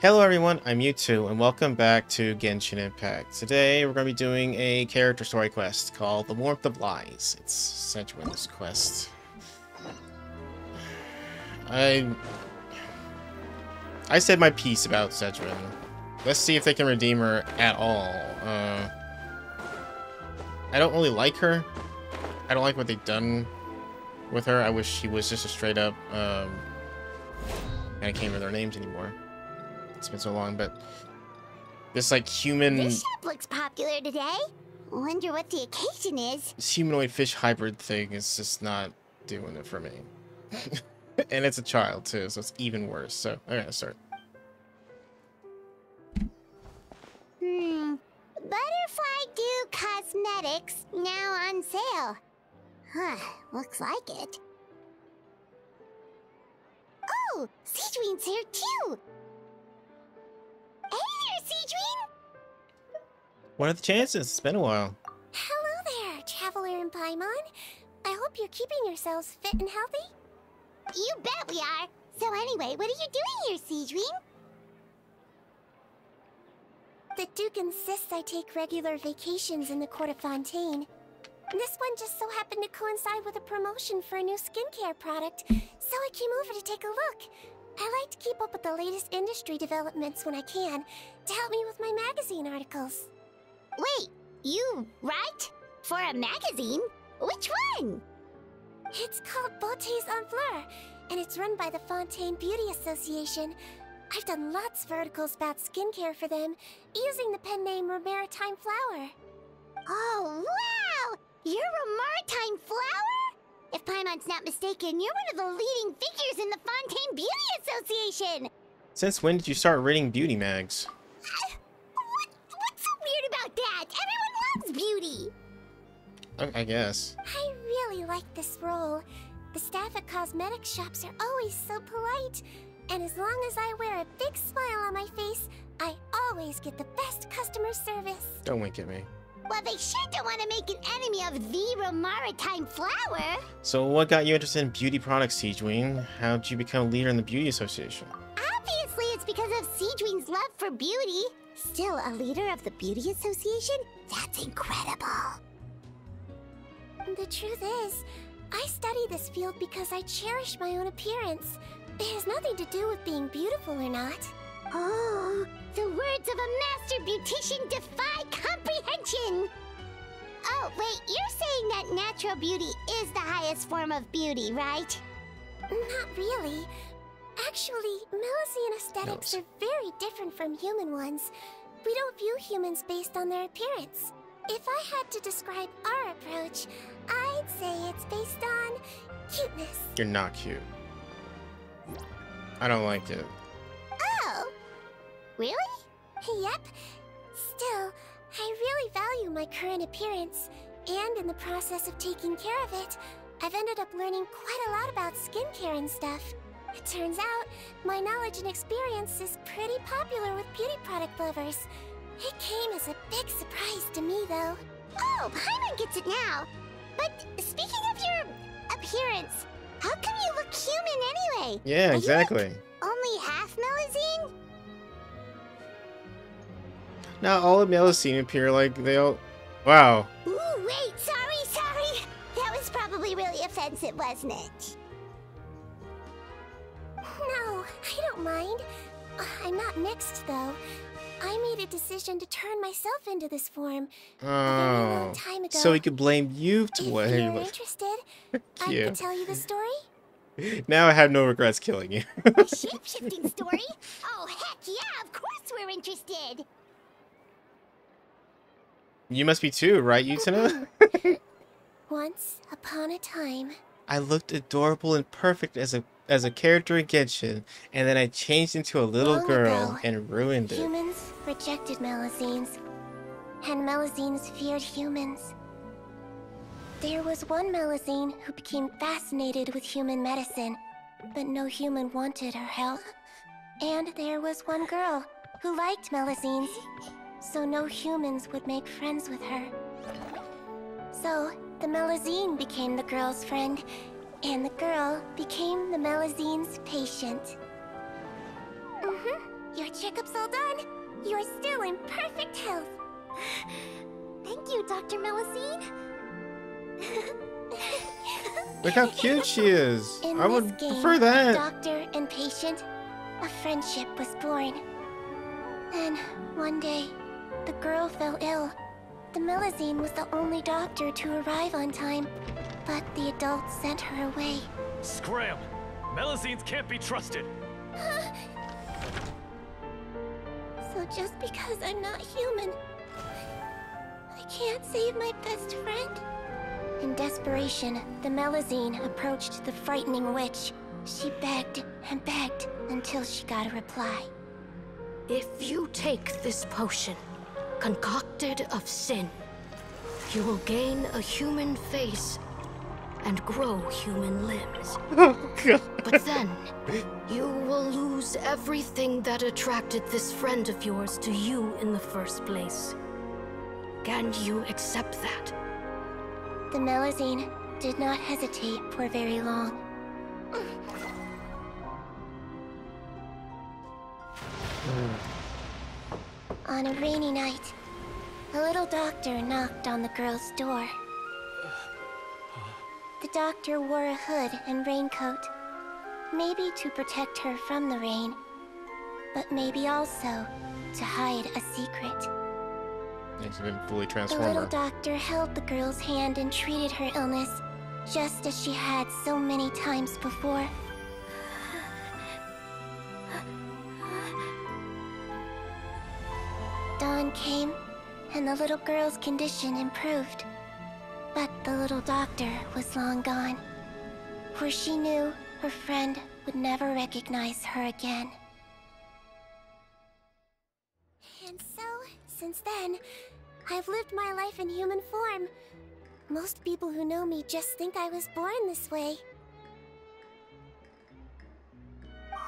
Hello everyone, I'm Mewtwo, and welcome back to Genshin Impact. Today we're going to be doing a character story quest called The Warmth of Lies. It's Sedgwyn's quest. I said my piece about Sedgwyn. Let's see if they can redeem her at all. I don't really like her. I don't like what they've done with her. I wish she was just a straight up... I can't remember their names anymore. It's been so long, but this like human... This shop looks popular today. Wonder what the occasion is. This humanoid fish hybrid thing is just not doing it for me. And it's a child too, so it's even worse. So I'm gonna start. Butterfly Dew Cosmetics now on sale. Huh, looks like it. Oh, Sedgwyn's here too. Hey there, Sedgwyn! What are the chances? It's been a while. Hello there, Traveler and Paimon. I hope you're keeping yourselves fit and healthy. You bet we are. So anyway, what are you doing here, Sedgwyn? The Duke insists I take regular vacations in the Court of Fontaine. This one just so happened to coincide with a promotion for a new skincare product, so I came over to take a look. I like to keep up with the latest industry developments when I can, to help me with my magazine articles. Wait, you write? For a magazine? Which one? It's called Beautés en Fleur, and it's run by the Fontaine Beauty Association. I've done lots of articles about skincare for them, using the pen name Maritime Flower. Oh, wow! You're a Maritime Flower? If Paimon's not mistaken, you're one of the leading figures in the Fontaine Beauty Association! Since when did you start reading beauty mags? What's so weird about that? Everyone loves beauty! I guess. I really like this role. The staff at cosmetic shops are always so polite. And as long as I wear a big smile on my face, I always get the best customer service. Don't wink at me. Well, they sure don't want to make an enemy of the Maritime Flower. So what got you interested in beauty products, Sedgwyn? How'd you become a leader in the beauty association? Obviously, it's because of Sedgwyn's love for beauty. Still a leader of the Beauty Association? That's incredible. The truth is, I study this field because I cherish my own appearance. It has nothing to do with being beautiful or not. Oh, the words of a master beautician defy comprehension! Oh, wait, you're saying that natural beauty is the highest form of beauty, right? Not really. Actually, Melusine aesthetics are very different from human ones. We don't view humans based on their appearance. If I had to describe our approach, I'd say it's based on cuteness. You're not cute. I don't like it. Oh, really? Yep. Still, I really value my current appearance, and in the process of taking care of it, I've ended up learning quite a lot about skincare and stuff. It turns out, my knowledge and experience is pretty popular with beauty product lovers. It came as a big surprise to me, though. Oh, Paimon gets it now. But speaking of your appearance, how come you look human anyway? Yeah, exactly. Only half Melusine? Now all of Melusine appear like they all... Wow. Ooh, wait, sorry. That was probably really offensive, wasn't it? No, I don't mind. I'm not mixed, though. I made a decision to turn myself into this form a very long time ago. So we could blame you to If what you're he was. interested, I could tell you the story. Now I have no regrets killing you. A shape-shifting story? Oh, heck yeah, of course we're interested. You must be too, right, Utena? Once upon a time. I looked adorable and perfect as a character in Genshin, and then I changed into a little Long girl ago, and ruined it. Humans rejected Melusines, and Melusines feared humans. There was one Melusine who became fascinated with human medicine, but no human wanted her help. And there was one girl who liked Melusines, so no humans would make friends with her. So, the Melusine became the girl's friend, and the girl became the Melusine's patient. You're checkup's all done. You are still in perfect health. Thank you, Dr. Melusine. Look how cute she is. In I would this game, prefer that. Doctor and patient, a friendship was born. Then, one day, the girl fell ill. The Melusine was the only doctor to arrive on time, but the adults sent her away. Scram! Melusines can't be trusted! So just because I'm not human, I can't save my best friend? In desperation, the Melusine approached the frightening witch. She begged and begged until she got a reply. If you take this potion, concocted of sin, you will gain a human face and grow human limbs. Oh, God. But then, you will lose everything that attracted this friend of yours to you in the first place. Can you accept that? The Melusine did not hesitate for very long. On a rainy night, a little doctor knocked on the girl's door. The doctor wore a hood and raincoat, maybe to protect her from the rain, but maybe also to hide a secret. He's been fully The transformed. little doctor held the girl's hand and treated her illness, just as she had so many times before. Dawn came, and the little girl's condition improved. But the little doctor was long gone, for she knew her friend would never recognize her again. And so, since then, I've lived my life in human form. Most people who know me just think I was born this way.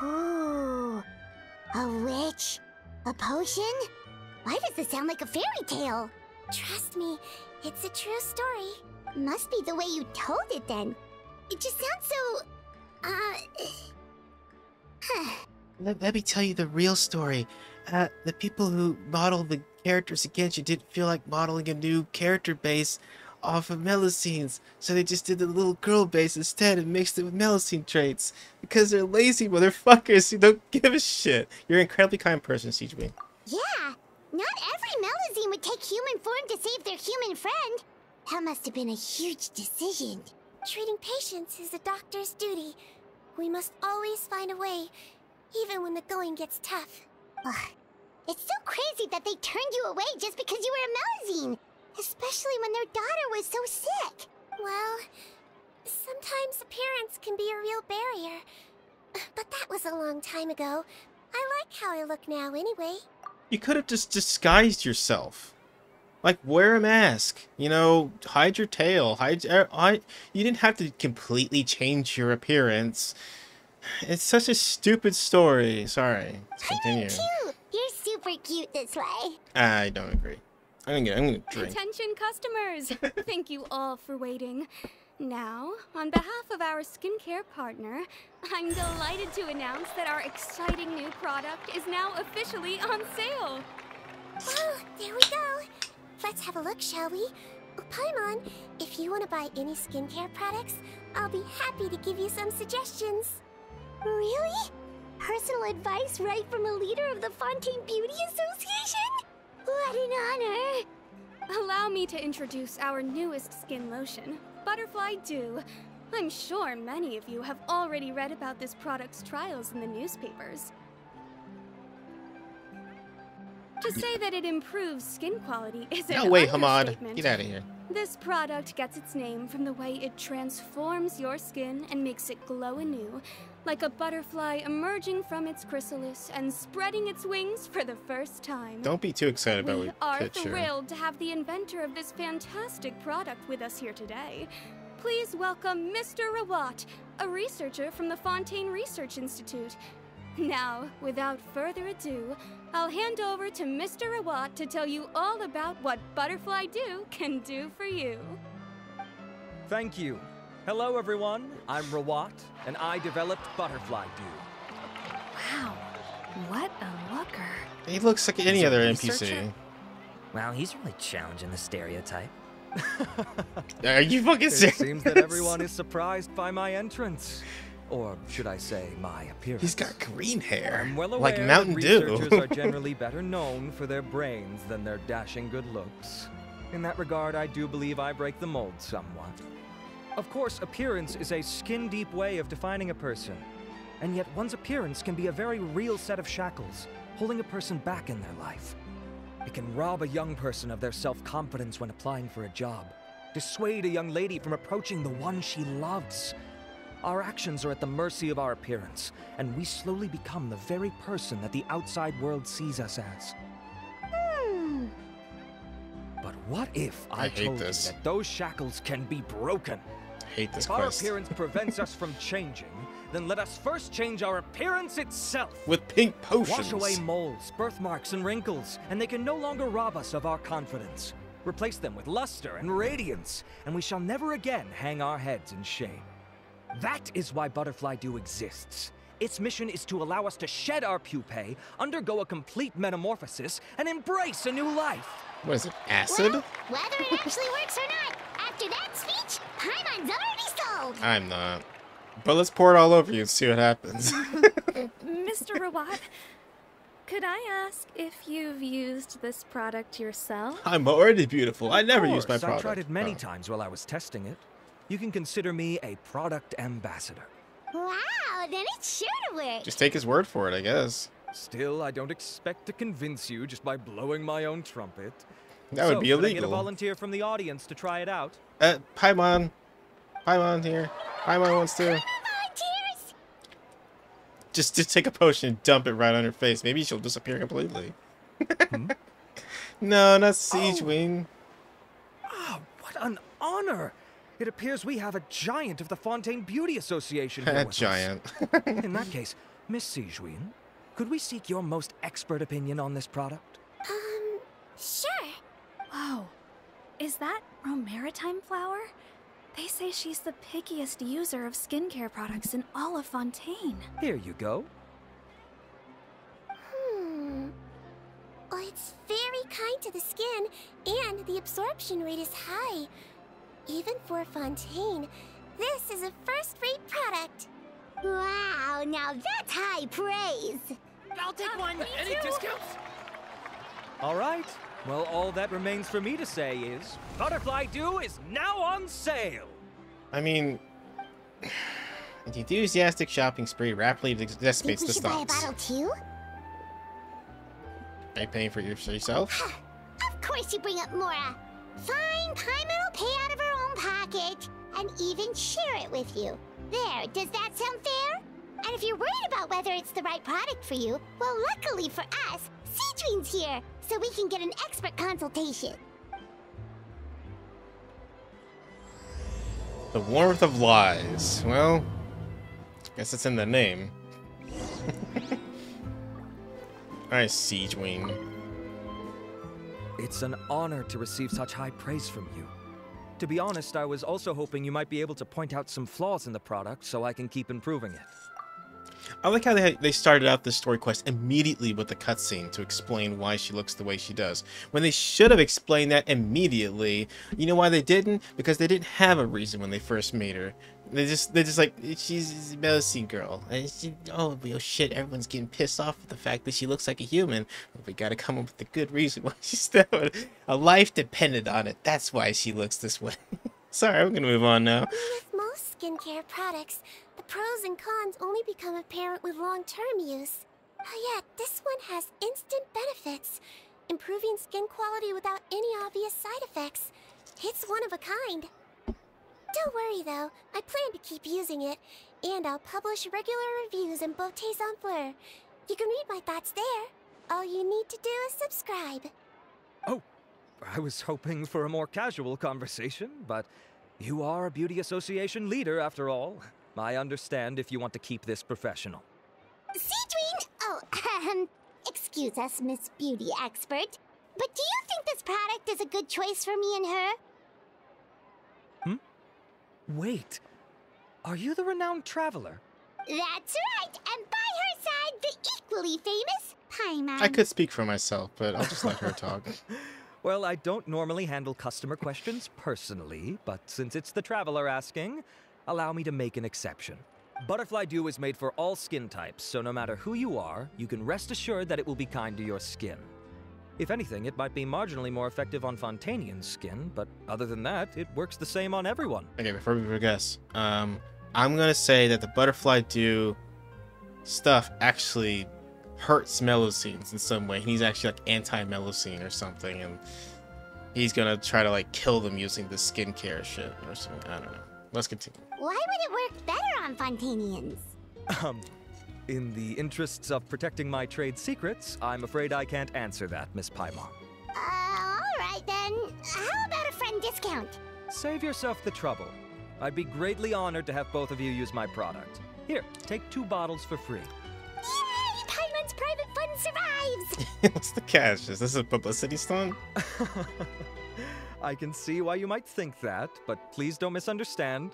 Ooh, a witch? A potion? Why does this sound like a fairy tale? Trust me, it's a true story. Must be the way you told it then. It just sounds so... Let me tell you the real story. The people who modeled the characters in Genshin didn't feel like modeling a new character base off of Melusines, so they just did the little girl base instead and mixed it with Melusine traits. Because they're lazy motherfuckers who don't give a shit. You're an incredibly kind person, CGB. Yeah, not every Melusine would take human form to save their human friend. That must have been a huge decision. Treating patients is a doctor's duty. We must always find a way, even when the going gets tough. Ugh. It's so crazy that they turned you away just because you were a Melusine. Especially when their daughter was so sick. Well, sometimes appearance can be a real barrier. But that was a long time ago. I like how I look now anyway. You could have just disguised yourself. Like, wear a mask. You know, hide your tail. You didn't have to completely change your appearance. It's such a stupid story. Sorry. Let's continue. Cute. You're super cute this way. I don't agree. I'm gonna drink. Attention customers! Thank you all for waiting. Now, on behalf of our skincare partner, I'm delighted to announce that our exciting new product is now officially on sale. Oh, there we go. Let's have a look, shall we? Oh, Paimon, if you want to buy any skincare products, I'll be happy to give you some suggestions. Really? Personal advice right from a leader of the Fontaine Beauty Association? What an honor! Allow me to introduce our newest skin lotion, Butterfly Dew. I'm sure many of you have already read about this product's trials in the newspapers. To say that it improves skin quality is an No way, Hamad. understatement. Get out of here. This product gets its name from the way it transforms your skin and makes it glow anew, like a butterfly emerging from its chrysalis and spreading its wings for the first time. Don't be too excited about We what are picture. thrilled to have the inventor of this fantastic product with us here today. Please welcome Mr. Rawat, a researcher from the Fontaine Research Institute. Now, without further ado, I'll hand over to Mr. Rawat to tell you all about what Butterfly Dew can do for you. Thank you. Hello everyone, I'm Rawat, and I developed Butterfly Dew. Wow, What a looker. He looks like any He's a other researcher? NPC. Well, he's really challenging the stereotype. Are you fucking It serious? seems that everyone is surprised by my entrance. Or should I say, my appearance. He's got green hair, I'm well aware like Mountain that Dew. researchers are generally better known for their brains than their dashing good looks. In that regard, I do believe I break the mold somewhat. Of course, appearance is a skin-deep way of defining a person. And yet one's appearance can be a very real set of shackles, holding a person back in their life. It can rob a young person of their self-confidence when applying for a job, dissuade a young lady from approaching the one she loves. Our actions are at the mercy of our appearance, and we slowly become the very person that the outside world sees us as. But what if I hate told this. you that those shackles can be broken? I hate this If our quest. appearance prevents us from changing, then let us first change our appearance itself. With pink potions. Wash away moles, birthmarks, and wrinkles, and they can no longer rob us of our confidence. Replace them with luster and radiance, and we shall never again hang our heads in shame. That is why Butterfly Dew exists. Its mission is to allow us to shed our pupae, undergo a complete metamorphosis, and embrace a new life. What is it, acid? Well, whether it actually works or not, after that speech, Paimon's already sold. I'm not. But let's pour it all over you and see what happens. Mr. Rawat, could I ask if you've used this product yourself? I'm already beautiful. I never Of use my course, product. I tried it many Oh. times while I was testing it. You can consider me a product ambassador. Wow, then it's sure to work. Just take his word for it, I guess. Still, I don't expect to convince you just by blowing my own trumpet. That would be Could I get a illegal. volunteer from the audience to try it out? Paimon. Paimon here. Paimon wants to. Volunteers? Just take a potion and dump it right on her face. Maybe she'll disappear completely. No, not Siege Wing. Ah, what an honor! It appears we have a giant of the Fontaine Beauty Association here A with us. giant. In that case, Miss Sijuin, could we seek your most expert opinion on this product? Sure. Whoa, is that Romaritime flower? They say she's the pickiest user of skincare products in all of Fontaine. Here you go. Well, it's very kind to the skin, and the absorption rate is high. Even for Fontaine, this is a first-rate product. Wow, now that's high praise. I'll take one. Any discounts? All right. Well, all that remains for me to say is, Butterfly Dew is now on sale. I mean, an enthusiastic shopping spree rapidly decimates Think we the should buy a stocks. bottle too? Are you paying for yourself? Of course you bring up Mora. Fine, Paimon will pay out of her own pocket and even share it with you. There, does that sound fair? And if you're worried about whether it's the right product for you, well, luckily for us, Seedream's here, so we can get an expert consultation. The warmth of lies. Well, guess it's in the name. Alright, Siege Wing. It's an honor to receive such high praise from you. To be honest, I was also hoping you might be able to point out some flaws in the product so I can keep improving it. I like how they started out this story quest immediately with the cutscene to explain why she looks the way she does. When they should have explained that immediately. You know why they didn't? Because they didn't have a reason when they first made her. They're just like, she's a Melody girl. And oh shit, everyone's getting pissed off with the fact that she looks like a human. We gotta come up with a good reason why she's that. A life depended on it. That's why she looks this way. Sorry, I'm gonna move on now. With most skincare products, the pros and cons only become apparent with long-term use. Yet, this one has instant benefits, improving skin quality without any obvious side effects. It's one of a kind. Don't worry though, I plan to keep using it, and I'll publish regular reviews in Beautés en Fleur. You can read my thoughts there. All you need to do is subscribe. Oh, I was hoping for a more casual conversation, but you are a beauty association leader after all. I understand if you want to keep this professional. Seedream! Oh, excuse us, Miss Beauty Expert. But do you think this product is a good choice for me and her? Wait, are you the renowned traveler? That's right, and by her side, and the equally famous Paimon. I could speak for myself, but I'll just let her talk. Well, I don't normally handle customer questions personally, but since it's the traveler asking, allow me to make an exception. Butterfly Dew is made for all skin types, so no matter who you are, you can rest assured that it will be kind to your skin. If anything, it might be marginally more effective on Fontainian's skin, but other than that, it works the same on everyone. Okay, before we progress, I'm gonna say that the Butterfly Dew stuff actually hurts Melusines in some way. He's actually like anti-Melusine or something, and he's gonna try to like kill them using the skincare shit or something. I don't know. Let's continue. Why would it work better on Fontainians? In the interests of protecting my trade secrets, I'm afraid I can't answer that, Miss Paimon. Alright then. How about a friend discount? Save yourself the trouble. I'd be greatly honored to have both of you use my product. Here, take 2 bottles for free. Yay! Paimon's private fund survives! What's the catch? Is this a publicity stunt? I can see why you might think that, but please don't misunderstand.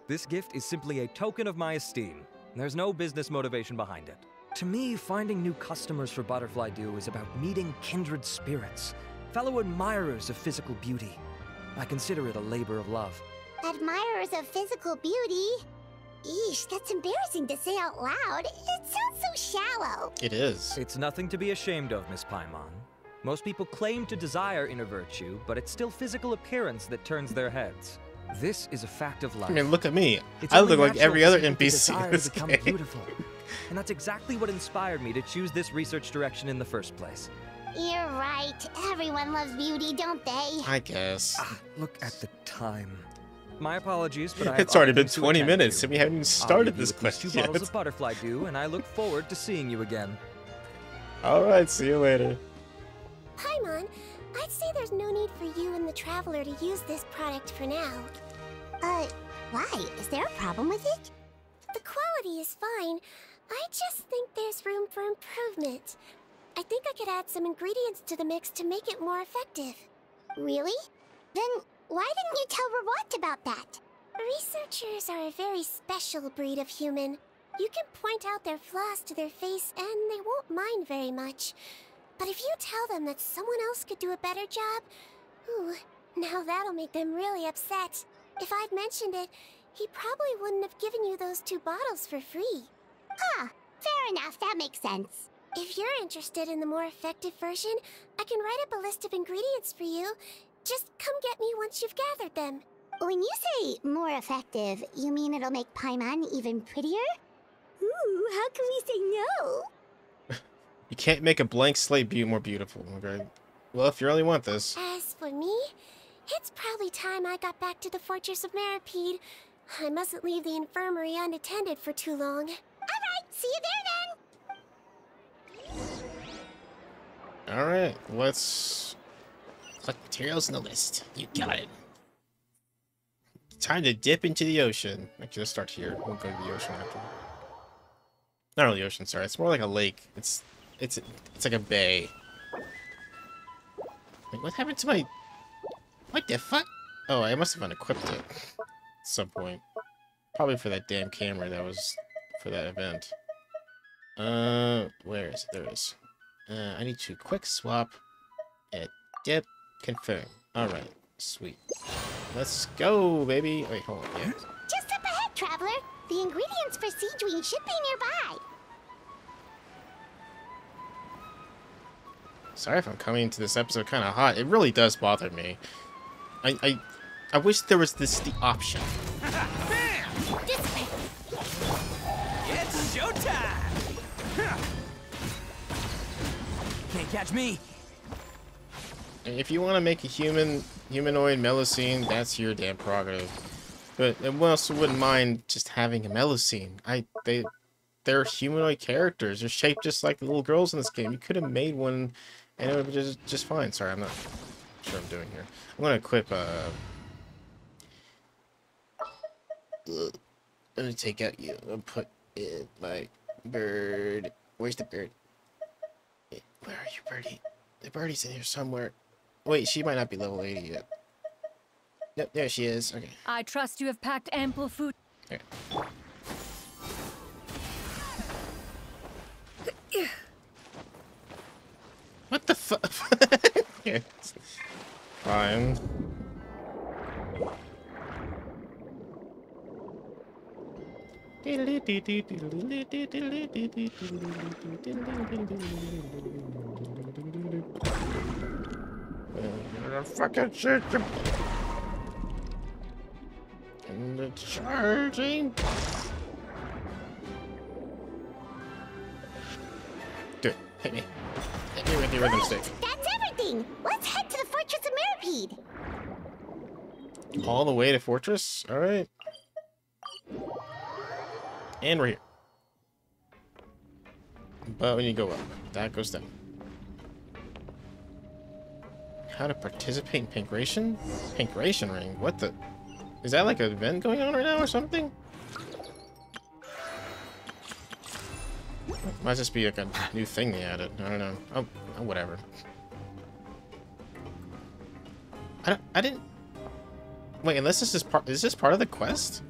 This gift is simply a token of my esteem. There's no business motivation behind it. To me, finding new customers for Butterfly Dew is about meeting kindred spirits, fellow admirers of physical beauty. I consider it a labor of love. Admirers of physical beauty? Eesh, that's embarrassing to say out loud. It sounds so shallow. It is. It's nothing to be ashamed of, Miss Paimon. Most people claim to desire inner virtue, but it's still physical appearance that turns their heads. This is a fact of life. I mean, look at me. It's I only look like natural every for other people to NPC desire in to this become game. beautiful. And that's exactly what inspired me to choose this research direction in the first place. You're right. Everyone loves beauty, don't they? I guess. Look at the time. My apologies, but I have It's already other been things to 20 attend minutes to. and we haven't even I'll started leave you this with these quest 2 bottles yet. of Butterfly Dew, and I look forward to seeing you again. Alright, see you later. Paimon, I'd say there's no need for you and the Traveler to use this product for now. Why? Is there a problem with it? The quality is fine. I just think there's room for improvement. I think I could add some ingredients to the mix to make it more effective. Really? Then why didn't you tell Rawat about that? Researchers are a very special breed of human. You can point out their flaws to their face and they won't mind very much. But if you tell them that someone else could do a better job, ooh, now that'll make them really upset. If I'd mentioned it, he probably wouldn't have given you those 2 bottles for free. Huh, fair enough, that makes sense. If you're interested in the more effective version, I can write up a list of ingredients for you. Just come get me once you've gathered them. When you say more effective, you mean it'll make Paimon even prettier? Ooh, how can we say no? You can't make a blank slate more beautiful, okay? Well, if you really want this. As for me, it's probably time I got back to the Fortress of Maripede. I mustn't leave the infirmary unattended for too long. Alright, see you there then! Alright, let's collect materials in the list. You got it. Time to dip into the ocean. Actually, let's start here. We'll go to the ocean after. Not really ocean, sorry. It's more like a lake. It's like a bay. Wait, what happened to my... What the fuck? Oh, I must have unequipped it at some point. Probably for that damn camera that was for that event. Where is it? There it is. I need to quick swap at dip confirm. Alright, sweet. Let's go, baby. Wait, hold on. Yeah. Just up ahead, Traveler. The ingredients for Siegewing should be nearby. Sorry if I'm coming into this episode kind of hot. It really does bother me. I wish there was the option. This way. It's showtime! Can't catch me. If you want to make a humanoid Melusine, that's your damn prerogative. But I also wouldn't mind just having a Melusine. They're humanoid characters. They're shaped just like the little girls in this game. You could have made one, and it would be just fine. Sorry, I'm not sure what I'm doing here. I'm gonna equip. I'm gonna take out you and put in my bird. Where's the bird? Where are you, birdie? The birdie's in here somewhere. Wait, she might not be level 80 yet. Yep, there she is. Okay. I trust you have packed ample food. Okay. What the fuck? Yeah, fine. Fucking shit. And it's charging. Do it. Hit me. Hit me with your rhythm stick. That's everything! Let's head to the Fortress of Mirrorpeed! All the way to Fortress? Alright. And we're here. But when you go up, that goes down. How to participate in Pankration? Pankration ring? What the? Is that like an event going on right now or something? Might just be like a new thing they added. I don't know. Oh, whatever. I didn't. Wait, unless this is part. Is this part of the quest?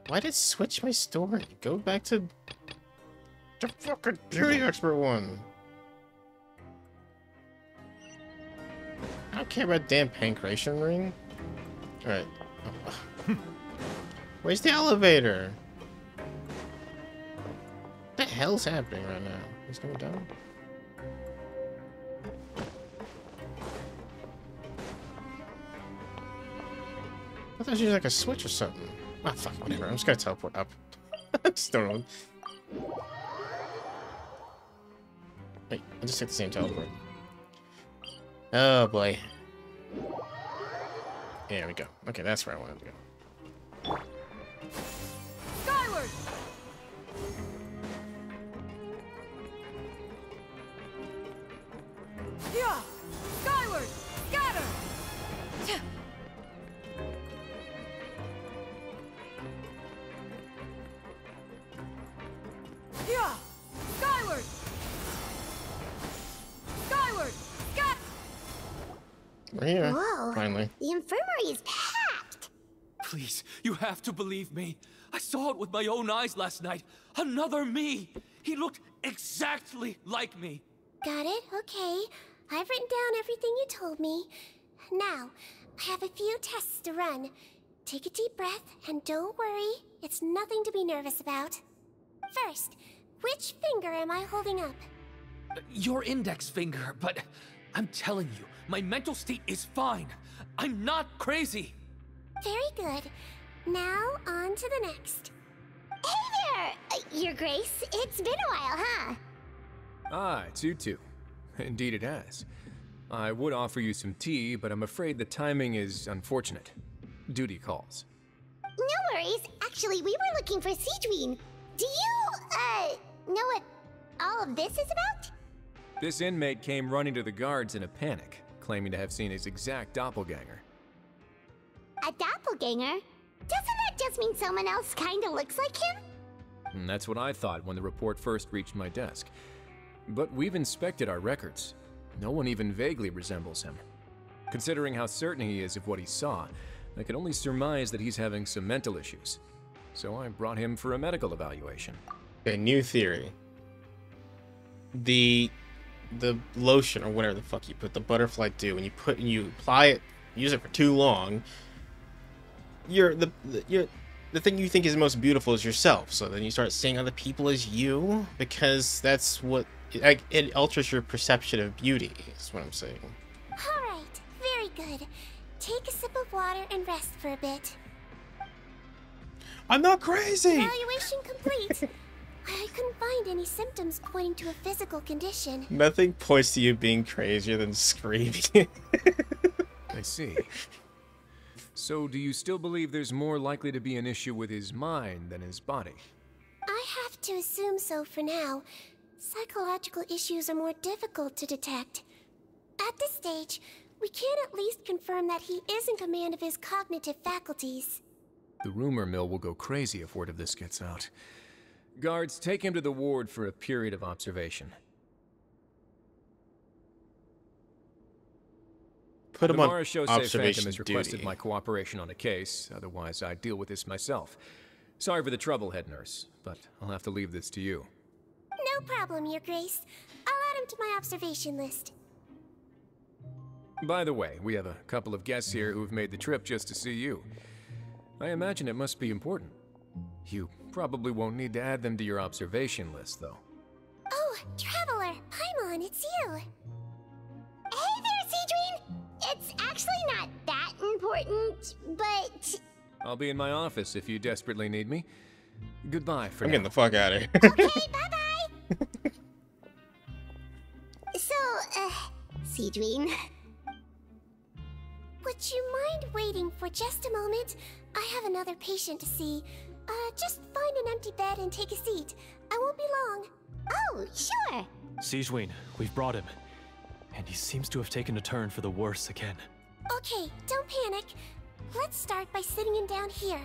Why did it switch my story? Go back to the fucking beauty expert one. I don't care about damn Pankration ring. Alright. Oh. Where's the elevator? What the hell's happening right now? It's going down? I thought she was like a switch or something. Ah, fuck, whatever. I'm just gonna teleport up. I just don't know. Wait, I'll just take the same teleport. Oh boy. There we go. Okay, that's where I wanted to go. Skyward! Yeah! Skyward! Scatter! Yeah! Skyward! Skyward! Scat! We're here. Whoa. Finally. The infirmary is packed! Please, you have to believe me. I saw it with my own eyes last night. Another me. He looked exactly like me. Got it? Okay. I've written down everything you told me. Now, I have a few tests to run. Take a deep breath, and don't worry. It's nothing to be nervous about. First, which finger am I holding up? Your index finger, but I'm telling you, my mental state is fine. I'm not crazy. Very good. Now, on to the next. Hey there, Your Grace. It's been a while, huh? Ah, it's you two. Indeed it has. I would offer you some tea, but I'm afraid the timing is unfortunate. Duty calls. No worries. Actually, we were looking for Siegeween. Do you, know what all of this is about? This inmate came running to the guards in a panic, claiming to have seen his exact doppelganger. A doppelganger? Doesn't that just mean someone else kinda looks like him? And that's what I thought when the report first reached my desk. But we've inspected our records. No one even vaguely resembles him. Considering how certain he is of what he saw, I can only surmise that he's having some mental issues. So I brought him for a medical evaluation. Okay, new theory. The lotion or whatever the fuck you put the butterfly dew and you apply it, use it for too long. The thing you think is most beautiful is yourself. So then you start seeing other people as you because that's what it alters your perception of beauty. Is what I'm saying. All right, very good. Take a sip of water and rest for a bit. I'm not crazy! Evaluation complete. I couldn't find any symptoms pointing to a physical condition. Nothing points to you being crazier than screaming. I see. So do you still believe there's more likely to be an issue with his mind than his body? I have to assume so for now. Psychological issues are more difficult to detect. At this stage, we can at least confirm that he is in command of his cognitive faculties. The rumor mill will go crazy if word of this gets out. Guards, take him to the ward for a period of observation. Put him on Shosei Phantom observation has requested duty. my cooperation on a case, otherwise I'd deal with this myself. Sorry for the trouble, head nurse, but I'll have to leave this to you. No problem, Your Grace. I'll add him to my observation list. By the way, we have a couple of guests here who've made the trip just to see you. I imagine it must be important. You probably won't need to add them to your observation list, though. Oh, Traveler, Paimon, it's you. Hey there, Seedrine! It's actually not that important, but... I'll be in my office if you desperately need me. Goodbye for I'm now. getting the fuck out of here. Okay, bye-bye! So, Seedrine... Would you mind waiting for just a moment? I have another patient to see. Just find an empty bed and take a seat. I won't be long. Oh, sure! Sigewinne, we've brought him. And he seems to have taken a turn for the worse again. Okay, don't panic. Let's start by sitting him down here.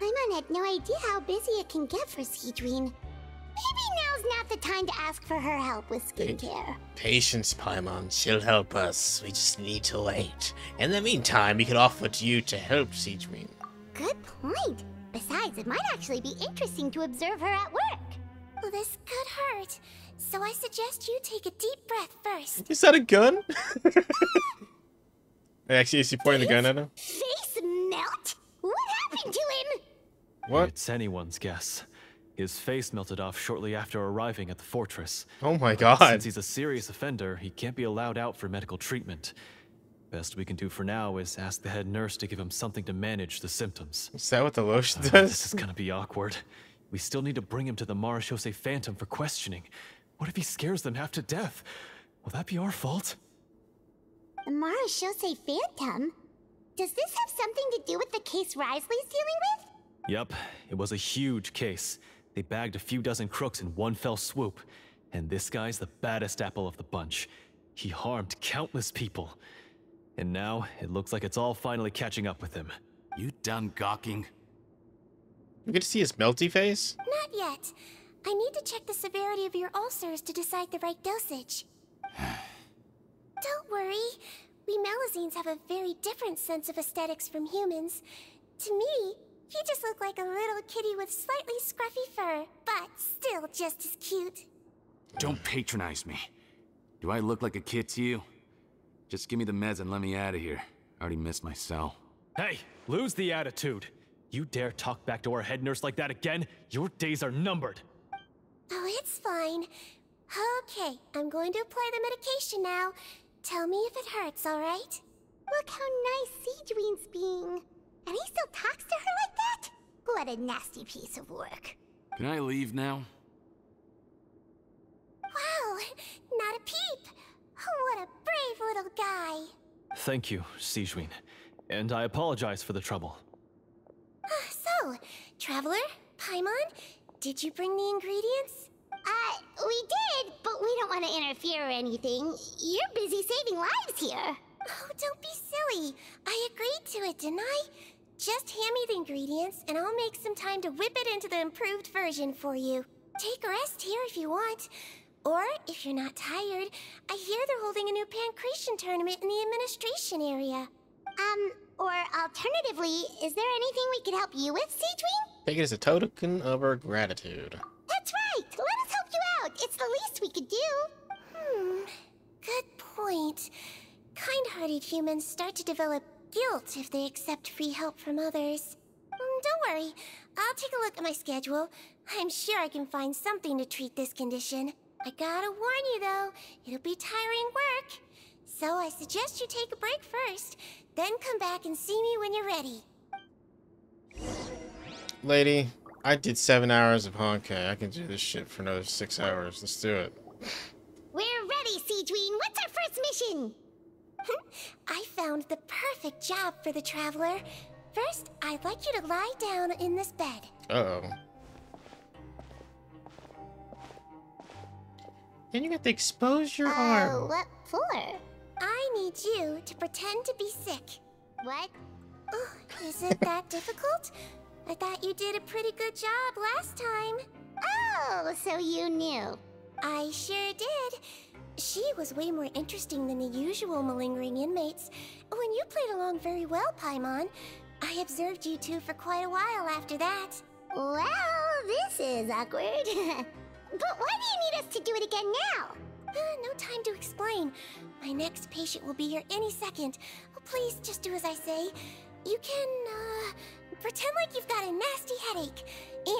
Paimon had no idea how busy it can get for Seedrine. Maybe now's not the time to ask for her help with skincare. Patience, Paimon. She'll help us. We just need to wait. In the meantime, we could offer to you to help Sigewinne. Good point. Besides, it might actually be interesting to observe her at work. Well, this could hurt, so I suggest you take a deep breath first. Is that a gun? Actually, is he pointing the gun at him? Face melt? What happened to him? What? It's anyone's guess. His face melted off shortly after arriving at the fortress. Oh my But god. since he's a serious offender, he can't be allowed out for medical treatment. Best we can do for now is ask the head nurse to give him something to manage the symptoms. Is that what the lotion This does? is gonna be awkward. We still need to bring him to the Marechaussee Phantom for questioning. What if he scares them half to death? Will that be our fault? The Marechaussee Phantom? Does this have something to do with the case Risley's dealing with? Yep, it was a huge case. They bagged a few dozen crooks in one fell swoop. And this guy's the baddest apple of the bunch. He harmed countless people. And now, it looks like it's all finally catching up with him. You done gawking? We get to see his melty face? Not yet. I need to check the severity of your ulcers to decide the right dosage. Don't worry. We Melazines have a very different sense of aesthetics from humans. To me, he just looked like a little kitty with slightly scruffy fur, but still just as cute. Don't patronize me. Do I look like a kid to you? Just give me the meds and let me out of here. I already missed my cell. Hey, lose the attitude. You dare talk back to our head nurse like that again, your days are numbered. Oh, it's fine. Okay, I'm going to apply the medication now. Tell me if it hurts, alright? Look how nice Seedrine's being. And he still talks to her like that? What a nasty piece of work. Can I leave now? Wow, not a peep. What a brave little guy. Thank you, Sigewinne. And I apologize for the trouble. So, Traveler, Paimon, did you bring the ingredients? We did, but we don't want to interfere or anything. You're busy saving lives here. Oh, don't be silly. I agreed to it, didn't I? Just hand me the ingredients, and I'll make some time to whip it into the improved version for you. Take a rest here if you want. Or, if you're not tired, I hear they're holding a new pancreation tournament in the administration area. Or alternatively, is there anything we could help you with, Seedrine? Take it as a token of our gratitude. That's right! Let us help you out! It's the least we could do! Good point. Kind-hearted humans start to develop guilt if they accept free help from others. Don't worry, I'll take a look at my schedule. I'm sure I can find something to treat this condition. I gotta warn you though, it'll be tiring work. So I suggest you take a break first, then come back and see me when you're ready. Lady, I did 7 hours of Honkai. I can do this shit for another 6 hours. Let's do it. We're ready, Seedrine! What's our first mission? I found the perfect job for the Traveler. First, I'd like you to lie down in this bed. Uh-oh. Then you got to expose your arm. What for? I need you to pretend to be sick. What? Oh, is it that difficult? I thought you did a pretty good job last time. Oh, so you knew. I sure did. She was way more interesting than the usual malingering inmates. When you played along very well, Paimon, I observed you two for quite a while after that. Well, this is awkward. But why do you need us to do it again now? No time to explain. My next patient will be here any second. Oh, please, just do as I say. You can, pretend like you've got a nasty headache.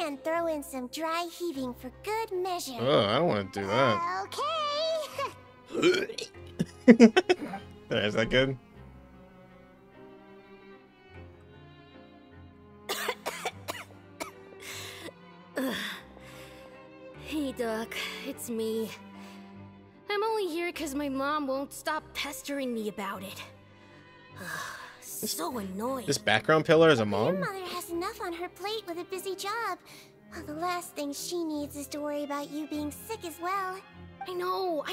And throw in some dry heaving for good measure. Oh, I don't want to do that. Okay. Is that good? Hey, Doc, it's me. I'm only here because my mom won't stop pestering me about it. So annoying. This background pillar is a Your mom? mother has enough on her plate with a busy job. Well, the last thing she needs is to worry about you being sick as well. I know.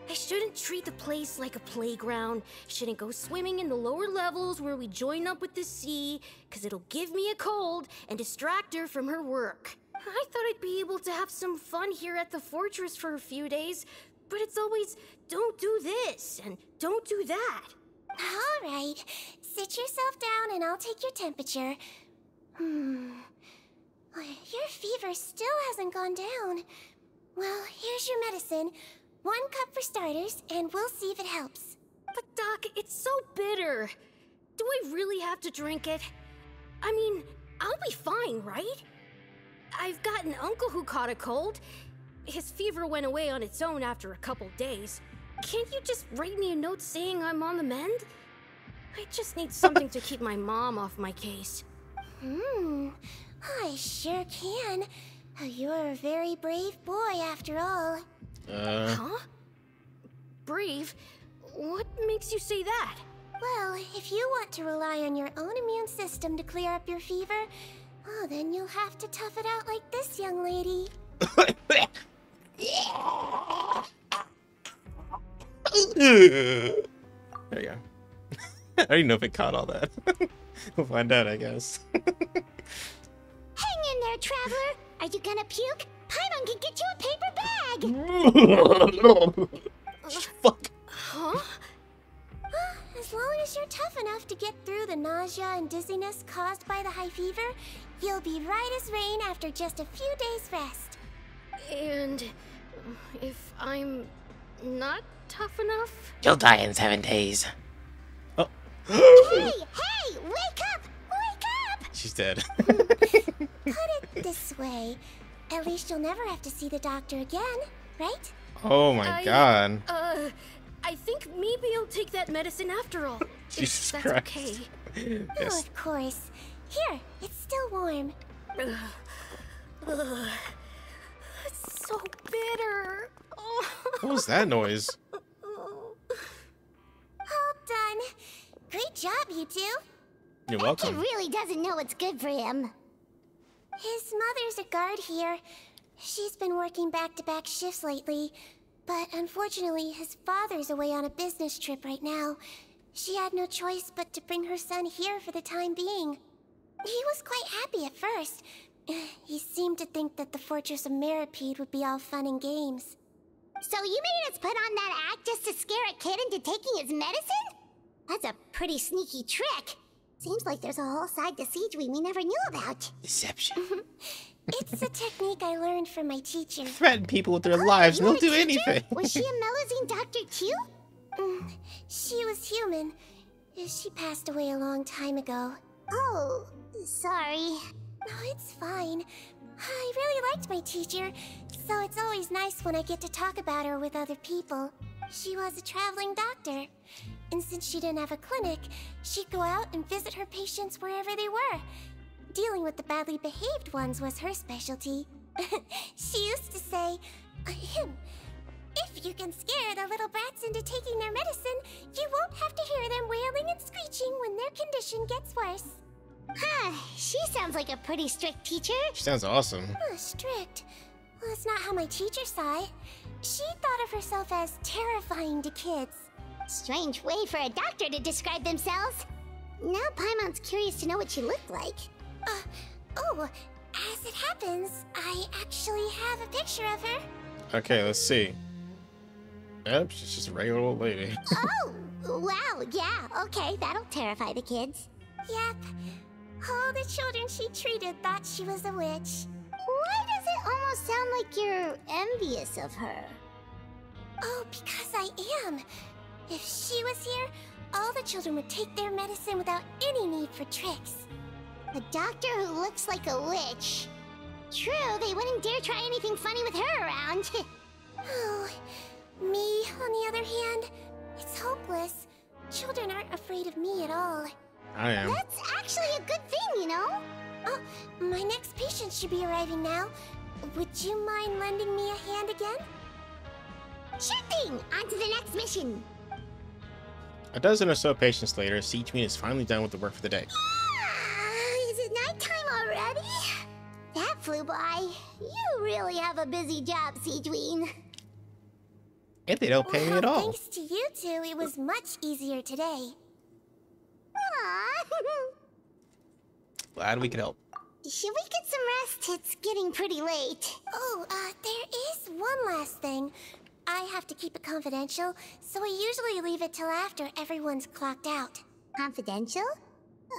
I shouldn't treat the place like a playground. Shouldn't go swimming in the lower levels where we join up with the sea, because it'll give me a cold and distract her from her work. I thought I'd be able to have some fun here at the fortress for a few days, but it's always, don't do this and don't do that. All right, sit yourself down and I'll take your temperature. Your fever still hasn't gone down. Well, here's your medicine. 1 cup for starters, and we'll see if it helps. But Doc, it's so bitter. Do I really have to drink it? I mean, I'll be fine, right? I've got an uncle who caught a cold. His fever went away on its own after a couple days. Can't you just write me a note saying I'm on the mend? I just need something to keep my mom off my case. I sure can. You're a very brave boy after all. Huh? Brave? What makes you say that? Well, if you want to rely on your own immune system to clear up your fever, oh, then you'll have to tough it out like this young lady. There you go. I don't even know if it caught all that. We'll find out, I guess. Hang in there, traveler. Are you gonna puke? Paimon can get you a paper bag. Fuck. Huh? As long as you're tough enough to get through the nausea and dizziness caused by the high fever, you'll be right as rain after just a few days' rest. And if I'm not tough enough? You'll die in 7 days. Oh. Hey, wake up! Wake up! She's dead. Put it this way. At least you'll never have to see the doctor again, right? Oh my god. I think maybe I'll take that medicine after all. Jesus if that's Christ. okay. Oh, Yes. of course. Here, it's still warm. It's so bitter. What was that noise? All done. Great job, you two. You're Kid welcome. really doesn't know what's good for him. His mother's a guard here. She's been working back-to-back shifts lately, but unfortunately his father's away on a business trip right now. She had no choice but to bring her son here for the time being. He was quite happy at first. He seemed to think that the Fortress of Meripede would be all fun and games. So you made us put on that act just to scare a kid into taking his medicine? That's a pretty sneaky trick. Seems like there's a whole side to Siege we never knew about. Deception. It's a technique I learned from my teacher. Threaten people with their lives and You they'll had a do teacher? anything. Was she a Melazine doctor too? She was human. She passed away a long time ago. Oh, sorry. No, it's fine. I really liked my teacher, so it's always nice when I get to talk about her with other people. She was a traveling doctor, and since she didn't have a clinic, she'd go out and visit her patients wherever they were. Dealing with the badly behaved ones was her specialty. She used to say, if you can scare the little brats into taking their medicine, you won't have to hear them wailing and screeching when their condition gets worse. Huh, she sounds like a pretty strict teacher. She sounds awesome. Strict? Well, that's not how my teacher saw it. She thought of herself as terrifying to kids. Strange way for a doctor to describe themselves. Now Paimon's curious to know what she looked like. As it happens, I actually have a picture of her. Okay, let's see. Yep, she's just a regular old lady. Oh, wow, yeah, okay, that'll terrify the kids. Yep. All the children she treated thought she was a witch. Why does it almost sound like you're envious of her? Oh, because I am. If she was here, all the children would take their medicine without any need for tricks. A doctor who looks like a witch. True, they wouldn't dare try anything funny with her around. Oh, me, on the other hand, it's hopeless. Children aren't afraid of me at all. I am. That's actually a good thing, you know? Oh, my next patient should be arriving now. Would you mind lending me a hand again? Sure thing! On to the next mission! A dozen or so patients later, Siege Queen is finally done with the work for the day. Is it nighttime already? That flew by. You really have a busy job, Siegeween. And they don't pay me at all. Thanks to you two, it was much easier today. Aww. Glad we could help. Should we get some rest? It's getting pretty late. Oh, there is one last thing. I have to keep it confidential, so I usually leave it till after everyone's clocked out. Confidential?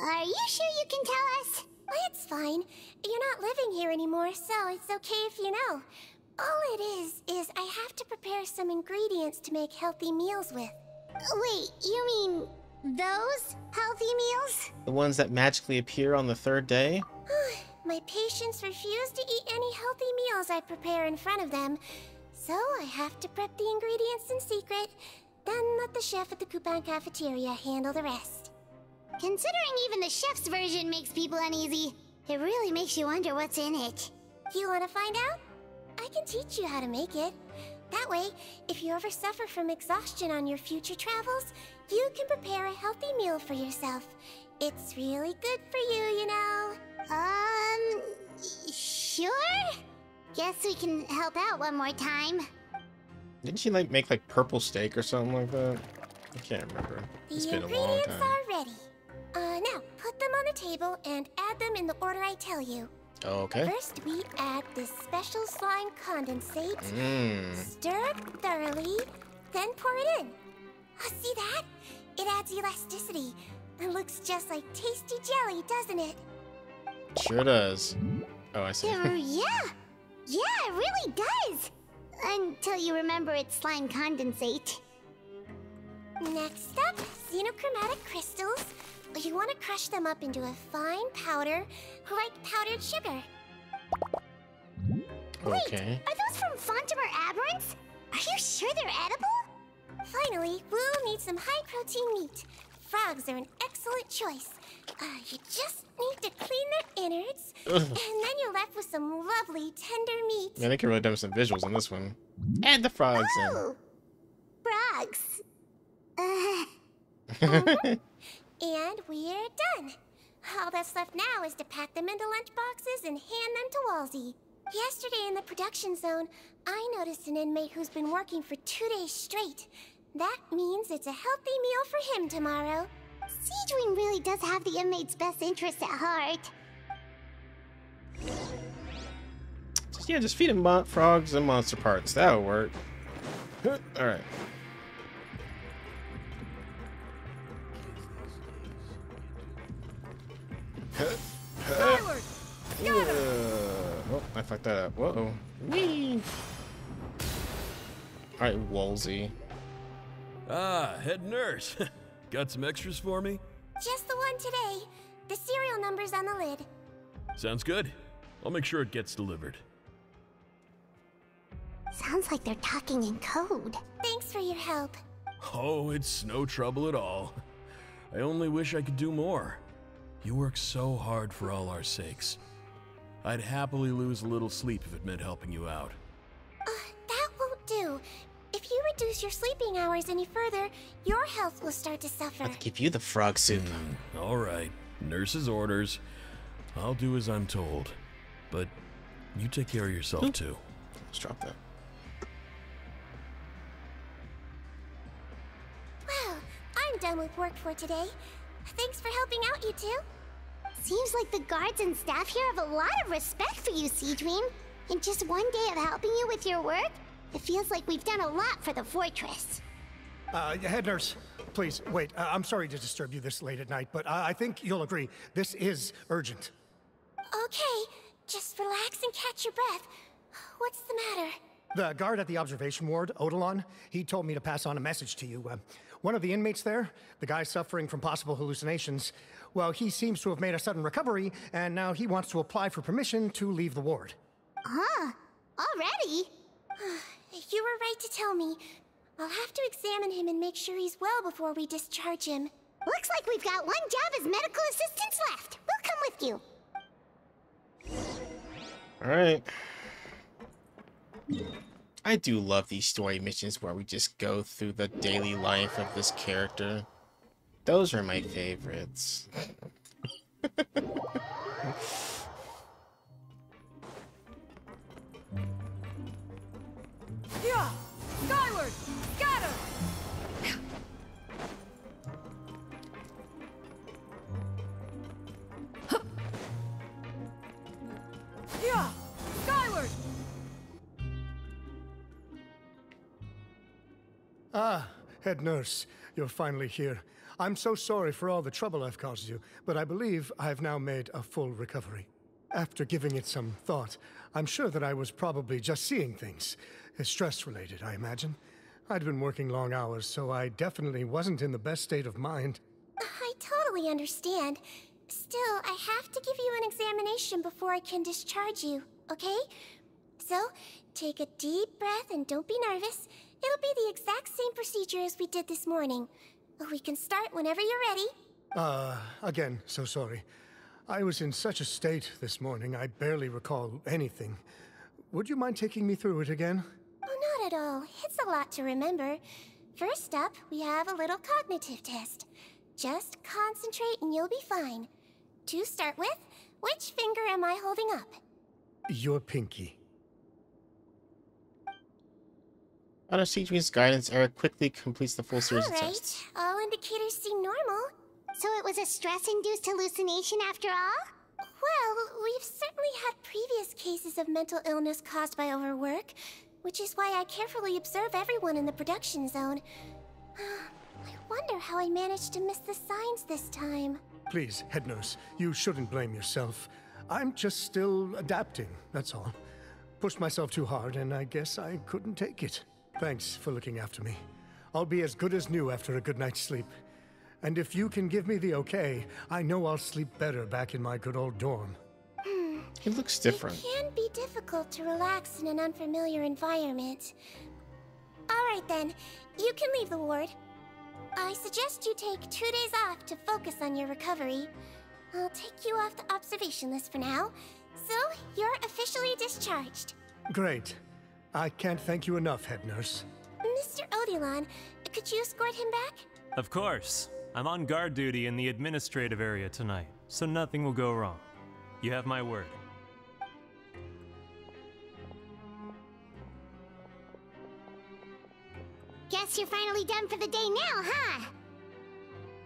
Are you sure you can tell us? Oh, it's fine. You're not living here anymore, so it's okay if you know. All it is I have to prepare some ingredients to make healthy meals with. Wait, you mean those healthy meals? The ones that magically appear on the third day? My patients refuse to eat any healthy meals I prepare in front of them, so I have to prep the ingredients in secret, then let the chef at the Coupon cafeteria handle the rest. Considering even the chef's version makes people uneasy, it really makes you wonder what's in it. You want to find out? I can teach you how to make it. That way, if you ever suffer from exhaustion on your future travels, you can prepare a healthy meal for yourself. It's really good for you, you know. Sure? Guess we can help out one more time. Didn't she like make like purple steak or something like that? I can't remember. It's been a long ingredients time. are ready. Now, put them on the table and add them in the order I tell you. Okay. First, we add this special slime condensate. Stir it thoroughly, then pour it in. Oh, see that? It adds elasticity. It looks just like tasty jelly, doesn't it? Sure does. Oh, I see. Yeah, it really does. Until you remember it's slime condensate. Next up, xenochromatic crystals. You want to crush them up into a fine powder, like powdered sugar. Wait, Okay. are those from Fontimer Aberrants? Are you sure they're edible? Finally, we'll need some high-protein meat. Frogs are an excellent choice. You just need to clean their innards, and then you're left with some lovely, tender meat. Man, they can really do some visuals on this one. Add the frogs Oh, frogs. And we're done. All that's left now is to pack them into lunchboxes and hand them to Walsey. Yesterday in the production zone, I noticed an inmate who's been working for 2 days straight. That means it's a healthy meal for him tomorrow. Siegewing really does have the inmate's best interests at heart. Yeah, just feed him frogs and monster parts. That'll work. Alright. Forward! Oh, I fucked that up. Whoa. Whee! Alright, Wolsey. Ah, head nurse. Got some extras for me? Just the one today. The serial number's on the lid. Sounds good. I'll make sure it gets delivered. Sounds like they're talking in code. Thanks for your help. Oh, it's no trouble at all. I only wish I could do more. You work so hard for all our sakes. I'd happily lose a little sleep if it meant helping you out. That won't do. If you reduce your sleeping hours any further, your health will start to suffer. I have to give you the frog soup. All right, nurse's orders. I'll do as I'm told. But you take care of yourself too. Let's drop that. Well, I'm done with work for today. Thanks for helping out, you two. Seems like the guards and staff here have a lot of respect for you, Siegeween. In just one day of helping you with your work, it feels like we've done a lot for the fortress. Head nurse, please, wait. I'm sorry to disturb you this late at night, but I think you'll agree. This is urgent. Okay, just relax and catch your breath. What's the matter? The guard at the observation ward, Odilon, he told me to pass on a message to you. One of the inmates there, the guy suffering from possible hallucinations, well, he seems to have made a sudden recovery, and now he wants to apply for permission to leave the ward. Huh? Already? You were right to tell me. I'll have to examine him and make sure he's well before we discharge him. Looks like we've got one job as medical assistants left. We'll come with you. Alright. I do love these story missions where we just go through the daily life of this character. Those are my favorites. Yeah! Skyward! Scatter! Yeah! Skyward! Ah, head nurse, you're finally here. I'm so sorry for all the trouble I've caused you, but I believe I've now made a full recovery. After giving it some thought, I'm sure that I was probably just seeing things. Stress-related, I imagine. I'd been working long hours, so I definitely wasn't in the best state of mind. I totally understand. Still, I have to give you an examination before I can discharge you, okay? So, take a deep breath and don't be nervous. It'll be the exact same procedure as we did this morning. We can start whenever you're ready. Again, so sorry. I was in such a state this morning, I barely recall anything. Would you mind taking me through it again? Oh, not at all. It's a lot to remember. First up, we have a little cognitive test. Just concentrate and you'll be fine. To start with, which finger am I holding up? Your pinky. Under Siegewing's guidance, Eric quickly completes the full series of tests. All indicators seem normal. So it was a stress-induced hallucination after all? Well, we've certainly had previous cases of mental illness caused by overwork, which is why I carefully observe everyone in the production zone. I wonder how I managed to miss the signs this time. Please, head nurse, you shouldn't blame yourself. I'm just still adapting, that's all. Pushed myself too hard, and I guess I couldn't take it. Thanks for looking after me. I'll be as good as new after a good night's sleep. And if you can give me the okay, I know I'll sleep better back in my good old dorm. He looks different. It can be difficult to relax in an unfamiliar environment. Alright then, you can leave the ward. I suggest you take 2 days off to focus on your recovery. I'll take you off the observation list for now, so you're officially discharged. Great. I can't thank you enough, head nurse. Mr. Odilon, could you escort him back? Of course. I'm on guard duty in the administrative area tonight, so nothing will go wrong. You have my word. Guess you're finally done for the day now, huh?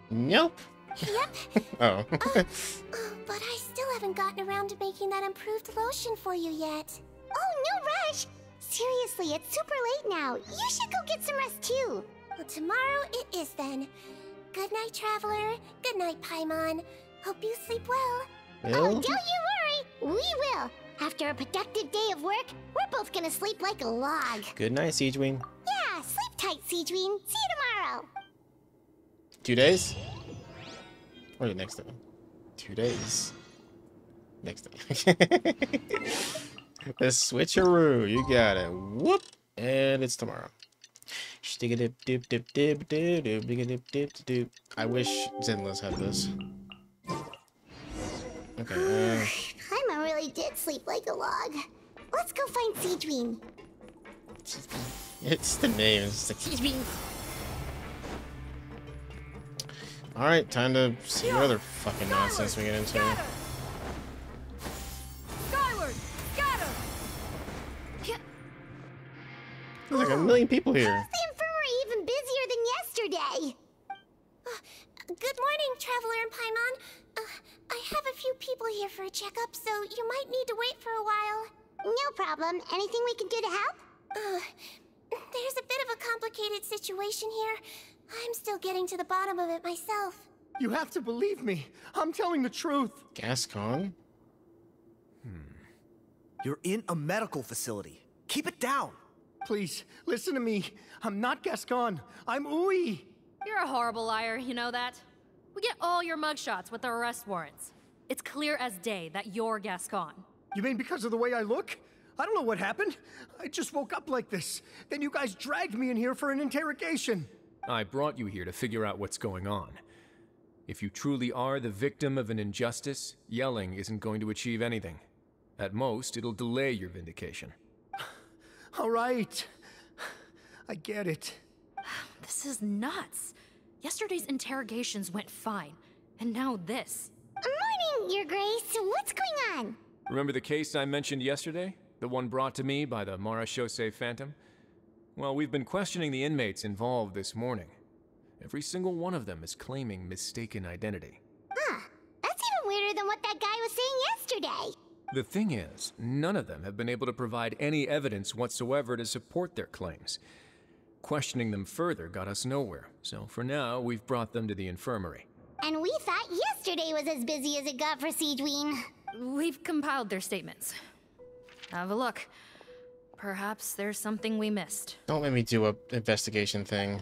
Nope. Yep. Oh. But I still haven't gotten around to making that improved lotion for you yet. Oh, no rush! Seriously, it's super late now. You should go get some rest too. Well, tomorrow it is then. Good night, Traveler. Good night, Paimon. Hope you sleep well. Oh, don't you worry. We will. After a productive day of work, we're both gonna sleep like a log. Good night, Siegewing. Yeah, sleep tight, Siegewing. See you tomorrow. 2 days? Or the next day? 2 days. Next day. The Switcheroo. You got it. Whoop. And it's tomorrow. I wish Zenless had this. Okay. Paimon really did sleep like a log. Let's go find Siegewing. It's the name. It's like Siegewing. Alright, time to see what other fucking nonsense we get into. Skyward! Scatter! There's like a million people here. How's the infirmary even busier than yesterday? Good morning, Traveler and Paimon. I have a few people here for a checkup, so you might need to wait for a while. No problem. Anything we can do to help? There's a bit of of a complicated situation here. I'm still getting to the bottom of it myself. You have to believe me. I'm telling the truth. Gascon? You're in a medical facility. Keep it down. Please, listen to me. I'm not Gascon. I'm Uy. You're a horrible liar, you know that? We get all your mugshots with the arrest warrants. It's clear as day that you're Gascon. You mean because of the way I look? I don't know what happened. I just woke up like this. Then you guys dragged me in here for an interrogation. I brought you here to figure out what's going on. If you truly are the victim of an injustice, yelling isn't going to achieve anything. At most, it'll delay your vindication. All right. I get it. This is nuts. Yesterday's interrogations went fine, and now this. Morning, Your Grace. What's going on? Remember the case I mentioned yesterday? The one brought to me by the Marachose Phantom? Well, we've been questioning the inmates involved this morning. Every single one of them is claiming mistaken identity. Huh. That's even weirder than what that guy was saying yesterday. The thing is, none of them have been able to provide any evidence whatsoever to support their claims. Questioning them further got us nowhere, so for now, we've brought them to the infirmary. And we thought yesterday was as busy as it got for Siegeween. We've compiled their statements. Have a look. Perhaps there's something we missed. Don't let me do a investigation thing.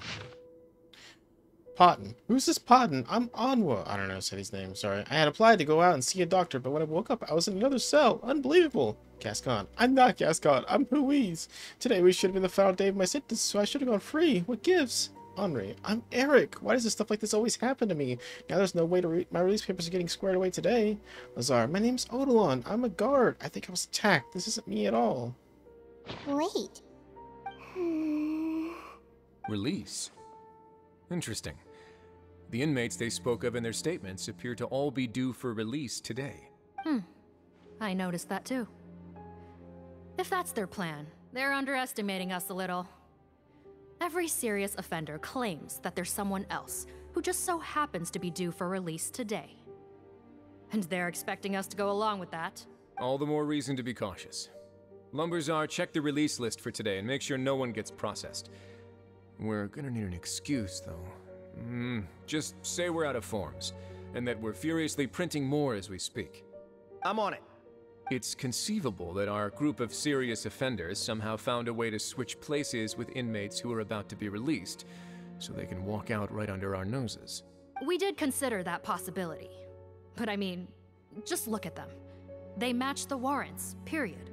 Potton. Who's this Potton? I'm Onwa. I don't know how to say his name, sorry. I had applied to go out and see a doctor, but when I woke up, I was in another cell. Unbelievable. Gascon. I'm not Gascon. I'm Louise. Today we should have been the final day of my sentence, so I should have gone free. What gives? Henri. I'm Eric. Why does this stuff like this always happen to me? Now there's no way to my release papers are getting squared away today. Lazar. My name's Odilon. I'm a guard. I think I was attacked. This isn't me at all. Wait. Release? Interesting. The inmates they spoke of in their statements appear to all be due for release today. I noticed that too. If that's their plan, they're underestimating us a little. Every serious offender claims that there's someone else who just so happens to be due for release today. And they're expecting us to go along with that. All the more reason to be cautious. Lumberzar, check the release list for today and make sure no one gets processed. We're gonna need an excuse, though. Just say we're out of forms, and that we're furiously printing more as we speak. I'm on it. It's conceivable that our group of serious offenders somehow found a way to switch places with inmates who are about to be released, so they can walk out right under our noses. We did consider that possibility. But I mean, just look at them. They match the warrants, period.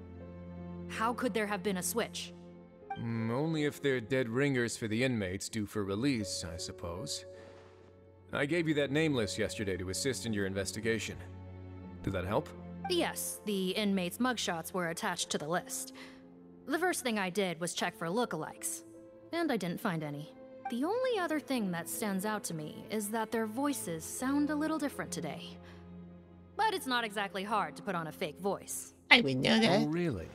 How could there have been a switch? Only if they're dead ringers for the inmates due for release, I suppose. I gave you that name list yesterday to assist in your investigation. Did that help? Yes, the inmates' mugshots were attached to the list. The first thing I did was check for lookalikes, and I didn't find any. The only other thing that stands out to me is that their voices sound a little different today. But it's not exactly hard to put on a fake voice. I would know that. Oh, really?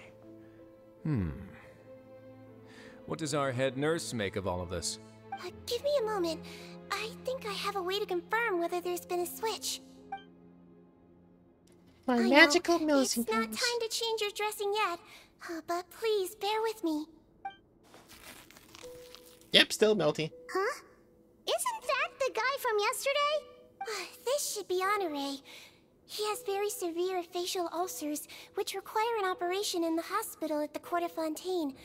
What does our head nurse make of all of this? Give me a moment. I think I have a way to confirm whether there's been a switch. My magical It's nosy not time to change your dressing yet, but please bear with me. Yep, still melty. Huh? Isn't that the guy from yesterday? This should be Honore. He has very severe facial ulcers, which require an operation in the hospital at the Court of Fontaine.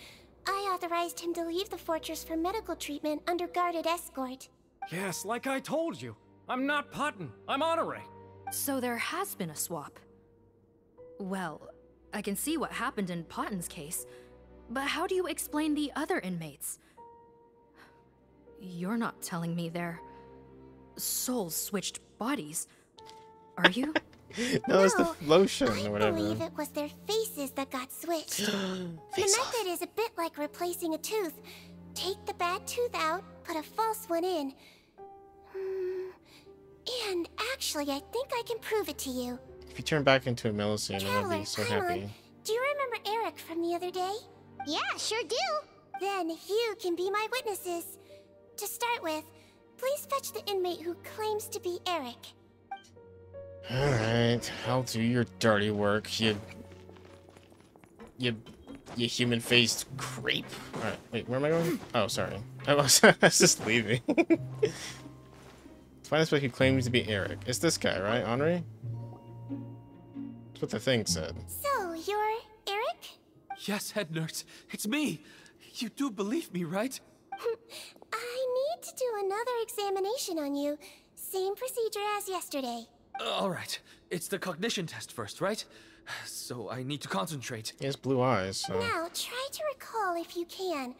I authorized him to leave the fortress for medical treatment under guarded escort. Yes, like I told you. I'm not Potton. I'm Honore. So there has been a swap. Well, I can see what happened in Potton's case, but how do you explain the other inmates? You're not telling me their souls switched bodies, are you? No, it's the lotion or whatever. I believe it was their faces that got switched. The method is a bit like replacing a tooth. Take the bad tooth out, put a false one in. And actually, I think I can prove it to you. If you turn back into a Millicent, I'm Traveler, gonna be so Paimon, happy. do you remember Eric from the other day? Yeah, sure do. Then you can be my witnesses. To start with, please fetch the inmate who claims to be Eric. Alright, I'll do your dirty work, you You human-faced creep. Alright, wait, where am I going? Oh, sorry. I was just leaving. Find this book who claims to be Eric. It's this guy, right, Henri? That's what the thing said. So, you're Eric? Yes, head nurse. It's me. You do believe me, right? I need to do another examination on you. Same procedure as yesterday. All right. It's the cognition test first, right? So I need to concentrate. He has blue eyes, so... Now, try to recall if you can.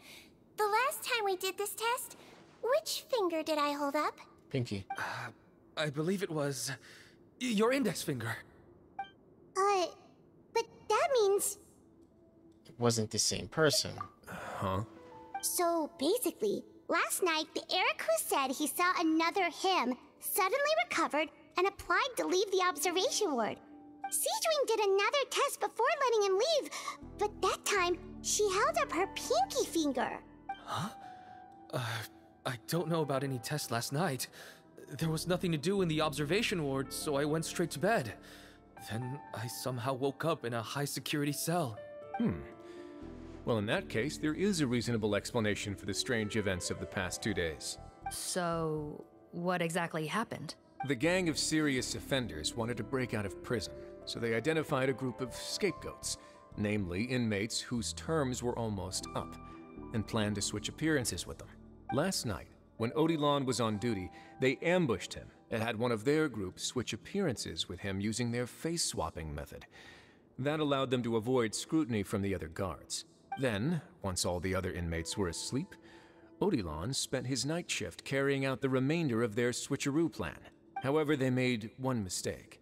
The last time we did this test, which finger did I hold up? Pinky. I believe it was... your index finger. But that means... It wasn't the same person. Huh? So, basically, last night, the Eric who said he saw another him suddenly recovered and applied to leave the observation ward. Seadwing did another test before letting him leave, but that time, she held up her pinky finger. Huh? I don't know about any test last night. There was nothing to do in the observation ward, so I went straight to bed. Then I somehow woke up in a high-security cell. Well, in that case, there is a reasonable explanation for the strange events of the past 2 days. So, what exactly happened? The gang of serious offenders wanted to break out of prison, so they identified a group of scapegoats, namely inmates whose terms were almost up, and planned to switch appearances with them. Last night, when Odilon was on duty, they ambushed him and had one of their group switch appearances with him using their face-swapping method. That allowed them to avoid scrutiny from the other guards. Then, once all the other inmates were asleep, Odilon spent his night shift carrying out the remainder of their switcheroo plan. However, they made one mistake.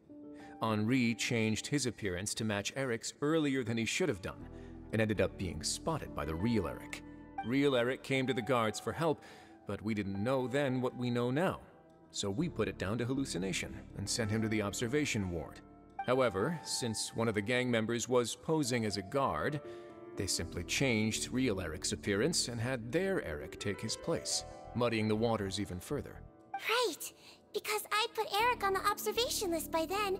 Henri changed his appearance to match Eric's earlier than he should have done, and ended up being spotted by the real Eric. Real Eric came to the guards for help, but we didn't know then what we know now. So we put it down to hallucination and sent him to the observation ward. However, since one of the gang members was posing as a guard, they simply changed real Eric's appearance and had their Eric take his place, muddying the waters even further. Right, because I put Eric on the observation list by then,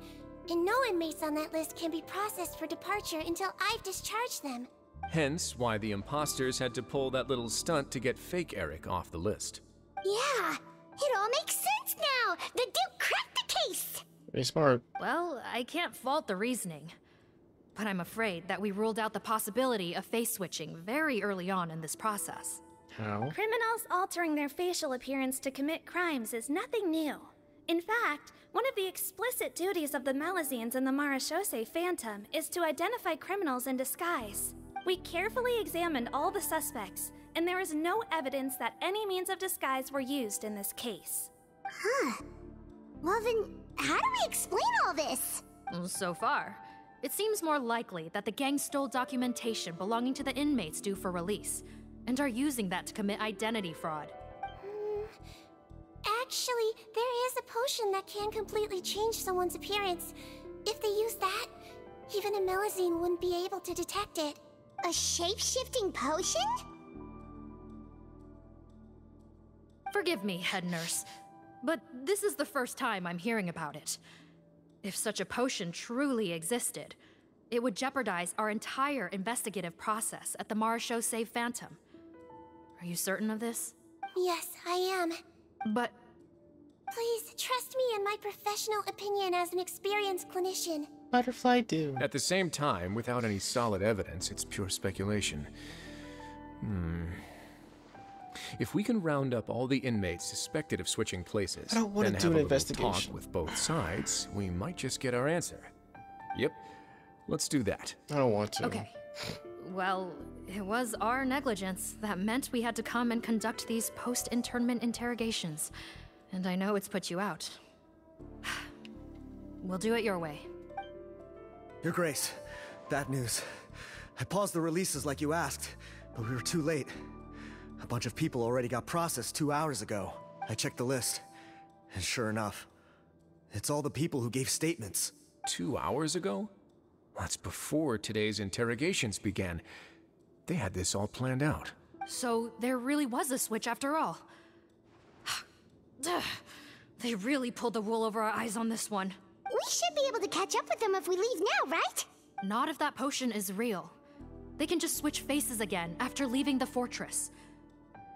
and no inmates on that list can be processed for departure until I've discharged them. Hence why the imposters had to pull that little stunt to get fake Eric off the list. Yeah, it all makes sense now. The Duke cracked the case. Very smart. Well, I can't fault the reasoning. But I'm afraid that we ruled out the possibility of face switching very early on in this process. How? Criminals altering their facial appearance to commit crimes is nothing new. In fact, one of the explicit duties of the Malazines in the Marechaussee Phantom is to identify criminals in disguise. We carefully examined all the suspects, and there is no evidence that any means of disguise were used in this case. Huh. Well then, how do we explain all this? So far, it seems more likely that the gang stole documentation belonging to the inmates due for release, and are using that to commit identity fraud. Actually, there is a potion that can completely change someone's appearance. If they use that, even a Malazine wouldn't be able to detect it. A shape-shifting potion? Forgive me, head nurse, but this is the first time I'm hearing about it. If such a potion truly existed, it would jeopardize our entire investigative process at the Marechaussee Phantom. Are you certain of this? Yes, I am. But... Please, trust me in my professional opinion as an experienced clinician. Butterfly do. At the same time, without any solid evidence, it's pure speculation. If we can round up all the inmates suspected of switching places, I don't want then to do have an a little investigation talk with both sides, we might just get our answer. Yep, let's do that. I don't want to. Okay. Well, it was our negligence that meant we had to come and conduct these post-internment interrogations. And I know it's put you out. We'll do it your way. Your Grace, bad news. I paused the releases like you asked, but we were too late. A bunch of people already got processed 2 hours ago. I checked the list, and sure enough, it's all the people who gave statements. 2 hours ago? That's before today's interrogations began. They had this all planned out. So there really was a switch after all. They really pulled the wool over our eyes on this one. We should be able to catch up with them if we leave now, right? Not if that potion is real. They can just switch faces again after leaving the fortress.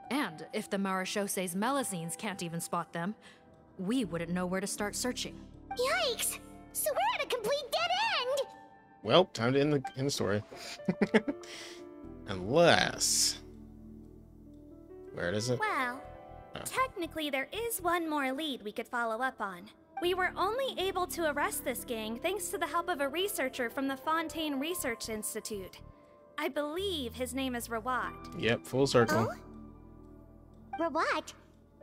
And if the Marishose's Melusines can't even spot them, we wouldn't know where to start searching. Yikes! So we're at a complete dead end! Well, time to end the story. Unless... Where is it? Well, technically there is one more lead we could follow up on. We were only able to arrest this gang thanks to the help of a researcher from the Fontaine Research Institute. I believe his name is Rawat. Yep, full circle. Oh? Rawat?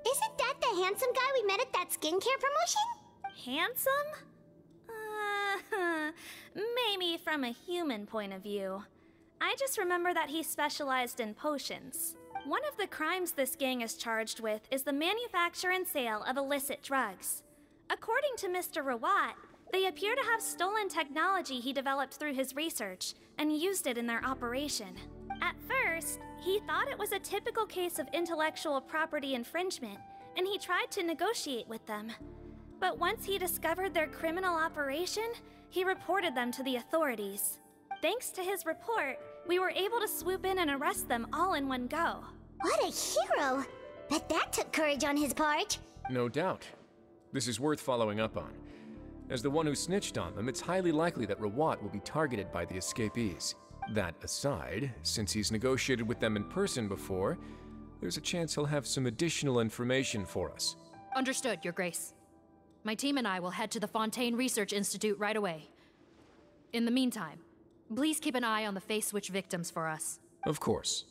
Isn't that the handsome guy we met at that skincare promotion? Handsome? Maybe from a human point of view. I just remember that he specialized in potions. One of the crimes this gang is charged with is the manufacture and sale of illicit drugs. According to Mr. Rawat, they appear to have stolen technology he developed through his research and used it in their operation. At first, he thought it was a typical case of intellectual property infringement, and he tried to negotiate with them. But once he discovered their criminal operation, he reported them to the authorities. Thanks to his report, we were able to swoop in and arrest them all in one go. What a hero! Bet that took courage on his part. No doubt. This is worth following up on. As the one who snitched on them, it's highly likely that Rawat will be targeted by the escapees. That aside, since he's negotiated with them in person before, there's a chance he'll have some additional information for us. Understood, Your Grace. My team and I will head to the Fontaine Research Institute right away. In the meantime, please keep an eye on the face switch victims for us. Of course.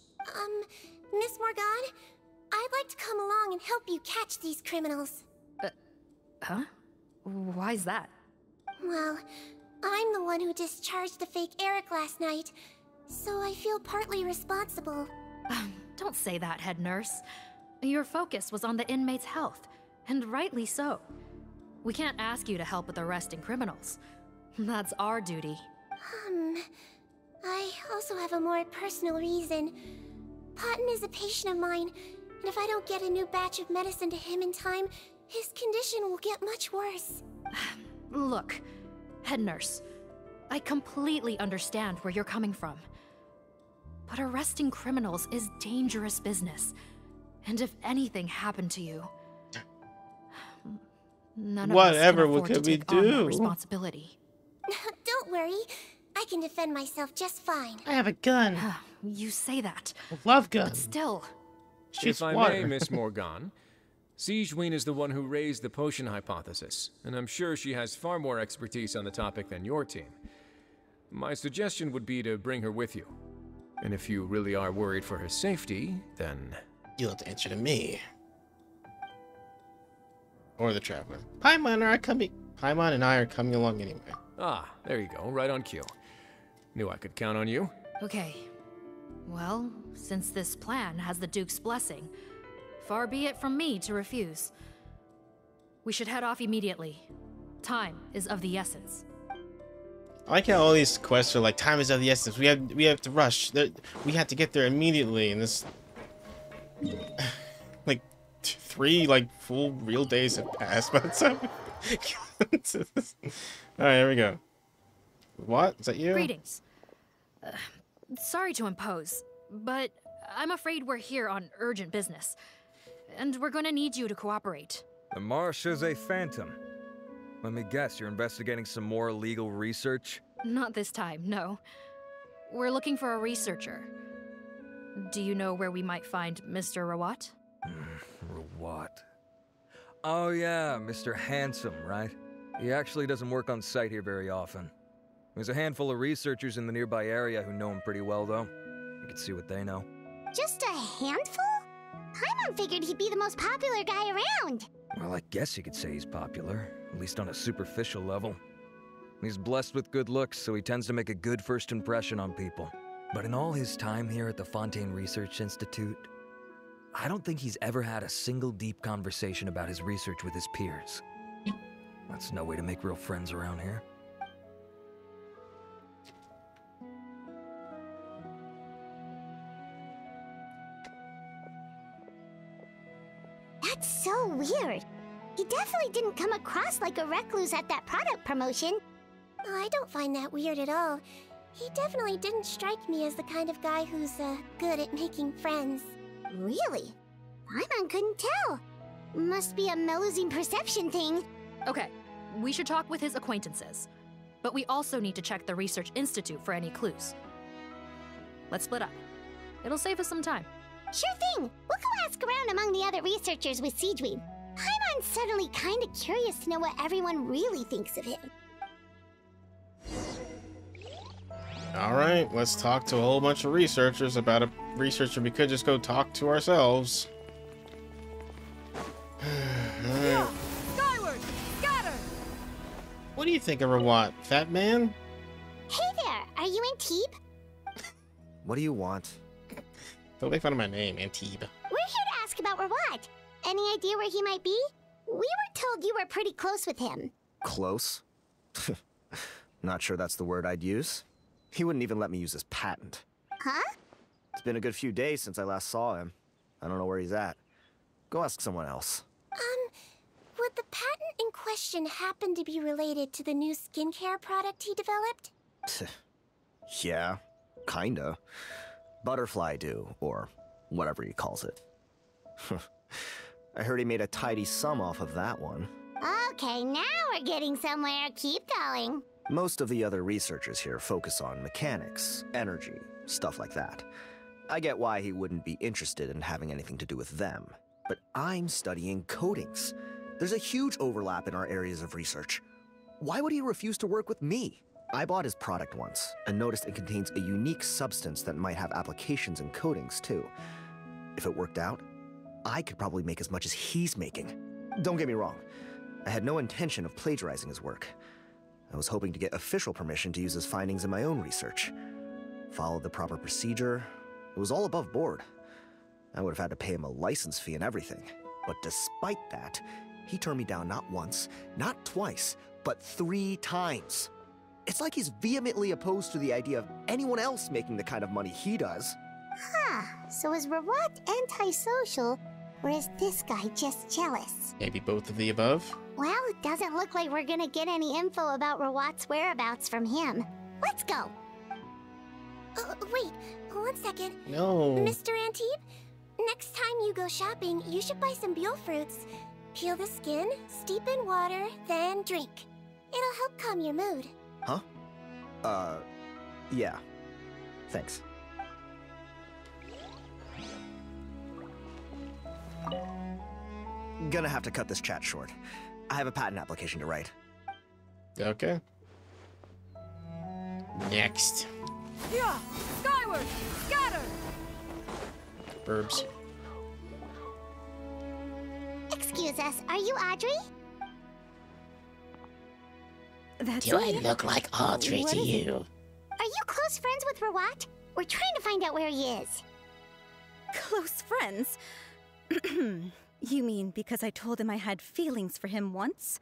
Miss Morgan, I'd like to come along and help you catch these criminals. Huh? Why's that? Well, I'm the one who discharged the fake Eric last night, so I feel partly responsible. Don't say that, head nurse. Your focus was on the inmates' health, and rightly so. We can't ask you to help with arresting criminals. That's our duty. I also have a more personal reason. Potton is a patient of mine, and if I don't get a new batch of medicine to him in time, his condition will get much worse. Look, head nurse, I completely understand where you're coming from. But arresting criminals is dangerous business. And if anything happened to you, none of us can afford to take on that responsibility. Don't worry, I can defend myself just fine. I have a gun. You say that. I love guns. But still. If I may, Miss Morgan, Siegeween is the one who raised the potion hypothesis, and I'm sure she has far more expertise on the topic than your team. My suggestion would be to bring her with you. And if you really are worried for her safety, then... You'll have to answer to me. Or the Traveler. Paimon and I are coming along anyway. Ah, there you go, right on cue. Knew I could count on you. Okay. Well, since this plan has the Duke's blessing, far be it from me to refuse. We should head off immediately. Time is of the essence. I like how all these quests are like, time is of the essence. We have to rush. We have to get there immediately. And this, like, 3 full real days have passed by the time. All right, here we go. What? Is that you? Greetings. Sorry to impose, but I'm afraid we're here on urgent business, and we're gonna need you to cooperate. The Marsh is a phantom. Let me guess, you're investigating some more illegal research? Not this time, no. We're looking for a researcher. Do you know where we might find Mr. Rawat? Rawat. Oh yeah, Mr. Handsome, right? He actually doesn't work on site here very often. There's a handful of researchers in the nearby area who know him pretty well, though. You can see what they know. Just a handful? Paimon figured he'd be the most popular guy around. Well, I guess you could say he's popular, at least on a superficial level. He's blessed with good looks, so he tends to make a good first impression on people. But in all his time here at the Fontaine Research Institute, I don't think he's ever had a single deep conversation about his research with his peers. That's no way to make real friends around here. That's so weird. He definitely didn't come across like a recluse at that product promotion. I don't find that weird at all. He definitely didn't strike me as the kind of guy who's, good at making friends. Really? Paimon couldn't tell. Must be a Melusine perception thing. Okay, we should talk with his acquaintances. But we also need to check the Research Institute for any clues. Let's split up. It'll save us some time. Sure thing. We'll go ask around among the other researchers with Siegeweed. Paimon's suddenly kinda curious to know what everyone really thinks of him. Alright, let's talk to a whole bunch of researchers about a researcher we could just go talk to ourselves. Yeah, skyward! Scatter! What do you think of Rawat, fat man? Hey there, are you Antibes? What do you want? Don't make fun of my name, Antibes. We're here to ask about Rawat. Any idea where he might be? We were told you were pretty close with him. Close? Not sure that's the word I'd use. He wouldn't even let me use his patent. Huh? It's been a good few days since I last saw him. I don't know where he's at. Go ask someone else. Would the patent in question happen to be related to the new skincare product he developed? Yeah, kinda. Butterfly Dew, or whatever he calls it. I heard he made a tidy sum off of that one. Okay, now we're getting somewhere. Keep going. Most of the other researchers here focus on mechanics, energy, stuff like that. I get why he wouldn't be interested in having anything to do with them, but I'm studying coatings. There's a huge overlap in our areas of research. Why would he refuse to work with me? I bought his product once and noticed it contains a unique substance that might have applications in coatings too. If it worked out, I could probably make as much as he's making. Don't get me wrong, I had no intention of plagiarizing his work. I was hoping to get official permission to use his findings in my own research. Followed the proper procedure. It was all above board. I would have had to pay him a license fee and everything. But despite that, he turned me down not once, not twice, but 3 times. It's like he's vehemently opposed to the idea of anyone else making the kind of money he does. Huh, so is Rawat antisocial, or is this guy just jealous? Maybe both of the above? Well, it doesn't look like we're gonna get any info about Rawat's whereabouts from him. Let's go! Wait, 1 second. No. Mr. Antibes, next time you go shopping, you should buy some Buell fruits. Peel the skin, steep in water, then drink. It'll help calm your mood. Huh? Yeah. Thanks. Gonna have to cut this chat short. I have a patent application to write. Okay. Next. Yeah, skyward! Scatter! Burbs. Excuse us, are you Audrey? That's Do I look like Audrey to you? Are you close friends with Rawat? We're trying to find out where he is. Close friends? You mean because I told him I had feelings for him once?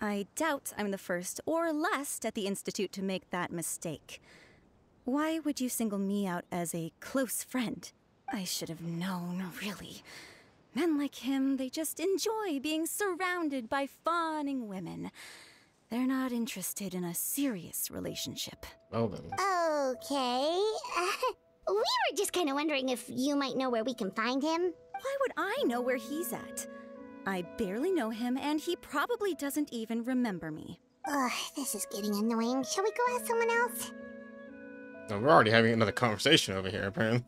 I doubt I'm the first or last at the Institute to make that mistake. Why would you single me out as a close friend? I should have known, really. Men like him, they just enjoy being surrounded by fawning women. They're not interested in a serious relationship. Well then. Okay. We were just kind of wondering if you might know where we can find him. Why would I know where he's at? I barely know him, and he probably doesn't even remember me. Ugh, this is getting annoying. Shall we go ask someone else? No, we're already having another conversation over here, apparently.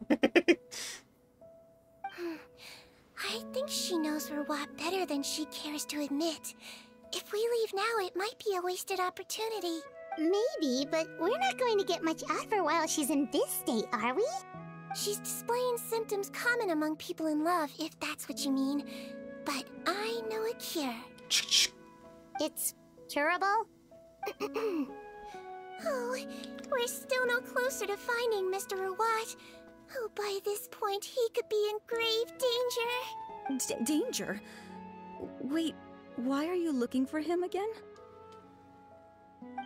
I think she knows Rawat better than she cares to admit. If we leave now, it might be a wasted opportunity. Maybe, but we're not going to get much out of her while she's in this state, are we? She's displaying symptoms common among people in love, if that's what you mean. But I know a cure. It's curable? Oh, we're still no closer to finding Mr. Rawat. Oh, by this point, he could be in grave danger. Danger? Wait, why are you looking for him again?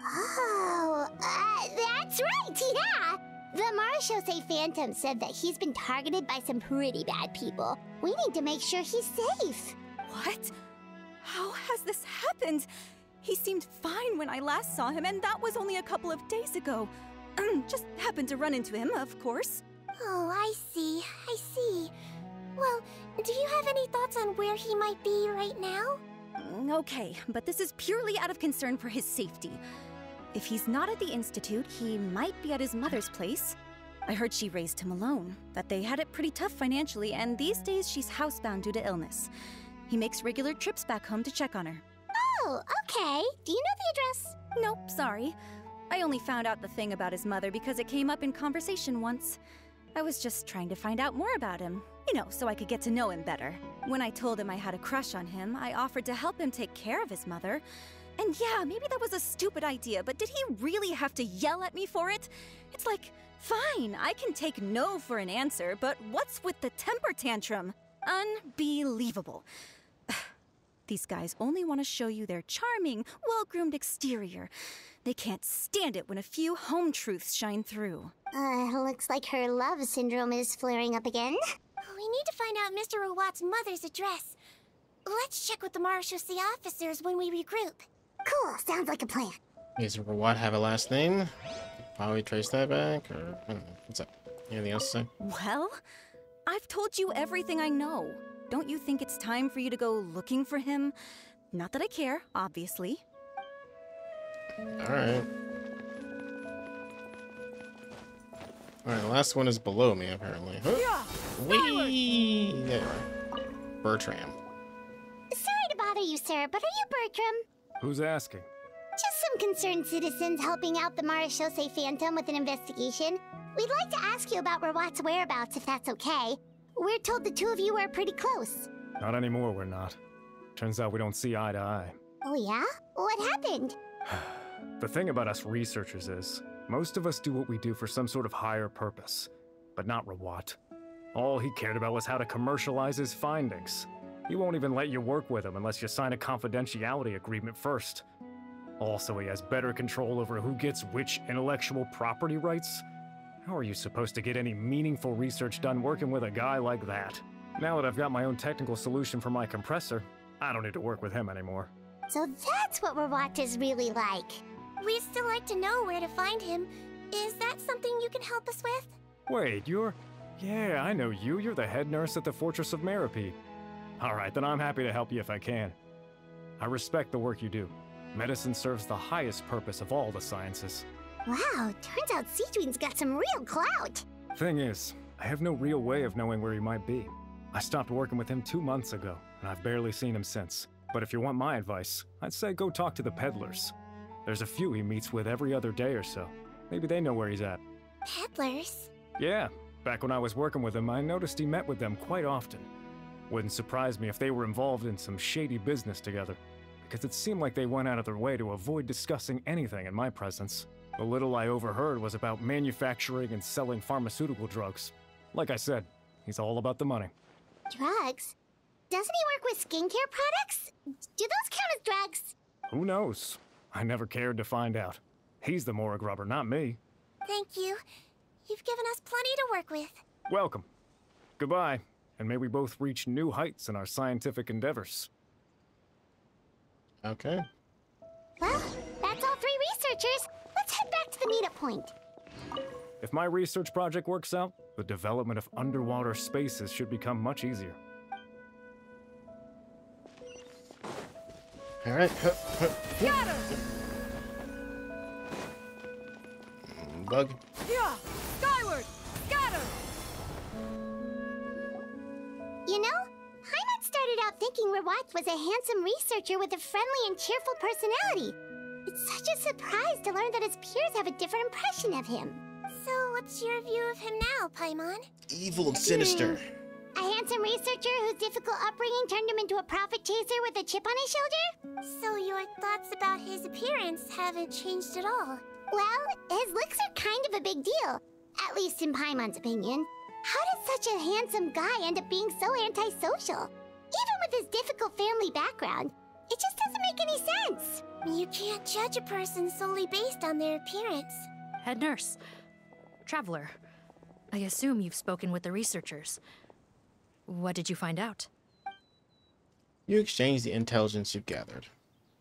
Oh, that's right, yeah! The Marechaussee Phantom said that he's been targeted by some pretty bad people. We need to make sure he's safe. What? How has this happened? He seemed fine when I last saw him, and that was only a couple of days ago. Just happened to run into him, of course. Oh, I see. I see. Well, do you have any thoughts on where he might be right now? Okay, but this is purely out of concern for his safety. If he's not at the Institute, he might be at his mother's place. I heard she raised him alone, that they had it pretty tough financially, and these days she's housebound due to illness. He makes regular trips back home to check on her. Oh, okay. Do you know the address? Nope, sorry. I only found out the thing about his mother because it came up in conversation once. I was just trying to find out more about him, you know, so I could get to know him better. When I told him I had a crush on him, I offered to help him take care of his mother. And yeah, maybe that was a stupid idea, but did he really have to yell at me for it? It's like, fine, I can take no for an answer, but what's with the temper tantrum? Unbelievable. These guys only want to show you their charming, well-groomed exterior. They can't stand it when a few home truths shine through. Looks like her love syndrome is flaring up again. We need to find out Mr. Rawat's mother's address. Let's check with the marechaussee officers when we regroup. Cool, sounds like a plan. Does Rawat have a last name? Probably trace that back, or I don't know. What's up? Anything else to say? Well, I've told you everything I know. Don't you think it's time for you to go looking for him? Not that I care, obviously. Alright. Alright, the last one is below me, apparently. Huh? Whee! There you are. Bertram. Sorry to bother you, sir, but are you Bertram? Who's asking? Just some concerned citizens helping out the Marechaussee Phantom with an investigation. We'd like to ask you about Rawat's whereabouts, if that's okay. We're told the two of you are pretty close. Not anymore, we're not. Turns out we don't see eye to eye. Oh yeah? What happened? The thing about us researchers is, most of us do what we do for some sort of higher purpose. But not Rawat. All he cared about was how to commercialize his findings. He won't even let you work with him unless you sign a confidentiality agreement first. Also, he has better control over who gets which intellectual property rights. How are you supposed to get any meaningful research done working with a guy like that? Now that I've got my own technical solution for my compressor, I don't need to work with him anymore. So that's what Rawat is really like. We'd still like to know where to find him. Is that something you can help us with? Wait, you're... Yeah, I know you. You're the head nurse at the Fortress of Meropide. Alright, then I'm happy to help you if I can. I respect the work you do. Medicine serves the highest purpose of all the sciences. Wow, turns out Sejuin's got some real clout. Thing is, I have no real way of knowing where he might be. I stopped working with him 2 months ago, and I've barely seen him since. But if you want my advice, I'd say go talk to the peddlers. There's a few he meets with every other day or so. Maybe they know where he's at. Peddlers? Yeah, back when I was working with him, I noticed he met with them quite often. Wouldn't surprise me if they were involved in some shady business together, because it seemed like they went out of their way to avoid discussing anything in my presence. The little I overheard was about manufacturing and selling pharmaceutical drugs. Like I said, he's all about the money. Drugs? Doesn't he work with skincare products? Do those count as drugs? Who knows? I never cared to find out. He's the morgue rubber, not me. Thank you. You've given us plenty to work with. Welcome. Goodbye, and may we both reach new heights in our scientific endeavors. Okay. Well, that's all 3 researchers. Let's head back to the meetup point. If my research project works out, the development of underwater spaces should become much easier. Alright. Got him! Bug. Yeah! Skyward! Got him! You know, Paimon started out thinking Rawat was a handsome researcher with a friendly and cheerful personality. It's such a surprise to learn that his peers have a different impression of him. So, what's your view of him now, Paimon? Evil and sinister. A handsome researcher whose difficult upbringing turned him into a profit chaser with a chip on his shoulder? So your thoughts about his appearance haven't changed at all? Well, his looks are kind of a big deal. At least in Paimon's opinion. How does such a handsome guy end up being so antisocial? Even with his difficult family background, it just doesn't make any sense. You can't judge a person solely based on their appearance. Head nurse. Traveler. I assume you've spoken with the researchers. What did you find out? You exchange the intelligence you've gathered.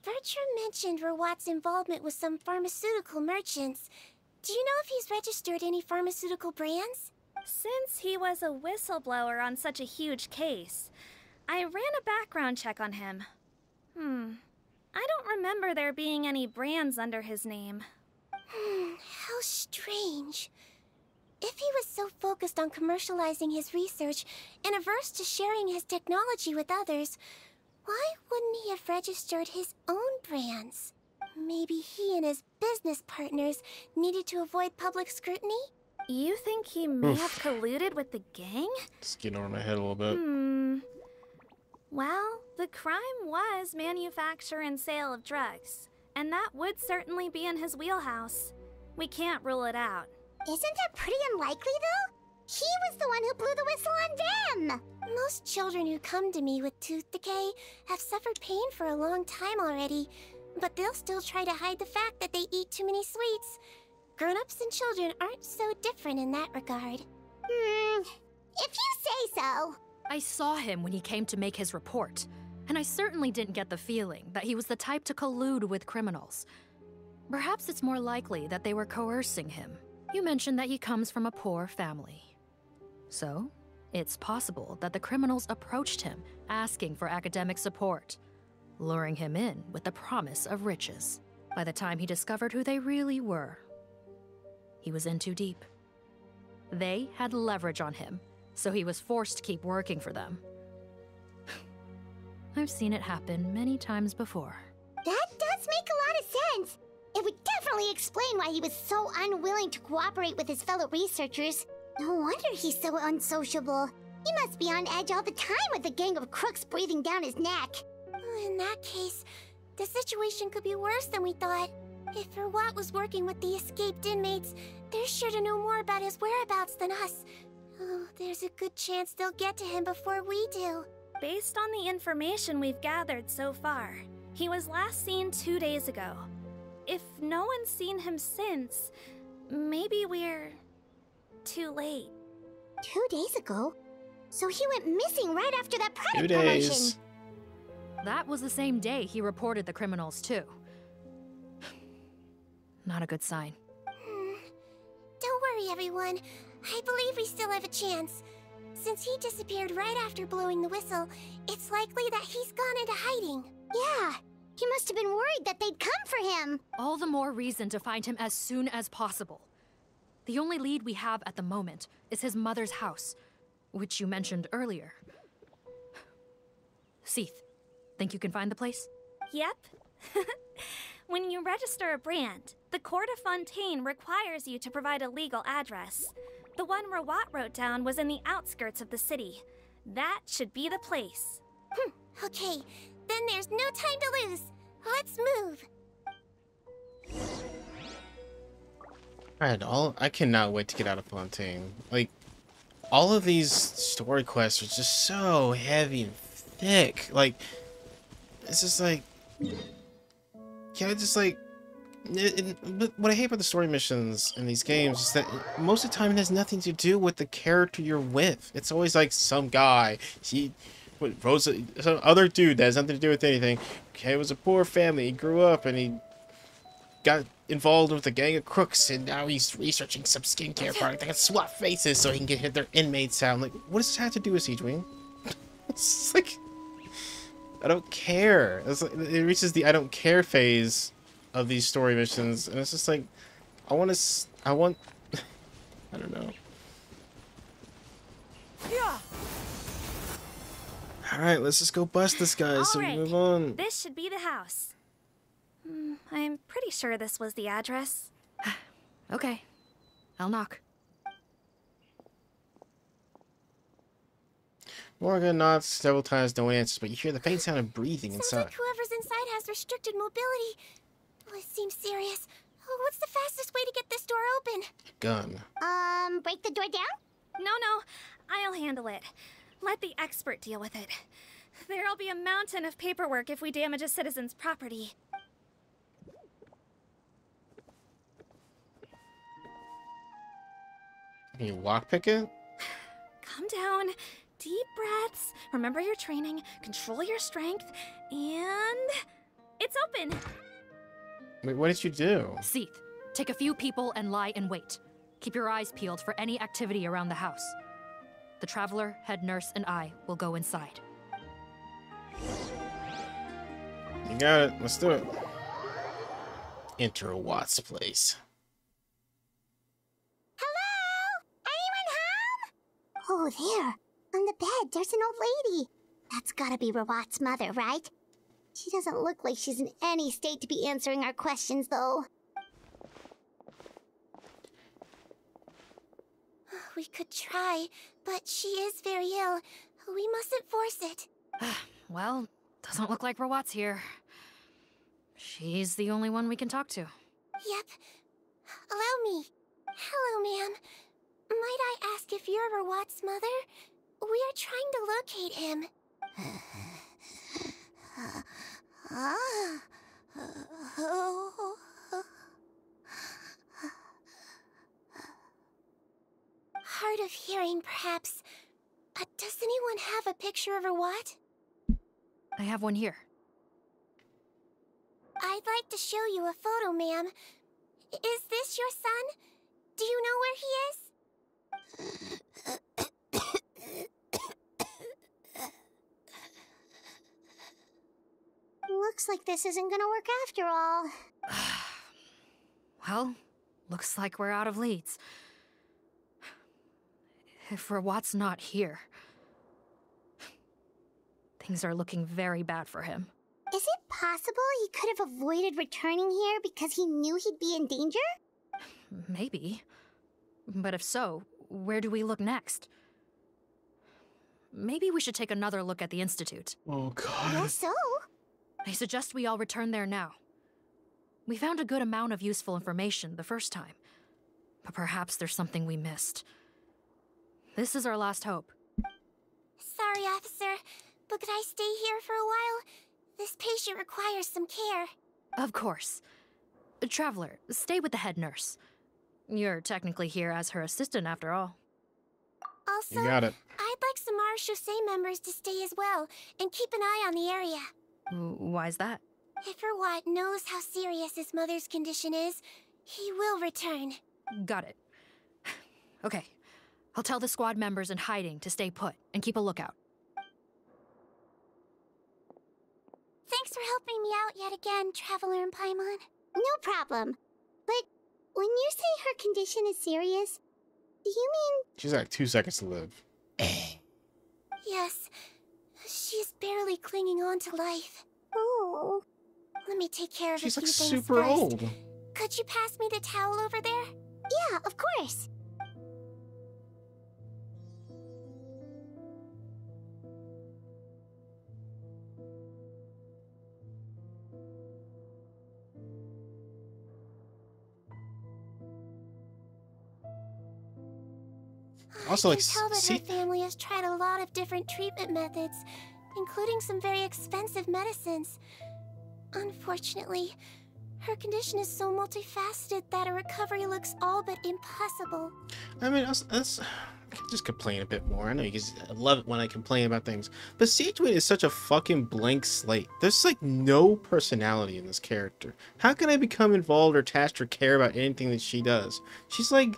Bertram mentioned Rawat's involvement with some pharmaceutical merchants. Do you know if he's registered any pharmaceutical brands? Since he was a whistleblower on such a huge case, I ran a background check on him. I don't remember there being any brands under his name. How strange. If he was so focused on commercializing his research and averse to sharing his technology with others, why wouldn't he have registered his own brands? Maybe he and his business partners needed to avoid public scrutiny? You think he may have colluded with the gang? It's getting over my head a little bit. Well, the crime was manufacture and sale of drugs, and that would certainly be in his wheelhouse. We can't rule it out. Isn't that pretty unlikely, though? He was the one who blew the whistle on them! Most children who come to me with tooth decay have suffered pain for a long time already, but they'll still try to hide the fact that they eat too many sweets. Grown-ups and children aren't so different in that regard. If you say so. I saw him when he came to make his report, and I certainly didn't get the feeling that he was the type to collude with criminals. Perhaps it's more likely that they were coercing him. You mentioned that he comes from a poor family. So, it's possible that the criminals approached him asking for academic support, luring him in with the promise of riches. By the time he discovered who they really were, he was in too deep. They had leverage on him, so he was forced to keep working for them. I've seen it happen many times before. That does make a lot of sense. It would definitely explain why he was so unwilling to cooperate with his fellow researchers. No wonder he's so unsociable. He must be on edge all the time with a gang of crooks breathing down his neck. In that case, the situation could be worse than we thought. If Rawat was working with the escaped inmates, they're sure to know more about his whereabouts than us. Oh, there's a good chance they'll get to him before we do. Based on the information we've gathered so far, he was last seen 2 days ago. If no one's seen him since, maybe we're too late. 2 days ago? So he went missing right after that 2 product days. promotion. That was the same day he reported the criminals, too. Not a good sign. Don't worry, everyone. I believe we still have a chance. Since he disappeared right after blowing the whistle, it's likely that he's gone into hiding. Yeah, he must have been worried that they'd come for him. All the more reason to find him as soon as possible. The only lead we have at the moment is his mother's house, which you mentioned earlier. Seath, think you can find the place? Yep. When you register a brand, the Court of Fontaine requires you to provide a legal address. The one Rawat wrote down was in the outskirts of the city. That should be the place. Okay, then there's no time to lose. Let's move. Alright, I cannot wait to get out of Fontaine. Like, all of these story quests are just so heavy and thick. Like, it's just like, can I just like, what I hate about the story missions in these games is that most of the time it has nothing to do with the character you're with. It's always like some guy, some other dude that has nothing to do with anything. Okay, it was a poor family. He grew up and he got involved with a gang of crooks, and now he's researching some skincare product that can swap faces so he can get their inmates out. I'm like, what does this have to do with Siegewing? It's like, I don't care. It's like, it reaches the I don't care phase of these story missions, and it's just like, I want, I don't know. Yeah. Alright, let's just go bust this guy so we move on. This should be the house. I'm pretty sure this was the address. Okay, I'll knock. Morgan nods several times, no answers, but you hear the faint sound of breathing Sounds inside. like whoever's inside has restricted mobility. Oh, it seems serious. Oh, what's the fastest way to get this door open? Gun. Break the door down? No, I'll handle it. Let the expert deal with it. There'll be a mountain of paperwork if we damage a citizen's property. Can you lockpick it? Calm down. Deep breaths. Remember your training. Control your strength. And... it's open! Wait, what did you do? Seath, Take a few people and lie in wait. Keep your eyes peeled for any activity around the house. The Traveler, head nurse, and I will go inside. You got it. Let's do it. Enter Rawat's place. Oh, there. On the bed, there's an old lady. That's gotta be Rawat's mother, right? She doesn't look like she's in any state to be answering our questions, though. We could try, but she is very ill. We mustn't force it. Well, doesn't look like Rawat's here. She's the only one we can talk to. Yep. Allow me. Hello, ma'am. Might I ask if you're Rawat's mother? We are trying to locate him. Hard of hearing, perhaps. Does anyone have a picture of Rawat? I have one here. I'd like to show you a photo, ma'am. Is this your son? Do you know where he is? Looks like this isn't gonna work after all. Well, looks like we're out of leads. If Rawat's not here, things are looking very bad for him. Is it possible he could have avoided returning here because he knew he'd be in danger? Maybe. But if so, where do we look next? Maybe we should take another look at the Institute. Oh, God. Guess so. I suggest we all return there now. We found a good amount of useful information the first time, but perhaps there's something we missed. This is our last hope. Sorry, officer, but could I stay here for a while? This patient requires some care. Of course. Traveler, stay with the head nurse. You're technically here as her assistant after all. Also, You got it. I'd like some Marechaussee members to stay as well, and keep an eye on the area. Why's that? If Rawat knows how serious his mother's condition is, he will return. Got it. Okay. I'll tell the squad members in hiding to stay put and keep a lookout. Thanks for helping me out yet again, Traveler and Paimon. No problem. But when you say her condition is serious, do you mean... She's like 2 seconds to live. Yes. She's barely clinging on to life. Oh. Let me take care of She's a few like things super first. old. Could you pass me the towel over there? Yeah, of course. Also, I like, can tell that her family has tried a lot of different treatment methods, including some very expensive medicines. Unfortunately, her condition is so multifaceted that a recovery looks all but impossible. I mean, I can just complain a bit more. I know you guys love it when I complain about things, but Siegewin is such a fucking blank slate. There's like no personality in this character. How can I become involved or attached or care about anything that she does? She's like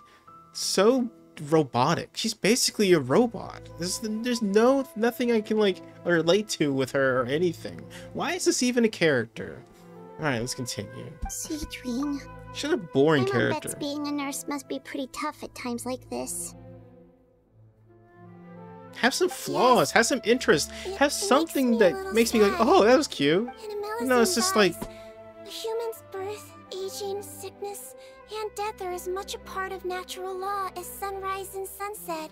so robotic. She's basically a robot. There's nothing I can like relate to with her or anything. Why is this even a character? All right, let's continue. Siegewin. She's a boring My mom character. bets being a nurse must be pretty tough at times like this. Have some flaws, have some interest, have something that makes me like, oh, that was cute. No, it's just like... A human's birth, aging, sickness, and death are as much a part of natural law as sunrise and sunset.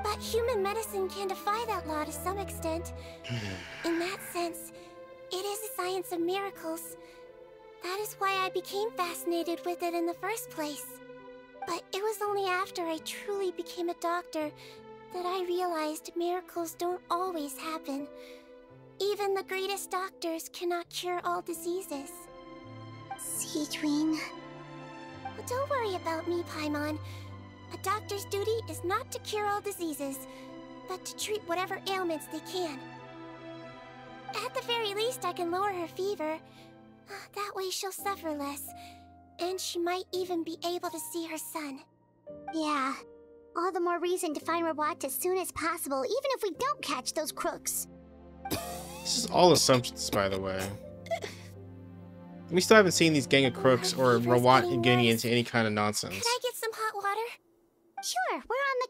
But human medicine can defy that law to some extent. In that sense, it is a science of miracles. That is why I became fascinated with it in the first place. But it was only after I truly became a doctor that I realized miracles don't always happen. Even the greatest doctors cannot cure all diseases. Siegewin. Don't worry about me, Paimon. A doctor's duty is not to cure all diseases, but to treat whatever ailments they can. At the very least, I can lower her fever. That way she'll suffer less. And she might even be able to see her son. Yeah. All the more reason to find Rawat as soon as possible, even if we don't catch those crooks. This is all assumptions, by the way. We still haven't seen these gang of crooks or Rawat getting into any kind of nonsense. Could I get some hot water? Sure, we're on the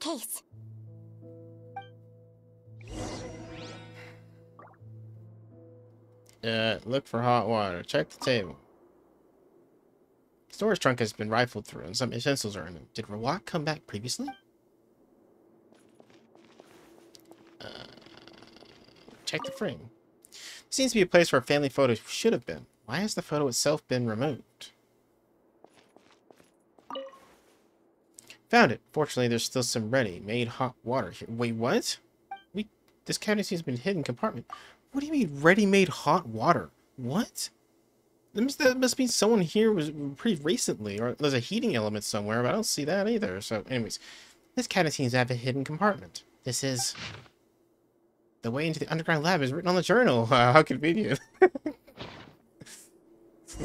case. Look for hot water. Check the table. Storage trunk has been rifled through and some essentials are in it. Did Rawat come back previously? Check the frame. Seems to be a place where a family photo should have been. Why has the photo itself been removed? Found it. Fortunately, there's still some ready-made hot water here. Wait, what? This cabinet seems to be in a hidden compartment. What do you mean, ready-made hot water? What? That must mean someone here was pretty recently, or there's a heating element somewhere, but I don't see that either. So, anyways, this cabinet seems to have a hidden compartment. This is... The way into the underground lab is written on the journal. How convenient.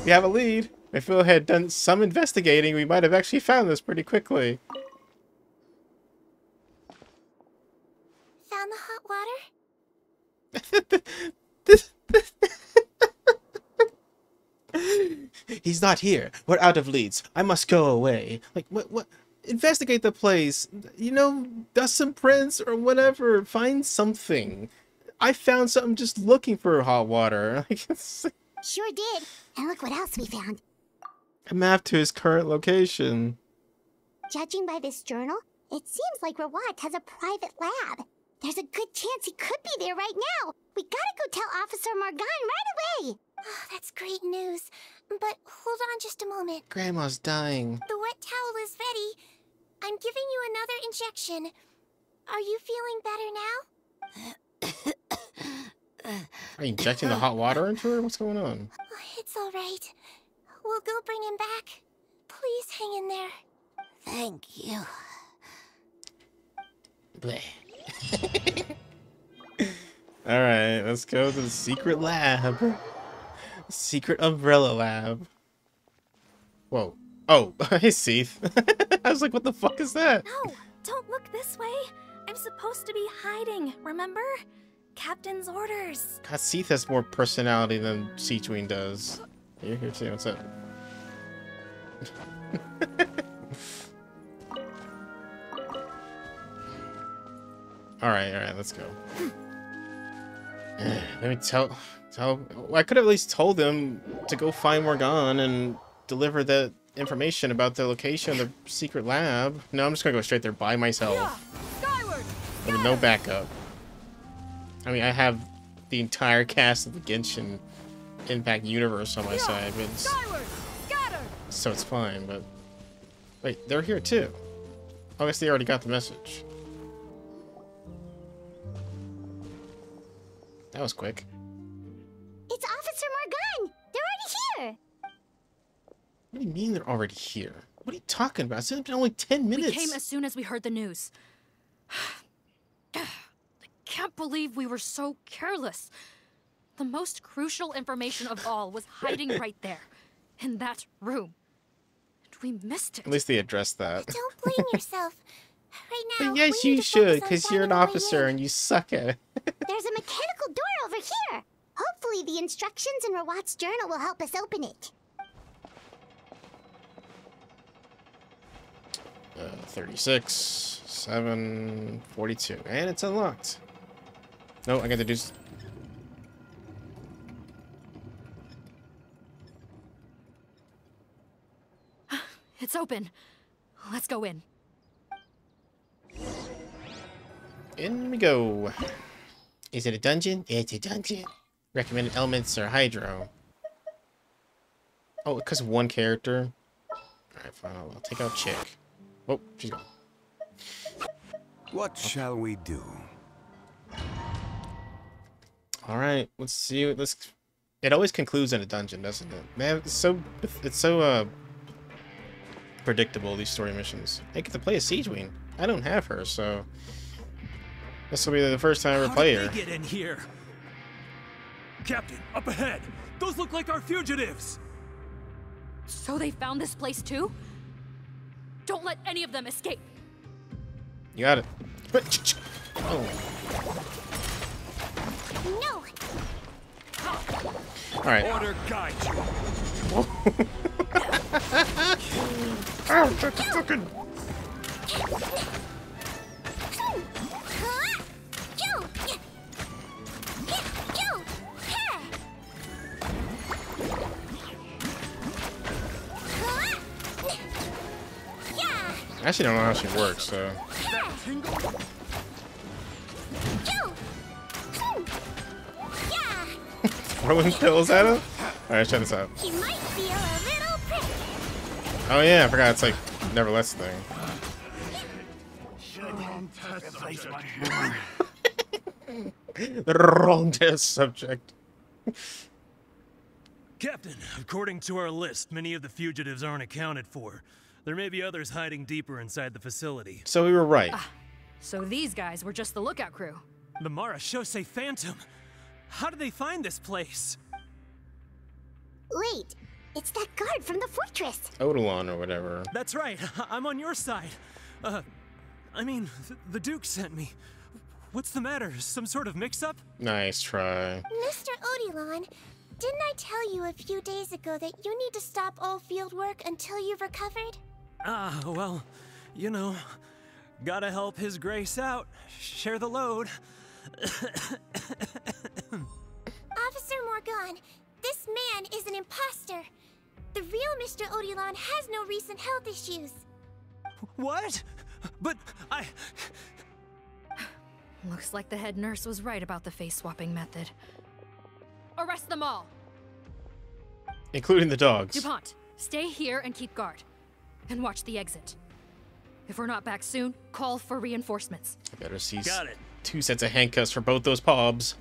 We have a lead. If Phil had done some investigating, we might have actually found this pretty quickly. Found the hot water? He's not here. We're out of leads. I must go away. Like, what? Investigate the place. You know, dust some prints or whatever. Find something. I found something just looking for hot water. Sure did. And look what else we found. A map to his current location. Judging by this journal, it seems like Rawat has a private lab. There's a good chance he could be there right now. We gotta go tell Officer Morgan right away. Oh, that's great news. But hold on just a moment. Grandma's dying. The wet towel is ready. I'm giving you another injection. Are you feeling better now? Are you injecting the hot water into her? What's going on? It's all right. We'll go bring him back. Please hang in there. Thank you. Bleh. Alright, let's go to the secret lab. Secret umbrella lab. Whoa. Oh, hey, Seath. I was like, what the fuck is that? No, don't look this way. I'm supposed to be hiding, remember? Captain's orders. God, Seath has more personality than Seachween does. Here too, what's up? Alright, let's go. Let me tell well, I could have at least told them to go find Morgan and deliver the information about the location of the secret lab. No, I'm just gonna go straight there by myself. With no backup. I mean, I have the entire cast of the Genshin Impact universe on my side, but so it's fine, but... Wait, they're here too. I guess they already got the message. That was quick. It's Officer Morgan! They're already here! What do you mean they're already here? What are you talking about? It's been only 10 minutes. We came as soon as we heard the news. I can't believe we were so careless. The most crucial information of all was hiding right there, in that room. And we missed it. At least they addressed that. Don't blame yourself. Right now, yes, you should, because you're an officer and you suck at it. There's a mechanical door over here. Hopefully the instructions in Rawat's journal will help us open it. 36, 7, 42. And it's unlocked. No, I got to do... It's open. Let's go in. In we go. Is it a dungeon? It's a dungeon. Recommended elements are hydro. Oh, because of one character? Alright, fine. I'll take out Chick. Oh, she's gone. What shall we do? Alright, let's see. It always concludes in a dungeon, doesn't it? Man, it's so predictable, these story missions. I get to play a Siegewing. I don't have her, so this will be the first time I ever play her. How did they get in here? Captain, up ahead! Those look like our fugitives! So they found this place too? Don't let any of them escape. You got it. Oh. No. All right. Order guide you. Oh, that's fucking. I actually don't know how she works, so. Throwing pills at him? Alright, check this out. He might feel a little prick. Oh yeah, I forgot it's like never lets thing. The wrong test subject. Captain, according to our list, many of the fugitives aren't accounted for. There may be others hiding deeper inside the facility. So we were right. So these guys were just the lookout crew. The Marashose Phantom. How did they find this place? Wait, it's that guard from the fortress. Odilon or whatever. That's right. I'm on your side. I mean, the Duke sent me. What's the matter? Some sort of mix-up? Nice try. Mr. Odilon, didn't I tell you a few days ago that you need to stop all field work until you've recovered? Well, you know, gotta help His Grace out. Share the load. Officer Morgan, this man is an imposter. The real Mr. Odilon has no recent health issues. What? But I... Looks like the head nurse was right about the face-swapping method. Arrest them all! Including the dogs. DuPont, stay here and keep guard. And watch the exit. If we're not back soon, call for reinforcements. I better see Got it. 2 sets of handcuffs for both those pobs.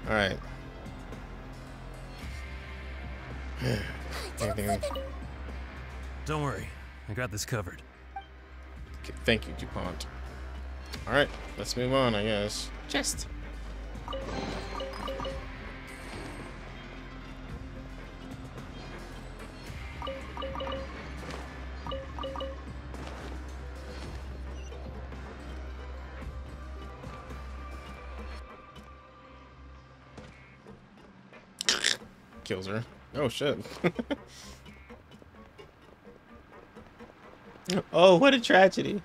Alright. Don't worry. I got this covered. Okay, thank you, DuPont. Alright, let's move on, I guess. Chest. Kills her. Oh shit. Oh, what a tragedy.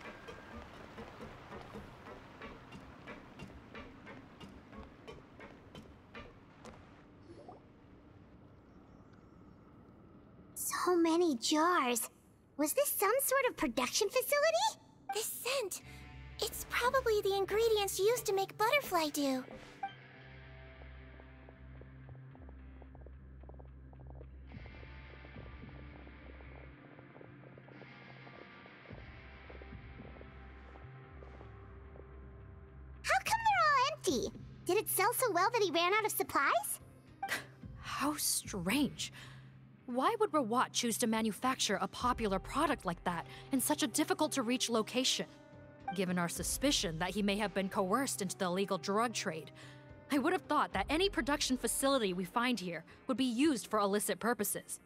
So many jars. Was this some sort of production facility? This scent. It's probably the ingredients used to make butterfly dew. Did it sell so well that he ran out of supplies? How strange. Why would Rawat choose to manufacture a popular product like that in such a difficult-to-reach location? Given our suspicion that he may have been coerced into the illegal drug trade, I would have thought that any production facility we find here would be used for illicit purposes.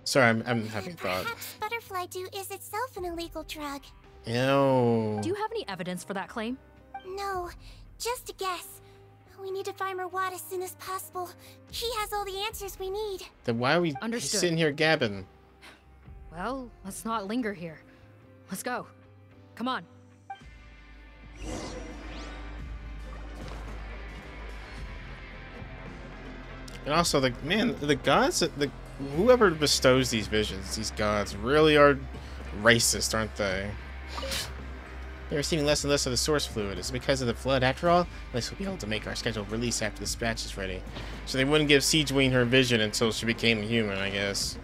Sorry, I'm having thought. Perhaps butterfly dew is itself an illegal drug. Ew. Do you have any evidence for that claim? No, just a guess. We need to find Rawat as soon as possible. He has all the answers we need. Then why are we Understood. sitting here gabbing? Well, let's not linger here. Let's go. Come on. And also, the gods, whoever bestows these visions, these gods really are racist, aren't they? They're receiving less and less of the source fluid. Is it because of the flood after all? At least we'll be able to make our scheduled release after this batch is ready. So they wouldn't give Siegewing her vision until she became human, I guess.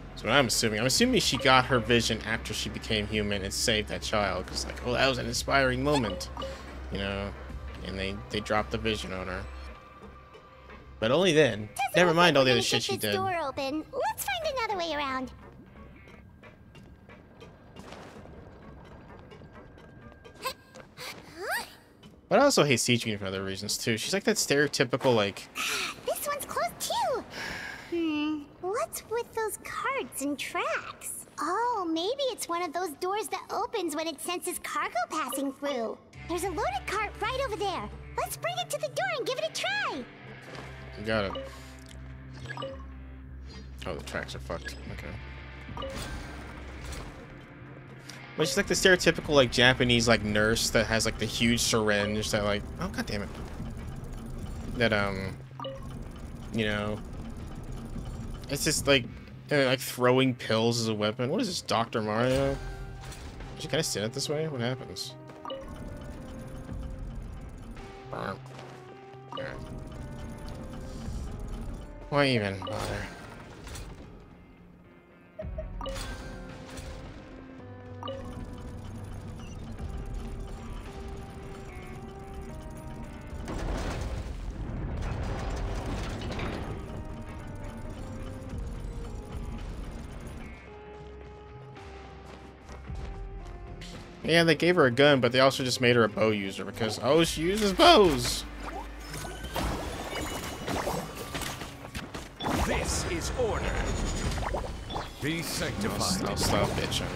That's what I'm assuming. I'm assuming she got her vision after she became human and saved that child. Because, like, oh, that was an inspiring moment. You know? And they dropped the vision on her. But only then. Never mind all the other shit she did. Door open. Let's find another way around. But I also hate Siege for other reasons too. She's like that stereotypical like. This one's closed too. What's with those carts and tracks? Oh, maybe it's one of those doors that opens when it senses cargo passing through. There's a loaded cart right over there. Let's bring it to the door and give it a try. You got it. Oh, the tracks are fucked. Okay. But she's like the stereotypical like Japanese like nurse that has like the huge syringe that like, oh god damn it. That you know, it's just like throwing pills as a weapon. What is this, Dr. Mario? Can I stand it this way? What happens? Why even bother? Yeah, they gave her a gun, but they also just made her a bow user because, oh, she uses bows. This is order. Be sanctified. I'll stop bitching.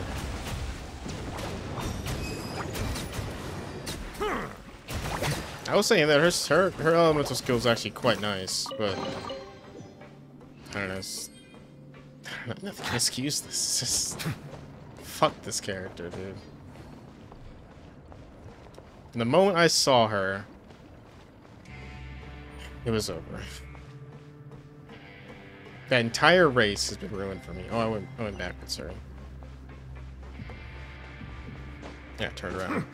I was saying that her elemental skill is actually quite nice, but I don't know. Nothing can excuse this. It's just fuck this character, dude. And the moment I saw her, it was over. That entire race has been ruined for me. Oh, I went backwards, sorry. Yeah, turn around.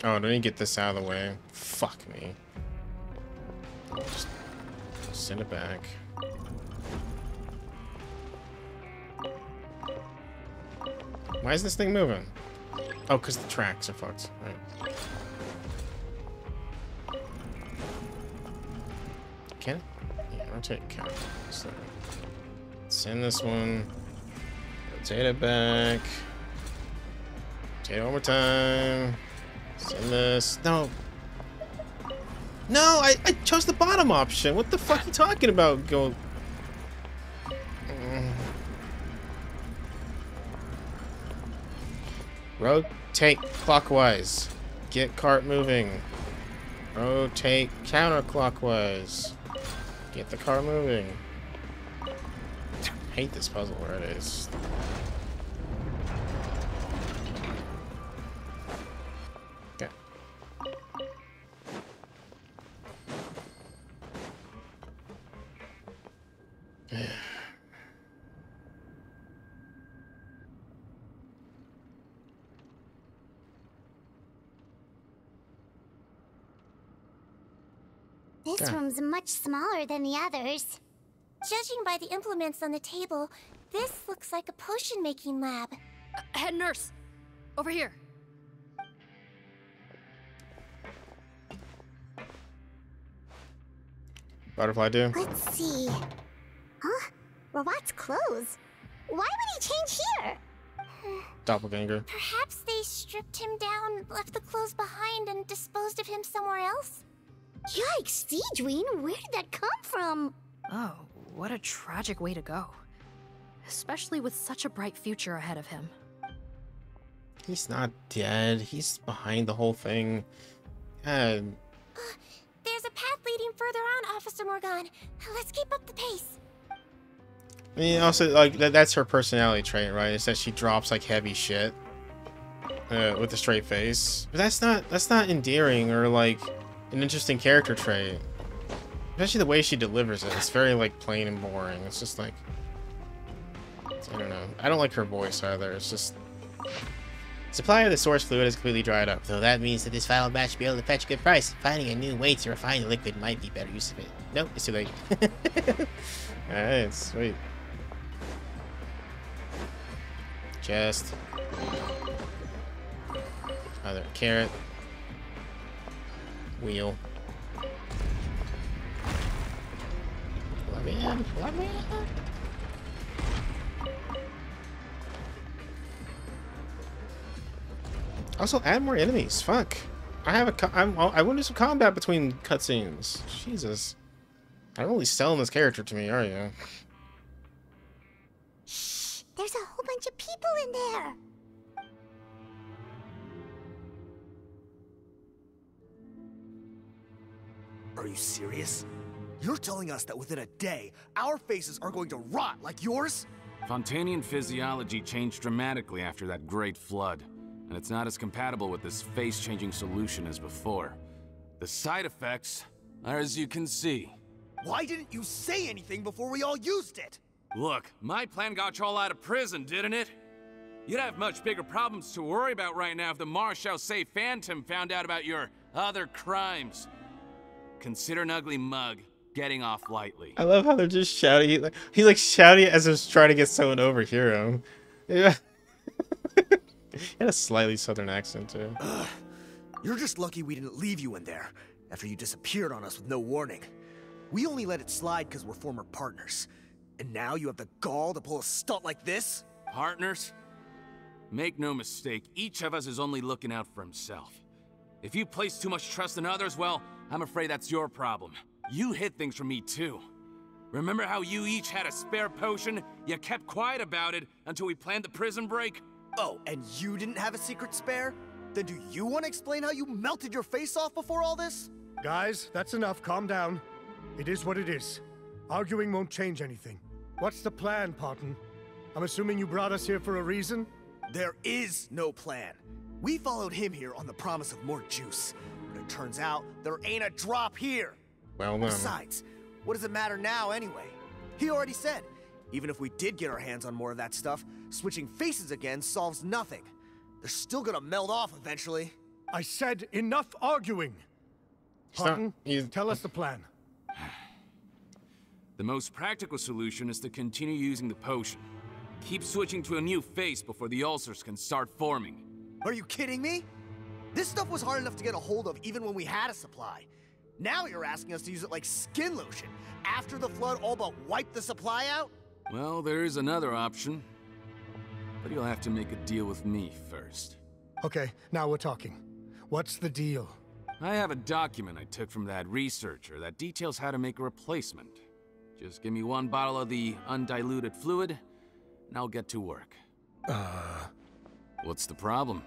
Oh, don't even get this out of the way. Fuck me. Just send it back. Why is this thing moving? Oh, because the tracks are fucked. Right. Can it? Yeah, rotate. Can it? So, send this one. Rotate it back. Rotate it one more time. Send this. No. No, I chose the bottom option. What the fuck are you talking about? Go. Rotate clockwise. Get cart moving. Rotate counterclockwise. Get the car moving. I hate this puzzle where it is. This room's much smaller than the others. Judging by the implements on the table, this looks like a potion-making lab. Head nurse, over here. Butterfly do? Let's see. Huh? Rawat's clothes. Why would he change here? Doppelganger. Perhaps they stripped him down, left the clothes behind, and disposed of him somewhere else? Yikes, Siegeween, where did that come from? Oh, what a tragic way to go. Especially with such a bright future ahead of him. He's not dead. He's behind the whole thing. There's a path leading further on, Officer Morgan. Let's keep up the pace. I mean, also, like, that's her personality trait, right? Is that she drops, like, heavy shit with a straight face. But that's not endearing or, like, an interesting character trait. Especially the way she delivers it. It's very, like, plain and boring. It's just, like... I don't know. I don't like her voice, either. It's just... Supply of the source fluid is completely dried up, though that means that this final batch should be able to fetch a good price. Finding a new way to refine the liquid might be better use of it. Nope, it's too late. Alright, sweet. Chest. Other carrot. Wheel. Let me in. Let me in. Also, add more enemies. Fuck. I want to do some combat between cutscenes. Jesus. I'm only selling this character to me, are you? Shh! There's a whole bunch of people in there! Are you serious? You're telling us that within a day, our faces are going to rot like yours? Fontanian physiology changed dramatically after that great flood, and it's not as compatible with this face-changing solution as before. The side effects are as you can see. Why didn't you say anything before we all used it? Look, my plan got you all out of prison, didn't it? You'd have much bigger problems to worry about right now if the Marshal Say Phantom found out about your other crimes. Consider an ugly mug getting off lightly. I love how they're just shouting. He's like shouting as if trying to get someone to overhear him. Yeah. He had a slightly southern accent too. You're just lucky we didn't leave you in there after you disappeared on us with no warning. We only let it slide because we're former partners. And now you have the gall to pull a stunt like this? Partners? Make no mistake, each of us is only looking out for himself. If you place too much trust in others, well, I'm afraid that's your problem. You hid things from me too. Remember how you each had a spare potion? You kept quiet about it until we planned the prison break? Oh, and you didn't have a secret spare? Then do you want to explain how you melted your face off before all this? Guys, that's enough. Calm down. It is what it is. Arguing won't change anything. What's the plan, Parton? I'm assuming you brought us here for a reason? There is no plan. We followed him here on the promise of more juice. But it turns out there ain't a drop here. Well then. Besides, what does it matter now anyway? He already said, even if we did get our hands on more of that stuff, switching faces again solves nothing. They're still gonna melt off eventually. I said enough arguing. Parton, tell us the plan. The most practical solution is to continue using the potion. Keep switching to a new face before the ulcers can start forming. Are you kidding me? This stuff was hard enough to get a hold of even when we had a supply. Now you're asking us to use it like skin lotion, after the flood all but wiped the supply out? Well, there is another option. But you'll have to make a deal with me first. Okay, now we're talking. What's the deal? I have a document I took from that researcher that details how to make a replacement. Just give me one bottle of the undiluted fluid, and I'll get to work. What's the problem?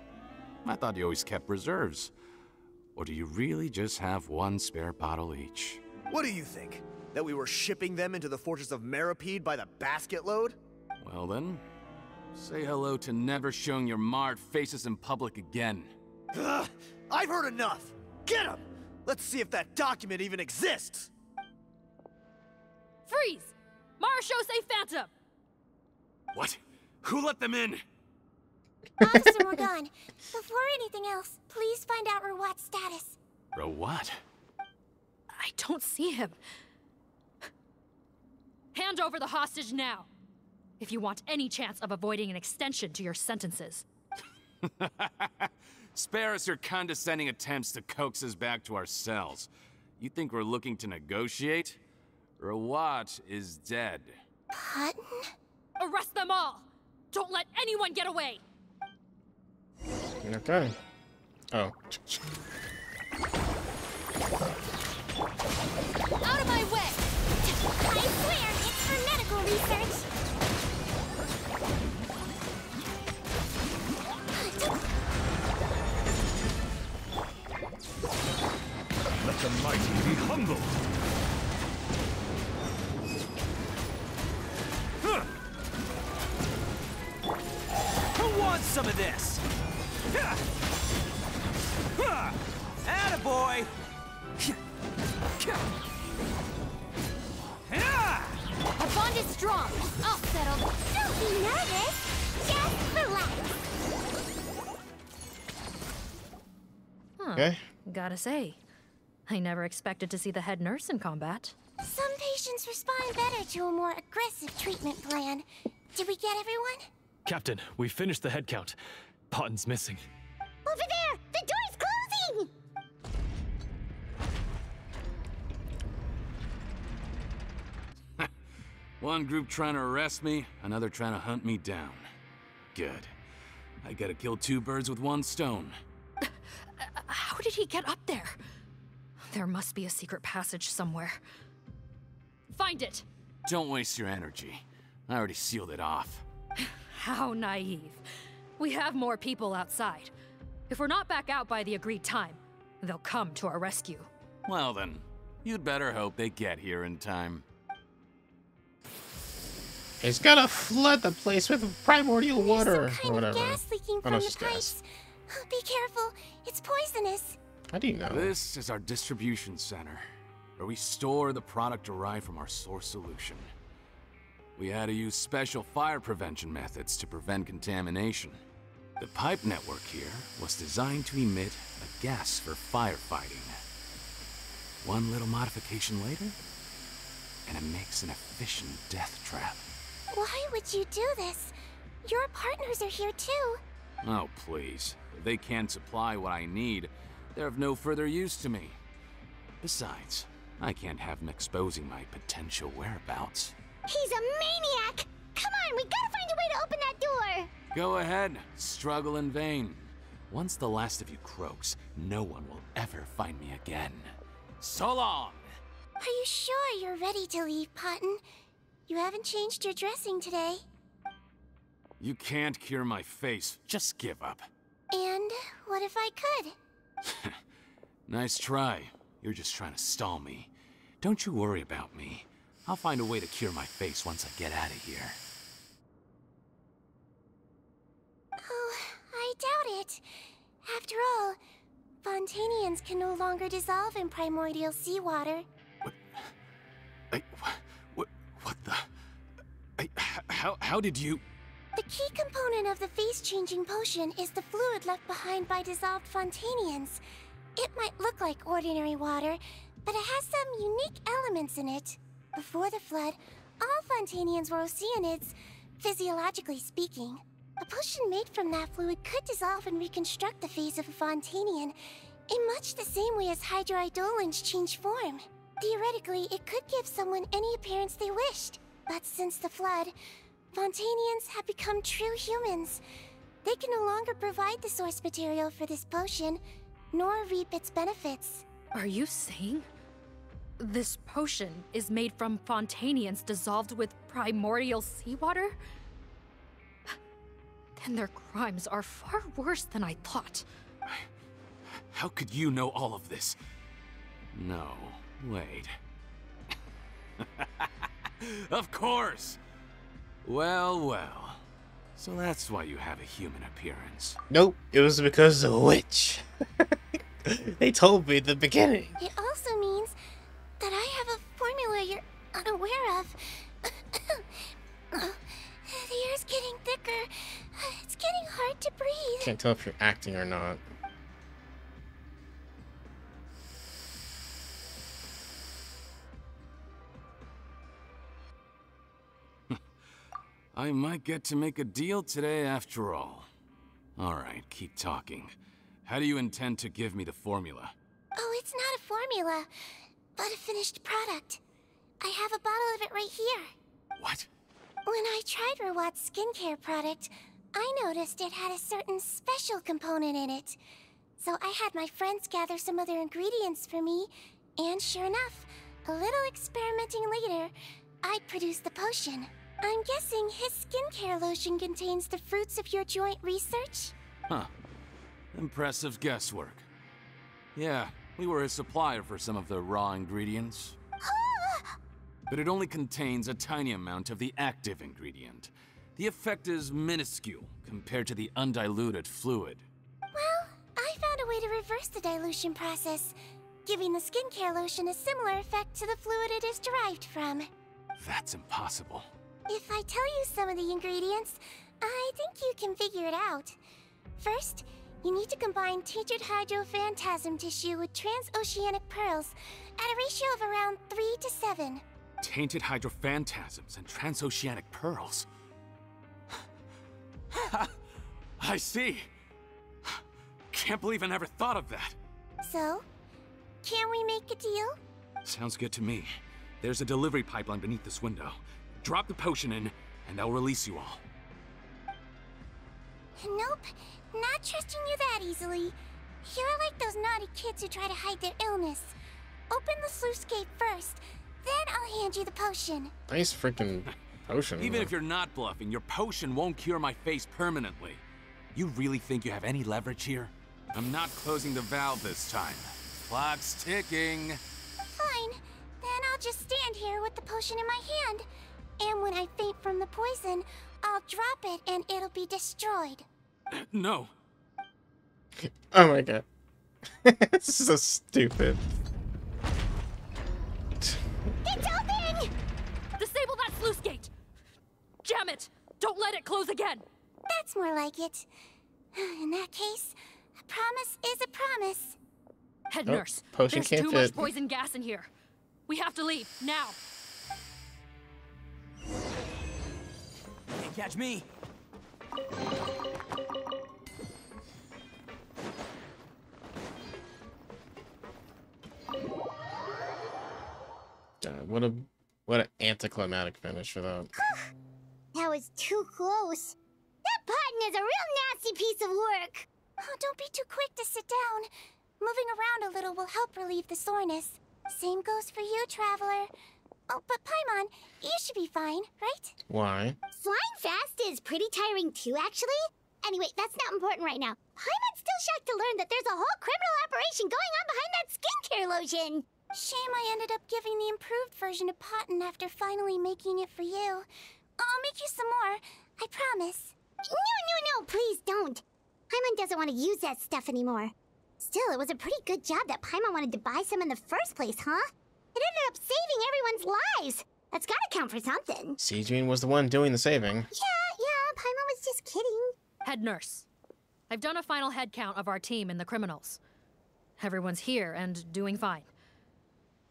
I thought you always kept reserves. Or do you really just have one spare bottle each? What do you think? That we were shipping them into the fortress of Meripede by the basket load? Well then, say hello to never showing your marred faces in public again. Ugh, I've heard enough! Get him! Let's see if that document even exists! Freeze! Marshal Say Phantom! What? Who let them in? Officer Morgan, before anything else, please find out Rawat's status. Rawat? I don't see him. Hand over the hostage now, if you want any chance of avoiding an extension to your sentences. Spare us your condescending attempts to coax us back to our cells. You think we're looking to negotiate? Rawat is dead. Parton? Arrest them all! Don't let anyone get away! Okay. Oh. Out of my way! I swear, it's for medical research! Let the mighty be humbled. Who wants some of this? Attaboy! Our bond is strong. All settled. Don't be nervous. Just relax. Okay. Gotta say, I never expected to see the head nurse in combat. Some patients respond better to a more aggressive treatment plan. Did we get everyone? Captain, we finished the head count. Potten's missing. Over there! The door's closing! One group trying to arrest me, another trying to hunt me down. Good. I gotta kill two birds with one stone. How did he get up there? There must be a secret passage somewhere. Find it! Don't waste your energy. I already sealed it off. How naive. We have more people outside. If we're not back out by the agreed time, they'll come to our rescue. Well then, you'd better hope they get here in time. It's gonna flood the place with primordial water Some or kind of whatever. gas leaking from the pipes. Be careful, it's poisonous. How do you know? This is our distribution center, where we store the product derived from our source solution. We had to use special fire prevention methods to prevent contamination. The pipe network here was designed to emit a gas for firefighting. One little modification later, and it makes an efficient death trap. Why would you do this? Your partners are here too. Oh, please. If they can't supply what I need, they're of no further use to me. Besides, I can't have them exposing my potential whereabouts. He's a maniac! Come on, we gotta find a way to open that door! Go ahead, struggle in vain. Once the last of you croaks, no one will ever find me again. So long! Are you sure you're ready to leave, Potten? You haven't changed your dressing today. You can't cure my face, just give up. And what if I could? Nice try. You're just trying to stall me. Don't you worry about me. I'll find a way to cure my face once I get out of here. Oh, I doubt it. After all, Fontanians can no longer dissolve in primordial seawater. What the... How did you... The key component of the face-changing potion is the fluid left behind by dissolved Fontanians. It might look like ordinary water, but it has some unique elements in it. Before the flood, all Fontanians were oceanids, physiologically speaking. A potion made from that fluid could dissolve and reconstruct the face of a Fontanian in much the same way as hydroidolins change form. Theoretically, it could give someone any appearance they wished. But since the flood, Fontanians have become true humans. They can no longer provide the source material for this potion, nor reap its benefits. Are you saying this potion is made from Fontanians dissolved with primordial seawater? Then their crimes are far worse than I thought. How could you know all of this? No, wait. Of course! Well, well. So that's why you have a human appearance. Nope, it was because of a witch. They told me at the beginning. It also means that I have a formula you're unaware of. The air's getting thicker. It's getting hard to breathe. Can't tell if you're acting or not. I might get to make a deal today after all. Alright, keep talking. How do you intend to give me the formula? Oh, it's not a formula, but a finished product. I have a bottle of it right here. What? When I tried Rawat's skincare product, I noticed it had a certain special component in it. So I had my friends gather some other ingredients for me, and sure enough, a little experimenting later, I produced the potion. I'm guessing his skincare lotion contains the fruits of your joint research? Huh. Impressive guesswork. Yeah, we were his supplier for some of the raw ingredients. But it only contains a tiny amount of the active ingredient. The effect is minuscule compared to the undiluted fluid. Well, I found a way to reverse the dilution process, giving the skincare lotion a similar effect to the fluid it is derived from. That's impossible. If I tell you some of the ingredients, I think you can figure it out. First, You need to combine tainted hydrophantasm tissue with transoceanic pearls at a ratio of around 3 to 7. Tainted hydrophantasms and transoceanic pearls. I see. Can't believe I never thought of that. So, can we make a deal? Sounds good to me. There's a delivery pipeline beneath this window. Drop the potion in, and I'll release you all. Nope, not trusting you that easily. You're like those naughty kids who try to hide their illness. Open the sluice gate first, then I'll hand you the potion. Nice freaking potion. Even if you're not bluffing, your potion won't cure my face permanently. You really think you have any leverage here? I'm not closing the valve this time. Clock's ticking. Fine, then I'll just stand here with the potion in my hand. And when I faint from the poison, I'll drop it and it'll be destroyed. No. Oh my god. This is so stupid. It's open! Disable that sluice gate! Jam it! Don't let it close again! That's more like it. In that case, a promise is a promise. Head Oh, nurse, potion there's can't too fit. much poison gas in here. We have to leave, now! Can't catch me. God, what an anticlimactic finish for that. That was too close. That button is a real nasty piece of work. Oh, don't be too quick to sit down. Moving around a little will help relieve the soreness. Same goes for you, Traveler. Oh, but Paimon, you should be fine, right? Why? Flying fast is pretty tiring too, actually. Anyway, that's not important right now. Paimon's still shocked to learn that there's a whole criminal operation going on behind that skincare lotion. Shame I ended up giving the improved version to Potten after finally making it for you. I'll make you some more, I promise. No, please don't. Paimon doesn't want to use that stuff anymore. Still, it was a pretty good job that Paimon wanted to buy some in the first place, huh? It ended up saving everyone's lives. That's gotta count for something. Seijun was the one doing the saving. Yeah, Paimon was just kidding. Head nurse, I've done a final head count of our team and the criminals. Everyone's here and doing fine.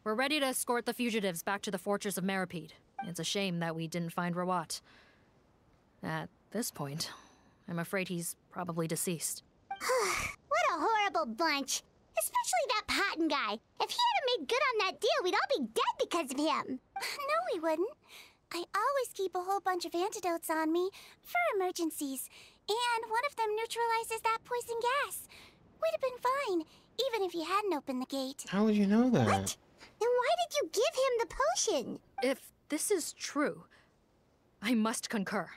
We're ready to escort the fugitives back to the fortress of Meripede. It's a shame that we didn't find Rawat. At this point, I'm afraid he's probably deceased. What a horrible bunch. Especially that Potten guy. If he hadn't made good on that deal, we'd all be dead because of him. No, we wouldn't. I always keep a whole bunch of antidotes on me for emergencies. And one of them neutralizes that poison gas. We'd have been fine, even if you hadn't opened the gate. How would you know that? What? Then why did you give him the potion? If this is true, I must concur.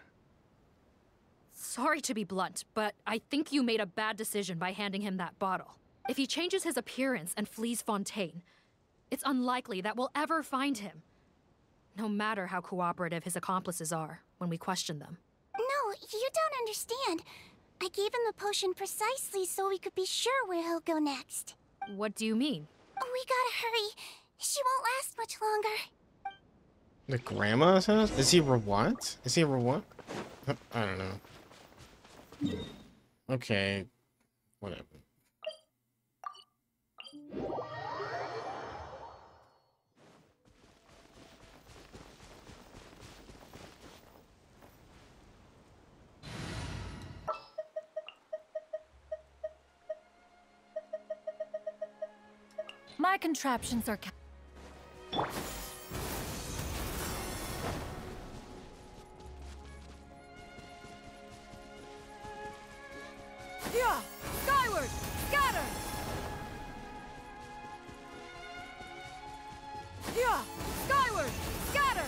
Sorry to be blunt, but I think you made a bad decision by handing him that bottle. If he changes his appearance and flees Fontaine, it's unlikely that we'll ever find him. No matter how cooperative his accomplices are when we question them. No, you don't understand. I gave him the potion precisely so we could be sure where he'll go next. What do you mean? We gotta hurry. She won't last much longer. The grandma's house? Is he Rawat? Is he Rawat? I don't know. Okay. Whatever. My contraptions are Yeah! Skyward! Scatter! Yeah! Skyward! Scatter!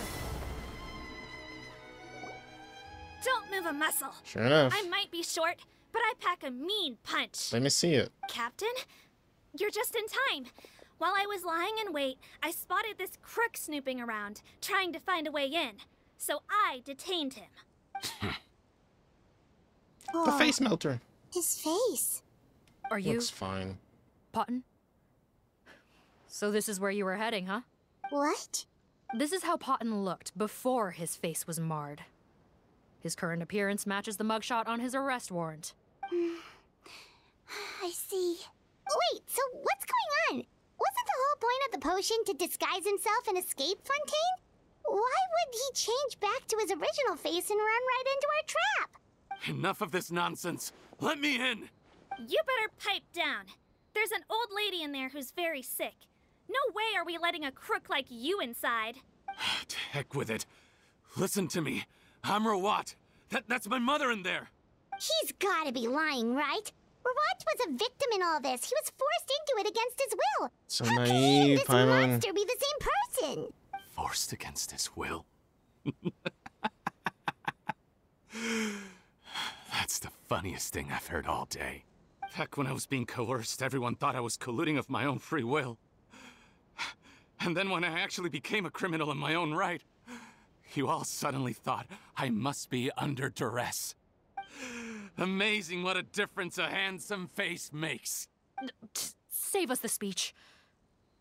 Don't move a muscle. Sure enough. I might be short, but I pack a mean punch. Let me see it. Captain, you're just in time. While I was lying in wait, I spotted this crook snooping around, trying to find a way in. So I detained him. The face melter. His face. Are you Looks fine. Potten? So this is where you were heading, huh? What? This is how Potten looked before his face was marred. His current appearance matches the mugshot on his arrest warrant. I see. Wait, so what's going on? Wasn't the whole point of the potion to disguise himself and escape Fontaine? Why would he change back to his original face and run right into our trap? Enough of this nonsense. Let me in. You better pipe down. There's an old lady in there who's very sick. No way are we letting a crook like you inside. To heck with it. Listen to me. I'm Rawat. That's my mother in there. He's gotta be lying, right? Rawat was a victim in all this. He was forced into it against his will. So How naive, can this Paimon. monster be the same person? Forced against his will. That's the funniest thing I've heard all day. Back when I was being coerced, everyone thought I was colluding of my own free will. And then when I actually became a criminal in my own right, you all suddenly thought I must be under duress. Amazing what a difference a handsome face makes. Save us the speech.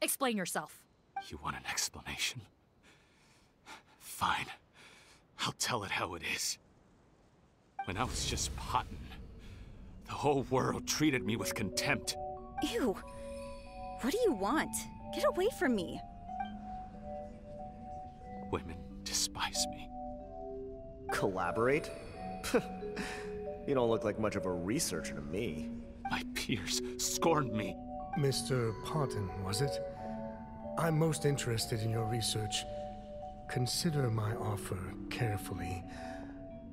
Explain yourself. You want an explanation? Fine. I'll tell it how it is. When I was just pottin', the whole world treated me with contempt. Ew. What do you want? Get away from me. Women despise me. Collaborate? You don't look like much of a researcher to me. My peers scorned me. Mr. Parton, was it? I'm most interested in your research. Consider my offer carefully.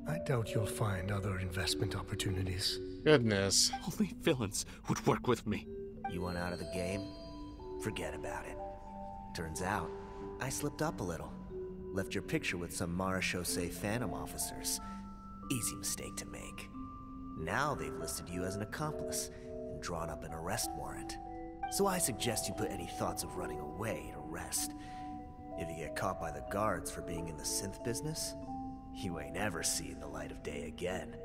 I doubt you'll find other investment opportunities. Goodness. Only villains would work with me. You want out of the game? Forget about it. Turns out, I slipped up a little. Left your picture with some Marechaussee Phantom officers. Easy mistake to make. Now they've listed you as an accomplice and drawn up an arrest warrant. So I suggest you put any thoughts of running away to rest. If you get caught by the guards for being in the synth business, you ain't ever seeing the light of day again.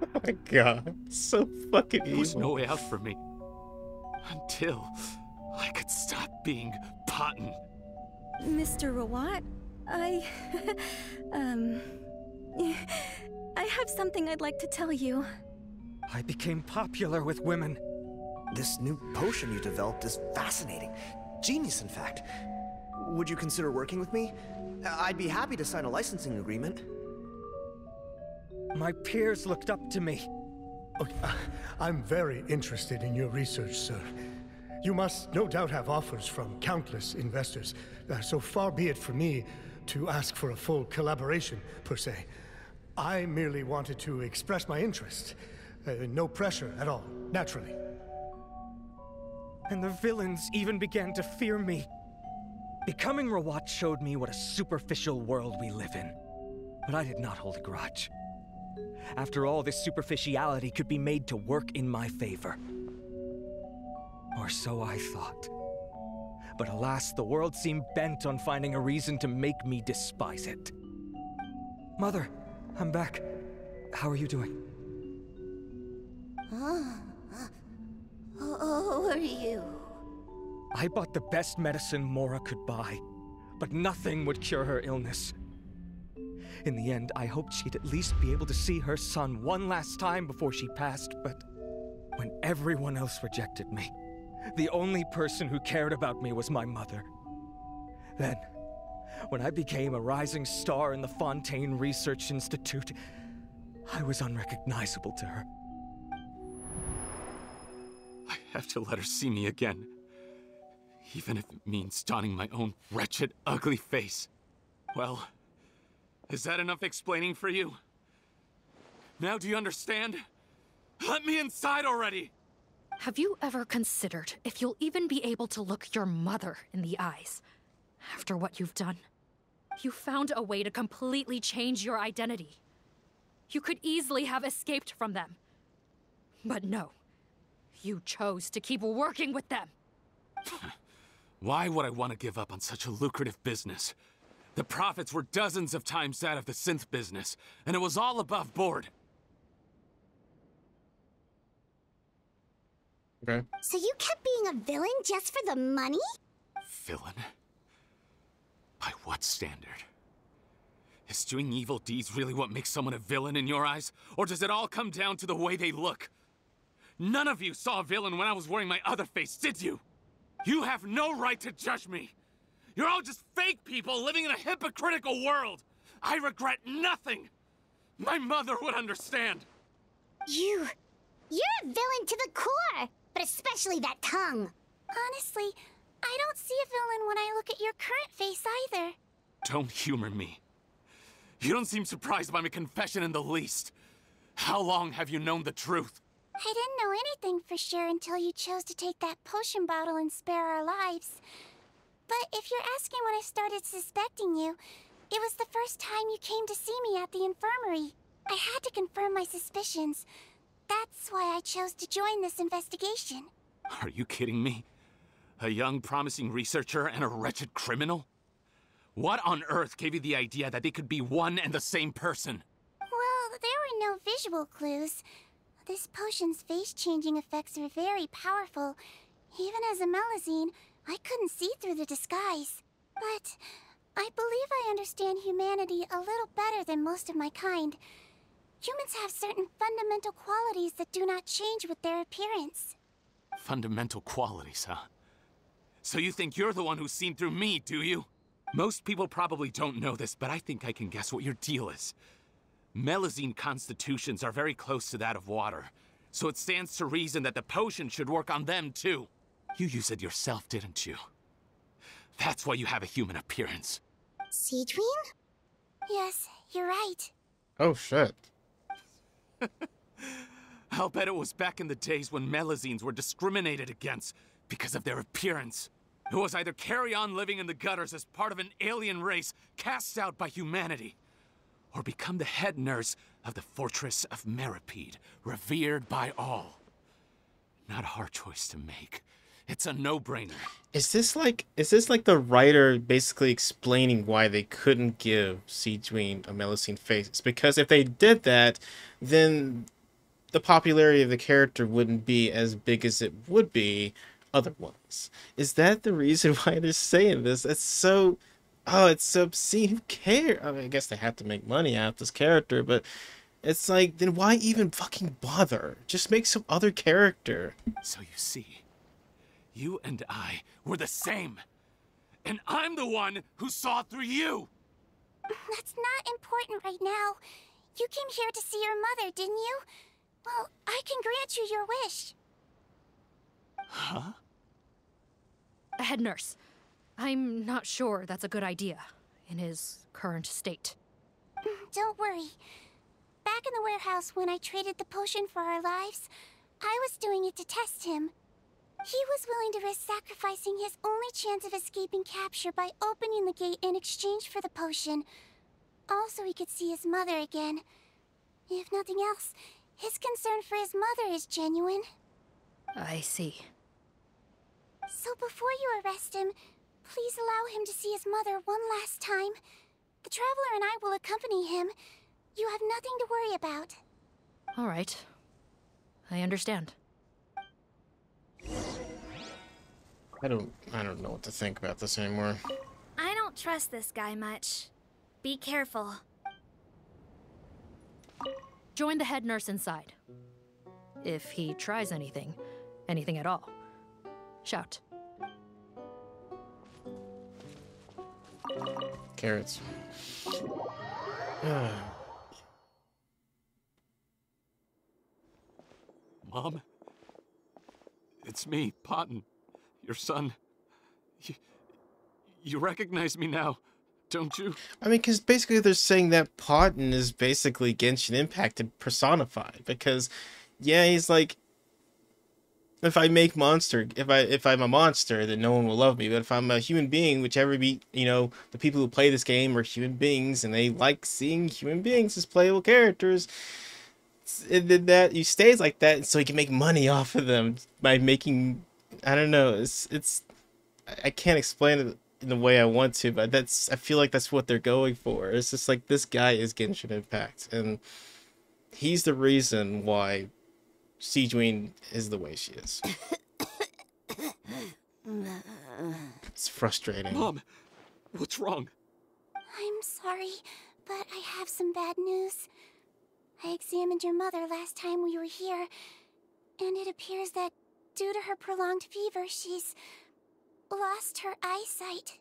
Oh my god, so fucking evil. There was no way out for me. Until I could stop being pottin'. Mr. Rawat, I have something I'd like to tell you. I became popular with women. This new potion you developed is fascinating. Genius, in fact. Would you consider working with me? I'd be happy to sign a licensing agreement. My peers looked up to me. Okay, I'm very interested in your research, sir. You must no doubt have offers from countless investors. So far be it from me to ask for a full collaboration, per se. I merely wanted to express my interest. No pressure at all, naturally. And the villains even began to fear me. Becoming Rawat showed me what a superficial world we live in. But I did not hold a grudge. After all, this superficiality could be made to work in my favor. Or so I thought. But alas, the world seemed bent on finding a reason to make me despise it. Mother, I'm back. How are you doing? Who are you? I bought the best medicine Mora could buy, but nothing would cure her illness. In the end, I hoped she'd at least be able to see her son one last time before she passed, but when everyone else rejected me, the only person who cared about me was my mother. Then, when I became a rising star in the Fontaine Research Institute, I was unrecognizable to her. I have to let her see me again. Even if it means donning my own wretched, ugly face. Well, is that enough explaining for you? Now do you understand? Let me inside already! Have you ever considered if you'll even be able to look your mother in the eyes after what you've done? You found a way to completely change your identity. You could easily have escaped from them. But no, you chose to keep working with them. Why would I want to give up on such a lucrative business? The profits were dozens of times that of the synth business, and it was all above board. Okay. So you kept being a villain just for the money? Villain? By what standard? Is doing evil deeds really what makes someone a villain in your eyes? Or does it all come down to the way they look? None of you saw a villain when I was wearing my other face, did you? You have no right to judge me. You're all just fake people living in a hypocritical world. I regret nothing. My mother would understand. You're a villain to the core, but especially that tongue. Honestly, I don't see a villain when I look at your current face either. Don't humor me. You don't seem surprised by my confession in the least. How long have you known the truth? I didn't know anything for sure until you chose to take that potion bottle and spare our lives. But if you're asking when I started suspecting you, it was the first time you came to see me at the infirmary. I had to confirm my suspicions. That's why I chose to join this investigation. Are you kidding me? A young, promising researcher and a wretched criminal? What on earth gave you the idea that they could be one and the same person? Well, there were no visual clues. This potion's face-changing effects are very powerful. Even as a Melazine, I couldn't see through the disguise. But I believe I understand humanity a little better than most of my kind. Humans have certain fundamental qualities that do not change with their appearance. Fundamental qualities, huh? So you think you're the one who's seen through me, do you? Most people probably don't know this, but I think I can guess what your deal is. Melazine constitutions are very close to that of water, so it stands to reason that the potion should work on them too. You use it yourself, didn't you? That's why you have a human appearance. Seedween? Yes, you're right. Oh, shit. I'll bet it was back in the days when Melazines were discriminated against because of their appearance. It was either carry on living in the gutters as part of an alien race cast out by humanity, or become the head nurse of the Fortress of Meripede, revered by all. Not a hard choice to make. It's a no-brainer. Is this like the writer basically explaining why they couldn't give Seedween a Melazine face? It's because if they did that, then the popularity of the character wouldn't be as big as it would be otherwise. Is that the reason why they're saying this? It's so... Oh, it's so obscene. Who cares? I mean, I guess they have to make money out of this character, but it's like, then why even fucking bother? Just make some other character. So you see, you and I were the same. And I'm the one who saw through you! That's not important right now. You came here to see your mother, didn't you? Well, I can grant you your wish. Huh? Head nurse, I'm not sure that's a good idea in his current state. Don't worry. Back in the warehouse when I traded the potion for our lives, I was doing it to test him. He was willing to risk sacrificing his only chance of escaping capture by opening the gate in exchange for the potion. Also, he could see his mother again. If nothing else, his concern for his mother is genuine. I see. So before you arrest him, please allow him to see his mother one last time. The Traveler and I will accompany him. You have nothing to worry about. All right. I understand. I don't know what to think about this anymore. I don't trust this guy much. Be careful. Join the head nurse inside. If he tries anything at all, shout. Carrots. Mom? It's me, Potton. Your son. You recognize me now, don't you? I mean, because basically they're saying that Potton is basically Genshin Impact personified. Because, yeah, he's like, if I'm a monster, then no one will love me. But if I'm a human being, the people who play this game are human beings, and they like seeing human beings as playable characters. And then that he stays like that, so he can make money off of them by making. I don't know. I can't explain it in the way I want to, but I feel like that's what they're going for. It's just like, this guy is Genshin Impact, and he's the reason why Seedween is the way she is. It's frustrating. Mom, what's wrong? I'm sorry, But I have some bad news. I examined your mother last time we were here, and it appears that due to her prolonged fever, she's lost her eyesight.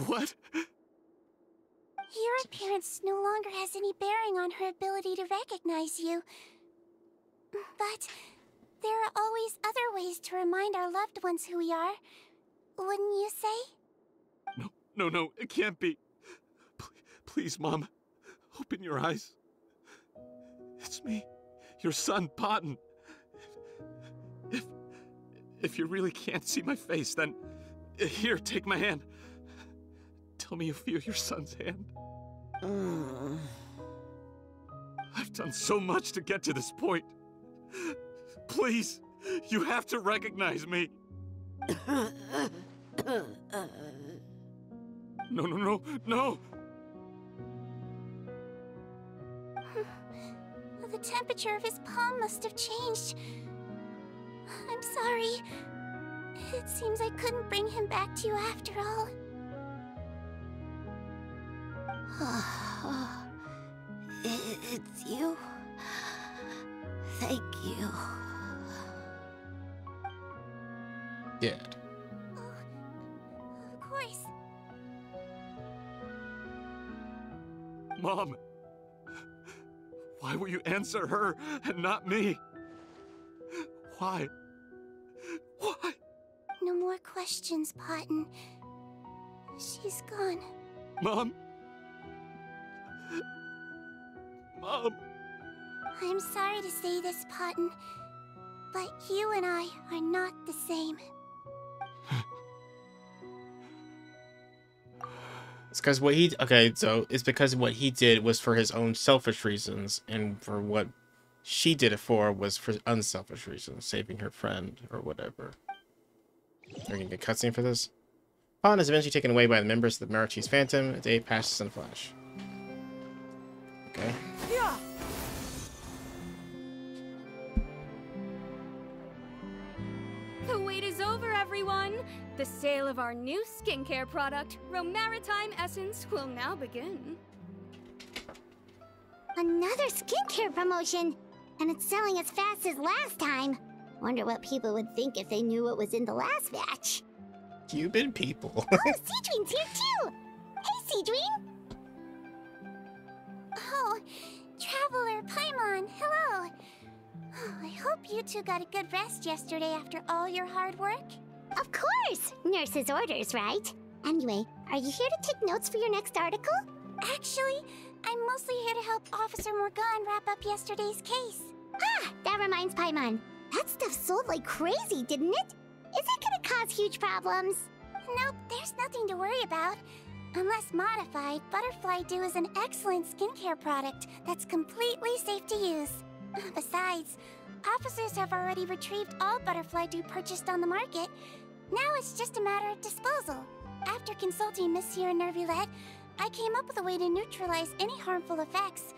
What? Your appearance no longer has any bearing on her ability to recognize you. But there are always other ways to remind our loved ones who we are. Wouldn't you say? No, it can't be. Please, Mom, open your eyes. It's me, your son, Potton. If you really can't see my face, then here, take my hand. Tell me you feel your son's hand. I've done so much to get to this point. Please, you have to recognize me. No. The temperature of his palm must have changed. I'm sorry. It seems I couldn't bring him back to you after all. It's you. Thank you. Dead. Of course. Mom, why will you answer her and not me? Why? No more questions, Potton. She's gone. Mom? I'm sorry to say this, Potton, but you and I are not the same. It's because what he... Okay, so it's because what he did was for his own selfish reasons, and for what she did it for was for unselfish reasons, saving her friend or whatever. Are we gonna get a cutscene for this? Potton is eventually taken away by the members of the Marichi's Phantom. A day passes in a flash. Okay. Yeah. The wait is over, everyone! The sale of our new skincare product, Romaritime Essence, will now begin. Another skincare promotion! And it's selling as fast as last time. Wonder what people would think if they knew what was in the last batch. Cuban people. Oh, Seedween's here too! Hey, Seedween! Oh, Traveler Paimon, hello! Oh, I hope you two got a good rest yesterday after all your hard work. Of course! Nurse's orders, right? Anyway, are you here to take notes for your next article? Actually, I'm mostly here to help Officer Morgan wrap up yesterday's case. Ah, that reminds Paimon. That stuff sold like crazy, didn't it? Is it gonna cause huge problems? Nope, there's nothing to worry about. Unless modified, Butterfly Dew is an excellent skincare product that's completely safe to use. Besides, officers have already retrieved all Butterfly Dew purchased on the market. Now it's just a matter of disposal. After consulting Monsieur Nervulette, I came up with a way to neutralize any harmful effects,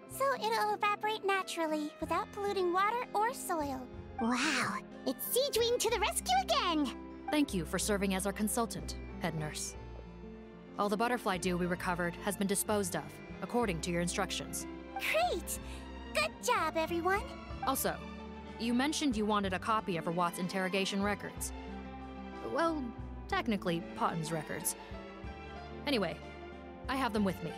so it'll evaporate naturally without polluting water or soil. Wow, it's Seedween to the rescue again! Thank you for serving as our consultant, head nurse. All the butterfly dew we recovered has been disposed of, according to your instructions. Great! Good job, everyone! Also, you mentioned you wanted a copy of Rawat's interrogation records. Well, technically, Potton's records. Anyway, I have them with me.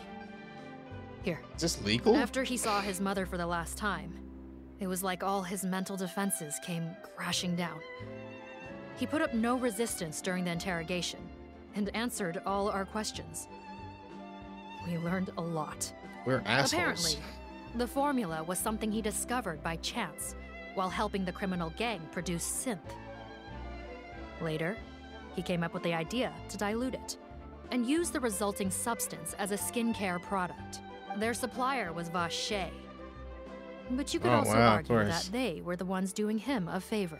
Here. Is this legal? After he saw his mother for the last time, it was like all his mental defenses came crashing down. He put up no resistance during the interrogation, and answered all our questions. We learned a lot. We're assholes. Apparently, the formula was something he discovered by chance while helping the criminal gang produce synth. Later, he came up with the idea to dilute it and use the resulting substance as a skincare product. Their supplier was Vache. But you could also argue that they were the ones doing him a favor.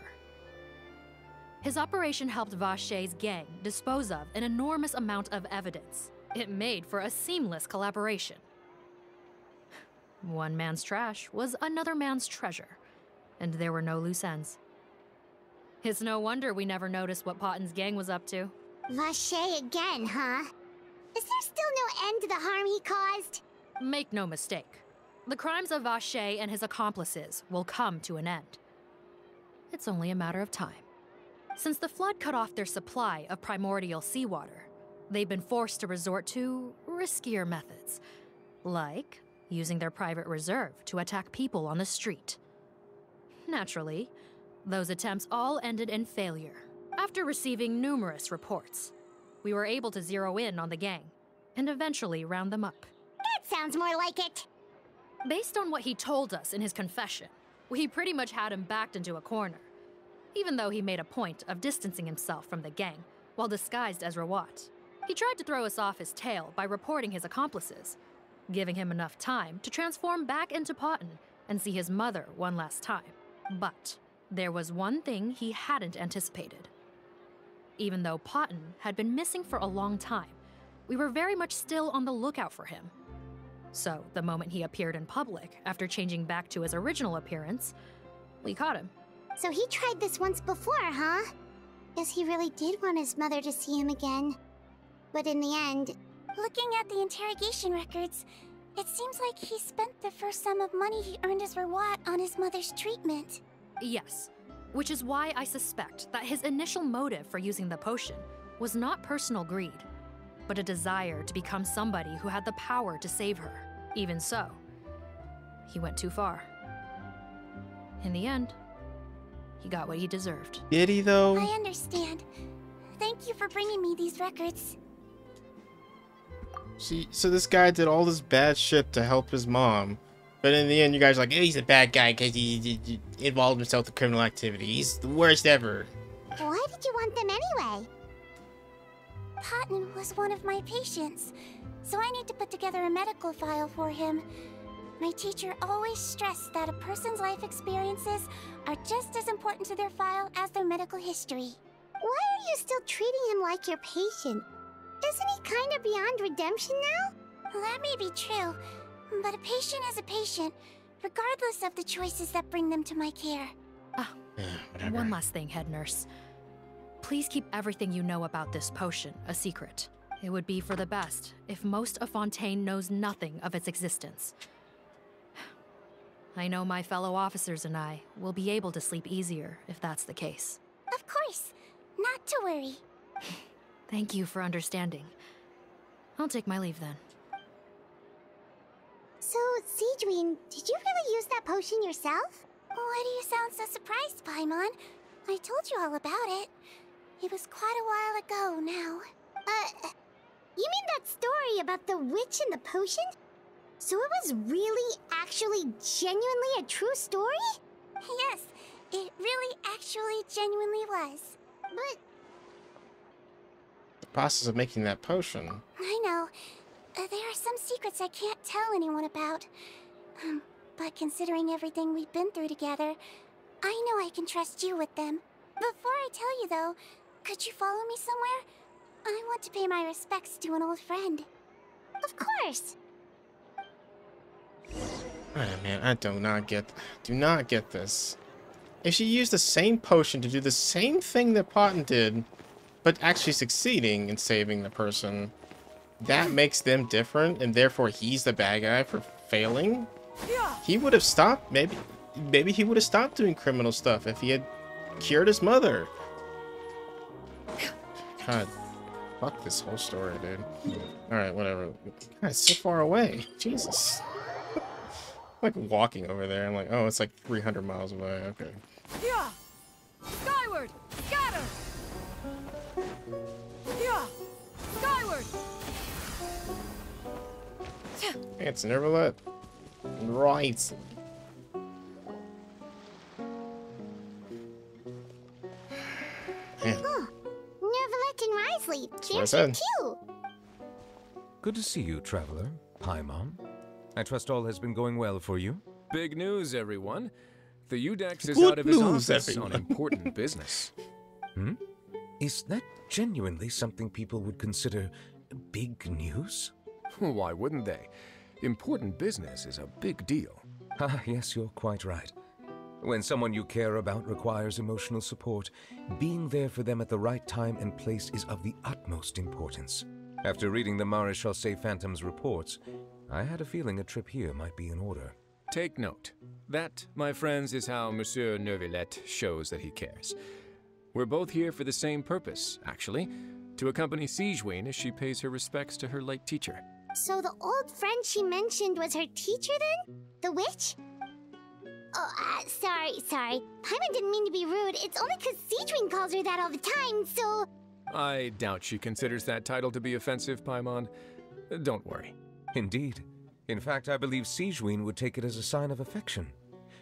His operation helped Vache's gang dispose of an enormous amount of evidence. It made for a seamless collaboration. One man's trash was another man's treasure, and there were no loose ends. It's no wonder we never noticed what Potton's gang was up to. Vache again, huh? Is there still no end to the harm he caused? Make no mistake. The crimes of Vache and his accomplices will come to an end. It's only a matter of time. Since the flood cut off their supply of primordial seawater, they've been forced to resort to riskier methods, like using their private reserve to attack people on the street. Naturally, those attempts all ended in failure. After receiving numerous reports, we were able to zero in on the gang and eventually round them up. That sounds more like it. Based on what he told us in his confession, we pretty much had him backed into a corner, even though he made a point of distancing himself from the gang while disguised as Rawat. He tried to throw us off his tail by reporting his accomplices, giving him enough time to transform back into Potton and see his mother one last time. But there was one thing he hadn't anticipated. Even though Potton had been missing for a long time, we were very much still on the lookout for him. So the moment he appeared in public after changing back to his original appearance, we caught him. So he tried this once before, huh? Guess he really did want his mother to see him again. But in the end... Looking at the interrogation records, it seems like he spent the first sum of money he earned as Rawat on his mother's treatment. Yes, which is why I suspect that his initial motive for using the potion was not personal greed, but a desire to become somebody who had the power to save her. Even so, he went too far. In the end, he got what he deserved. Did he, though? I understand. Thank you for bringing me these records. See, so this guy did all this bad shit to help his mom, but in the end, you guys are like, hey, he's a bad guy because he involved himself in criminal activity. He's the worst ever. Why did you want them anyway? Potton was one of my patients, so I need to put together a medical file for him. My teacher always stressed that a person's life experiences are just as important to their file as their medical history. Why are you still treating him like your patient? Isn't he kind of beyond redemption now? That may be true, but a patient is a patient, regardless of the choices that bring them to my care. One last thing, head nurse. Please keep everything you know about this potion a secret. It would be for the best if most of Fontaine knows nothing of its existence. I know my fellow officers and I will be able to sleep easier if that's the case. Of course. Not to worry. Thank you for understanding. I'll take my leave then. So, Sejuine, did you really use that potion yourself? Why do you sound so surprised, Paimon? I told you all about it. It was quite a while ago now. You mean that story about the witch and the potion? So it was really, actually, genuinely a true story? Yes, it really, actually, genuinely was. But... The process of making that potion. I know. There are some secrets I can't tell anyone about. But considering everything we've been through together, I know I can trust you with them. Before I tell you, though, could you follow me somewhere? I want to pay my respects to an old friend. Of course! Oh, man, I do not get this. If she used the same potion to do the same thing that Potton did, but actually succeeding in saving the person, that makes them different, and therefore he's the bad guy for failing? He would have stopped, maybe he would have stopped doing criminal stuff if he had cured his mother. God, fuck this whole story, dude. Alright, whatever. God, it's so far away. Jesus. I'm like walking over there. I'm like, oh, it's like 300 miles away. Okay. Yeah! Skyward! Scatter! Yeah! Skyward! It's Nervalet. Right. Man. Huh. Nervalet and Risley. That's what I They're said. too. Good to see you, Traveler. Paimon. I trust all has been going well for you. Big news, everyone. The Udex is Good out of his news, office everyone. on important business. Is that genuinely something people would consider big news? Why wouldn't they? Important business is a big deal. Ah, yes, you're quite right. When someone you care about requires emotional support, being there for them at the right time and place is of the utmost importance. After reading the Maréchal Phantom's reports, I had a feeling a trip here might be in order. Take note. That, my friends, is how Monsieur Neuvillette shows that he cares. We're both here for the same purpose, actually, to accompany Sigewinne as she pays her respects to her late teacher. So the old friend she mentioned was her teacher then? The witch? Oh, sorry. Paimon didn't mean to be rude. It's only because Sigewinne calls her that all the time, so... I doubt she considers that title to be offensive, Paimon. Don't worry. Indeed. In fact, I believe Sigewinne would take it as a sign of affection.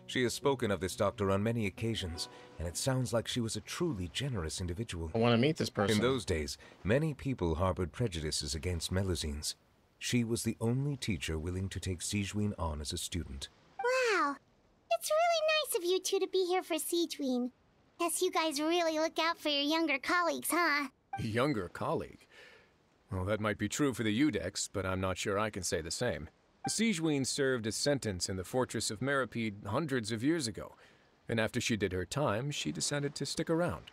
She has spoken of this doctor on many occasions, and it sounds like she was a truly generous individual. I want to meet this person. In those days, many people harbored prejudices against Melusines. She was the only teacher willing to take Sigewinne on as a student. Wow. It's really nice of you two to be here for Sigewinne. Guess you guys really look out for your younger colleagues, huh? Younger colleague? Well, that might be true for the Udex, but I'm not sure I can say the same. Sigewinne served a sentence in the fortress of Meripede hundreds of years ago, and after she did her time, she decided to stick around.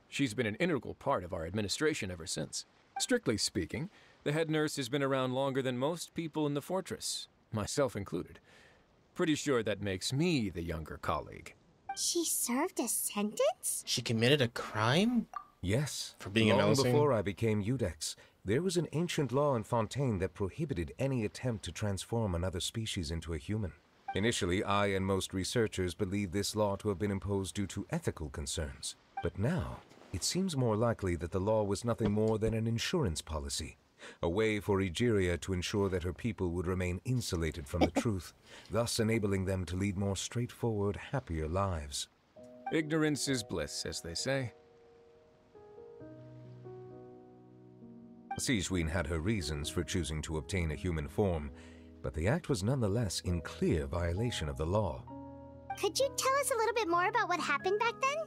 She's been an integral part of our administration ever since. Strictly speaking, the head nurse has been around longer than most people in the fortress, myself included. Pretty sure that makes me the younger colleague. She served a sentence? She committed a crime? Yes. For being a Long Melusine? before I became Udex, there was an ancient law in Fontaine that prohibited any attempt to transform another species into a human. Initially, I and most researchers believed this law to have been imposed due to ethical concerns. But now, it seems more likely that the law was nothing more than an insurance policy. A way for Egeria to ensure that her people would remain insulated from the truth, thus enabling them to lead more straightforward, happier lives. Ignorance is bliss, as they say. Sigewinne had her reasons for choosing to obtain a human form, but the act was nonetheless in clear violation of the law. Could you tell us a little bit more about what happened back then?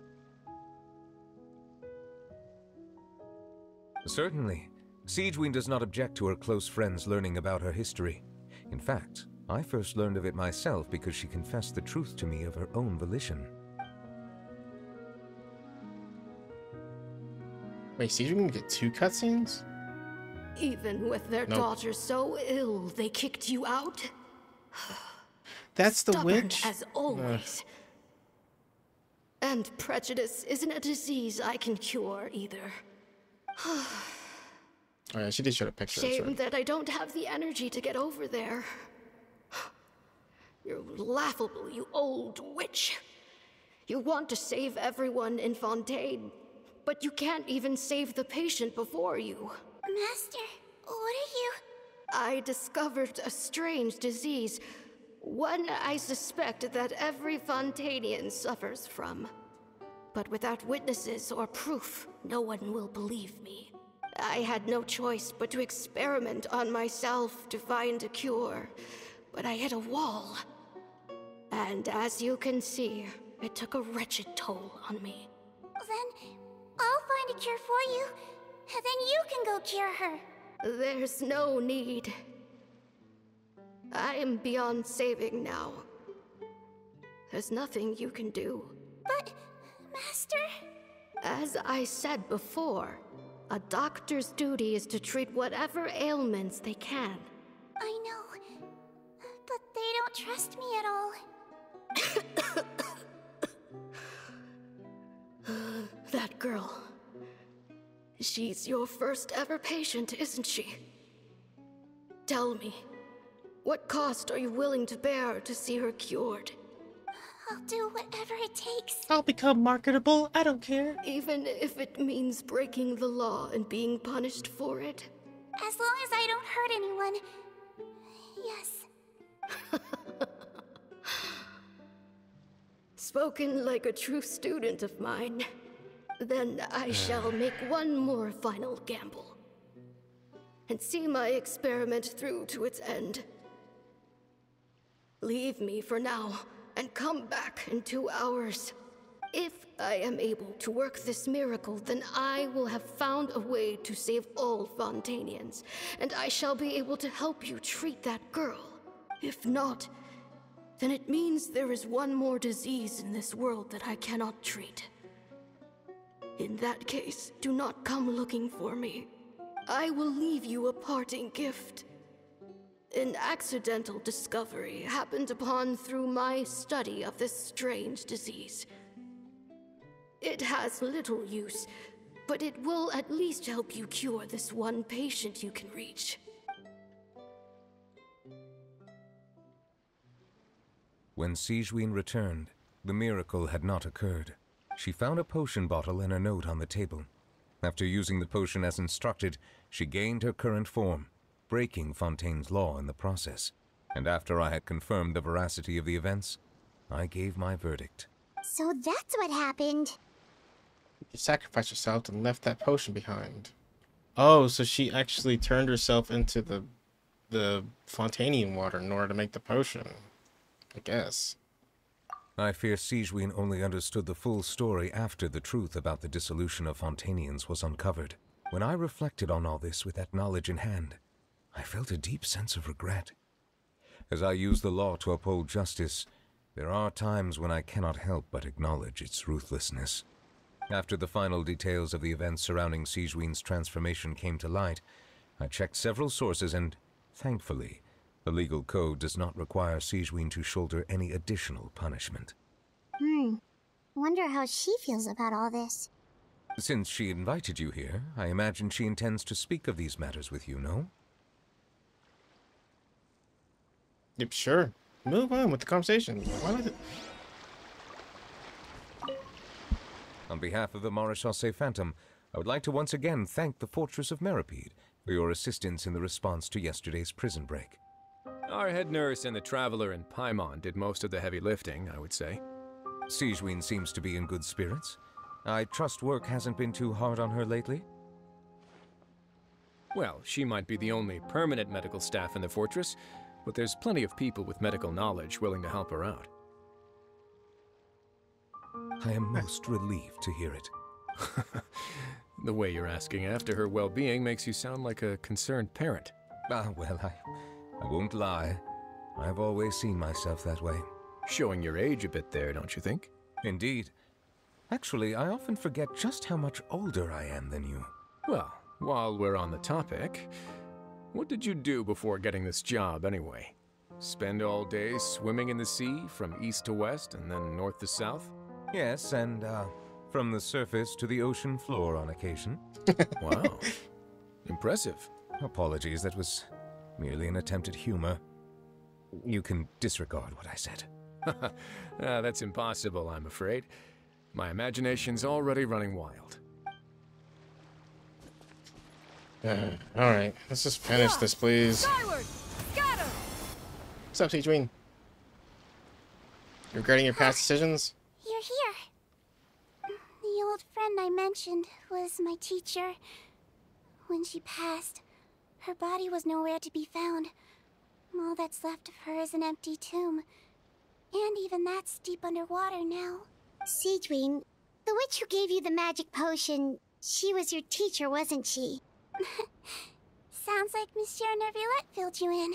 Certainly. Sigewinne does not object to her close friends learning about her history. In fact, I first learned of it myself because she confessed the truth to me of her own volition. Wait, Sigewinne get 2 cutscenes? Even with their daughter so ill, they kicked you out? That's the Stubborn witch? as always. And prejudice isn't a disease I can cure either. Oh yeah, she did show a picture. That's Shame right. that I don't have the energy to get over there. You're laughable, you old witch. You want to save everyone in Fontaine, but you can't even save the patient before you. Master, what are you... I discovered a strange disease, one I suspect that every Fontainian suffers from. But without witnesses or proof, no one will believe me. I had no choice but to experiment on myself to find a cure, but I hit a wall. And as you can see, it took a wretched toll on me. Then I'll find a cure for you, and then you can go cure her. There's no need. I am beyond saving now. There's nothing you can do. But, Master... As I said before, a doctor's duty is to treat whatever ailments they can. I know, but they don't trust me at all. That girl. She's your first ever patient, isn't she? Tell me, what cost are you willing to bear to see her cured? I'll do whatever it takes. I'll become marketable. I don't care. Even if it means breaking the law and being punished for it? As long as I don't hurt anyone. Yes. Spoken like a true student of mine. Then I shall make one more final gamble. And see my experiment through to its end. Leave me for now, and come back in 2 hours. If I am able to work this miracle, then I will have found a way to save all Fontainians, and I shall be able to help you treat that girl. If not, then it means there is one more disease in this world that I cannot treat. In that case, do not come looking for me. I will leave you a parting gift. An accidental discovery happened upon through my study of this strange disease. It has little use, but it will at least help you cure this one patient you can reach. When Sigewinne returned, the miracle had not occurred. She found a potion bottle and a note on the table. After using the potion as instructed, she gained her current form, breaking Fontaine's law in the process. And after I had confirmed the veracity of the events, I gave my verdict. So that's what happened. You sacrificed yourself and left that potion behind. Oh, so she actually turned herself into the Fontainian water in order to make the potion. I guess. I fear Sigewinne only understood the full story after the truth about the dissolution of Fontainians was uncovered. When I reflected on all this with that knowledge in hand, I felt a deep sense of regret. As I use the law to uphold justice, there are times when I cannot help but acknowledge its ruthlessness. After the final details of the events surrounding Sigewinne's transformation came to light, I checked several sources and, thankfully, the legal code does not require Sigewinne to shoulder any additional punishment. Wonder how she feels about all this. Since she invited you here, I imagine she intends to speak of these matters with you, no? Yep, sure. Move on with the conversation. Why not? On behalf of the Maréchaussée Phantom, I would like to once again thank the Fortress of Meripede for your assistance in the response to yesterday's prison break. Our head nurse and the traveler in Paimon did most of the heavy lifting, I would say. Sigewinne seems to be in good spirits. I trust work hasn't been too hard on her lately? Well, she might be the only permanent medical staff in the fortress, but there's plenty of people with medical knowledge willing to help her out. I am most relieved to hear it. The way you're asking after her well-being makes you sound like a concerned parent. Well, I won't lie. I've always seen myself that way. Showing your age a bit there, don't you think? Indeed. Actually, I often forget just how much older I am than you. Well, while we're on the topic, what did you do before getting this job anyway? Spend all day swimming in the sea from east to west and then north to south? Yes, and from the surface to the ocean floor on occasion. Wow. Impressive. Apologies, that was merely an attempt at humor. You can disregard what I said. That's impossible, I'm afraid. My imagination's already running wild. Alright, let's just finish this, please. Skyward! Scatter! What's up, Sigewinne? You regretting your past decisions? You're here. The old friend I mentioned was my teacher. When she passed, her body was nowhere to be found. All that's left of her is an empty tomb. And even that's deep underwater now. Sigewinne, the witch who gave you the magic potion, she was your teacher, wasn't she? Sounds like Monsieur Neuvillette filled you in.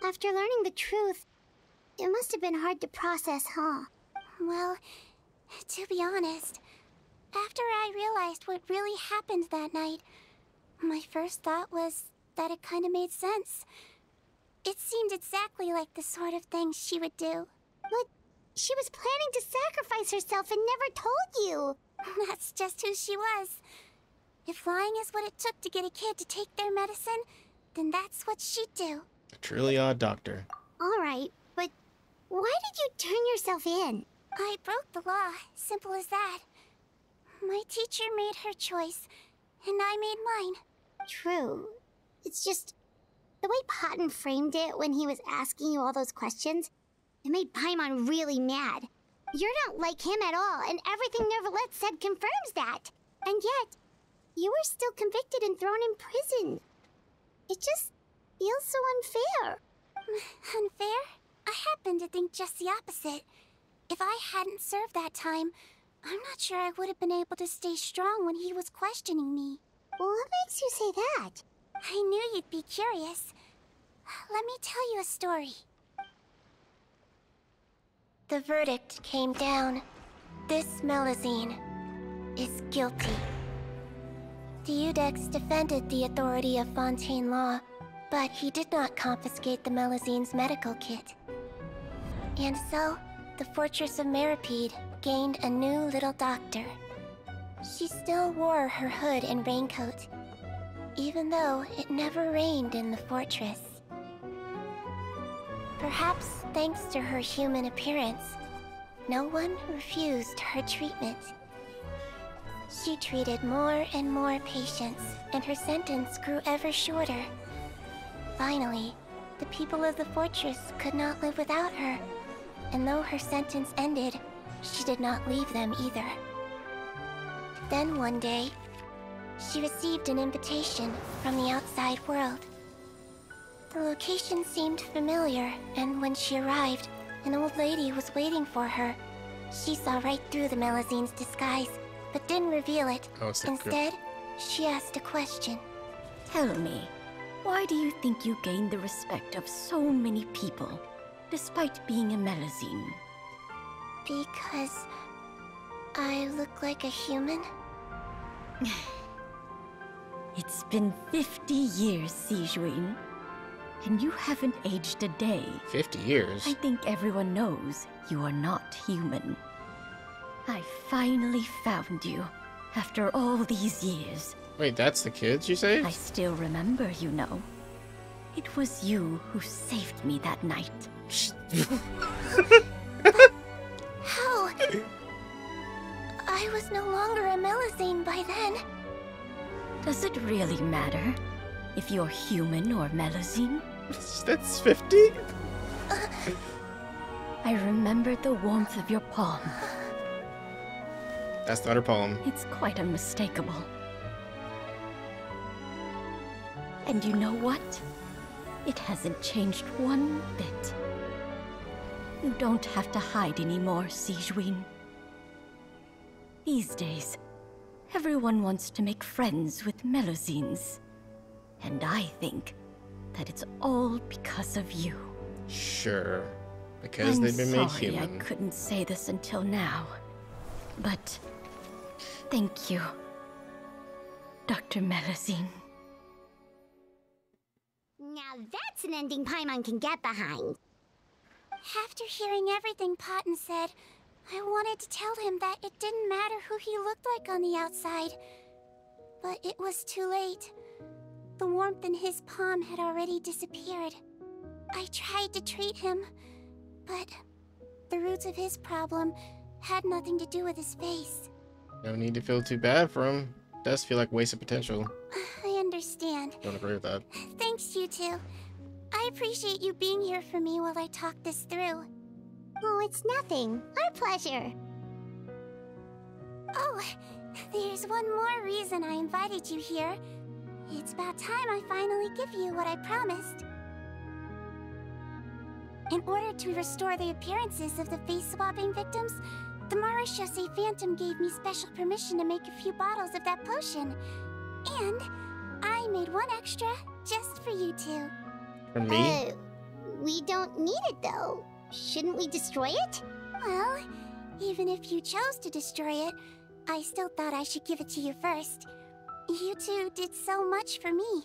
After learning the truth, it must have been hard to process, huh? Well, to be honest, after I realized what really happened that night, my first thought was that it kind of made sense. It seemed exactly like the sort of thing she would do. But she was planning to sacrifice herself and never told you. That's just who she was. If lying is what it took to get a kid to take their medicine, then that's what she'd do. A truly odd doctor. Alright, but why did you turn yourself in? I broke the law, simple as that. My teacher made her choice, and I made mine. True. It's just, the way Potton framed it when he was asking you all those questions, it made Paimon really mad. You're not like him at all, and everything Neuvillette said confirms that. And yet, you were still convicted and thrown in prison. It just feels so unfair. Unfair? I happen to think just the opposite. If I hadn't served that time, I'm not sure I would have been able to stay strong when he was questioning me. Well, what makes you say that? I knew you'd be curious. Let me tell you a story. The verdict came down. This Melusine is guilty. The Iudex defended the authority of Fontaine law, But he did not confiscate the Melizine's medical kit. And so, the Fortress of Meripede gained a new little doctor. She still wore her hood and raincoat, even though it never rained in the fortress. Perhaps thanks to her human appearance, no one refused her treatment. She treated more and more patients, and her sentence grew ever shorter. Finally, the people of the fortress could not live without her, and though her sentence ended, she did not leave them either. Then one day, she received an invitation from the outside world. The location seemed familiar, and when she arrived, an old lady was waiting for her. She saw right through the Melizine's disguise, but didn't reveal it. Instead, she asked a question. Tell me, why do you think you gained the respect of so many people, despite being a Melizine? Because I look like a human? It's been 50 years, Sijuin, and you haven't aged a day. 50 years? I think everyone knows you are not human. I finally found you, after all these years. Wait, that's the kids you saved? I still remember, you know. It was you who saved me that night. How? I was no longer a Melizine by then. Does it really matter if you're human or Melizine? That's 50? I remember the warmth of your palm. That's not her palm. It's quite unmistakable. And you know what? It hasn't changed one bit. You don't have to hide anymore, Sijuin. These days, everyone wants to make friends with Melizines. And I think that it's all because of you. Sure. Because they've been made sorry human. I couldn't say this until now. But thank you, Dr. Melizine. Now that's an ending Paimon can get behind. After hearing everything Paten said, I wanted to tell him that it didn't matter who he looked like on the outside. But it was too late. The warmth in his palm had already disappeared. I tried to treat him, but the roots of his problem had nothing to do with his face. No need to feel too bad for him. Does feel like wasted potential. I understand. Don't agree with that. Thanks, you two. I appreciate you being here for me while I talk this through. Oh, it's nothing. Our pleasure. Oh, there's one more reason I invited you here. It's about time I finally give you what I promised. In order to restore the appearances of the face-swapping victims, the Marechaussee Phantom gave me special permission to make a few bottles of that potion. And I made one extra just for you two. For me? We don't need it though. Shouldn't we destroy it? Well, even if you chose to destroy it, I still thought I should give it to you first. You two did so much for me.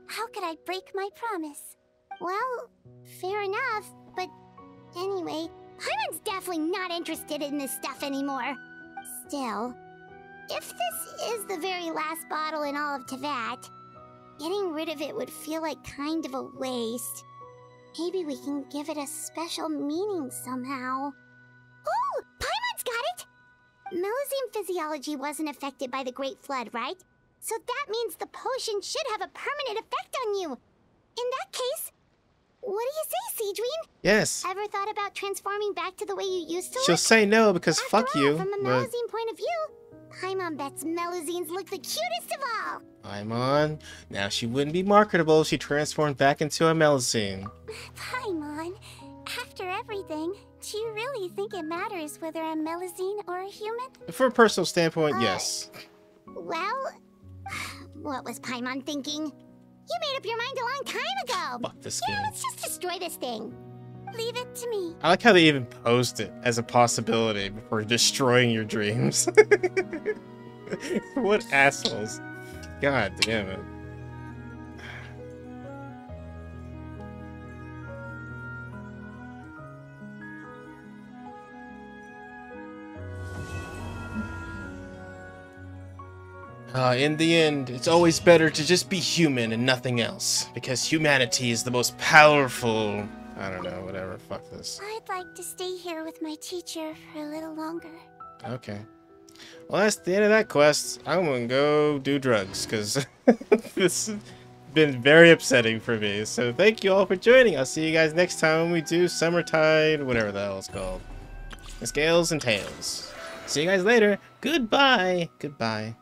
How could I break my promise? Well, fair enough, but anyway, Paimon's definitely not interested in this stuff anymore. Still, if this is the very last bottle in all of Teyvat, getting rid of it would feel like kind of a waste. Maybe we can give it a special meaning somehow. Oh, Paimon's got it! Melizine physiology wasn't affected by the Great Flood, right? So that means the potion should have a permanent effect on you. In that case, what do you say, Sijuin? Yes. Ever thought about transforming back to the way you used to She'll look? say no because fuck After all, you. From a But Melizine point of view, Paimon bets Melizines look the cutest of all. Paimon, now she wouldn't be marketable if she transformed back into a Melizine. Paimon, after everything, do you really think it matters whether I'm Melizine or a human? From a personal standpoint, yes. Well, what was Paimon thinking? You made up your mind a long time ago. Fuck this Yeah, game. let's just destroy this thing. Leave it to me. I like how they even post it as a possibility before destroying your dreams. What assholes. God damn it. In the end, it's always better to just be human and nothing else. Because humanity is the most powerful... I don't know, whatever. Fuck this. I'd like to stay here with my teacher for a little longer. Okay. Well, that's the end of that quest. I'm gonna go do drugs, because this has been very upsetting for me. So thank you all for joining. I'll see you guys next time when we do Summertide, whatever the hell it's called. Scales and Tails. See you guys later. Goodbye. Goodbye.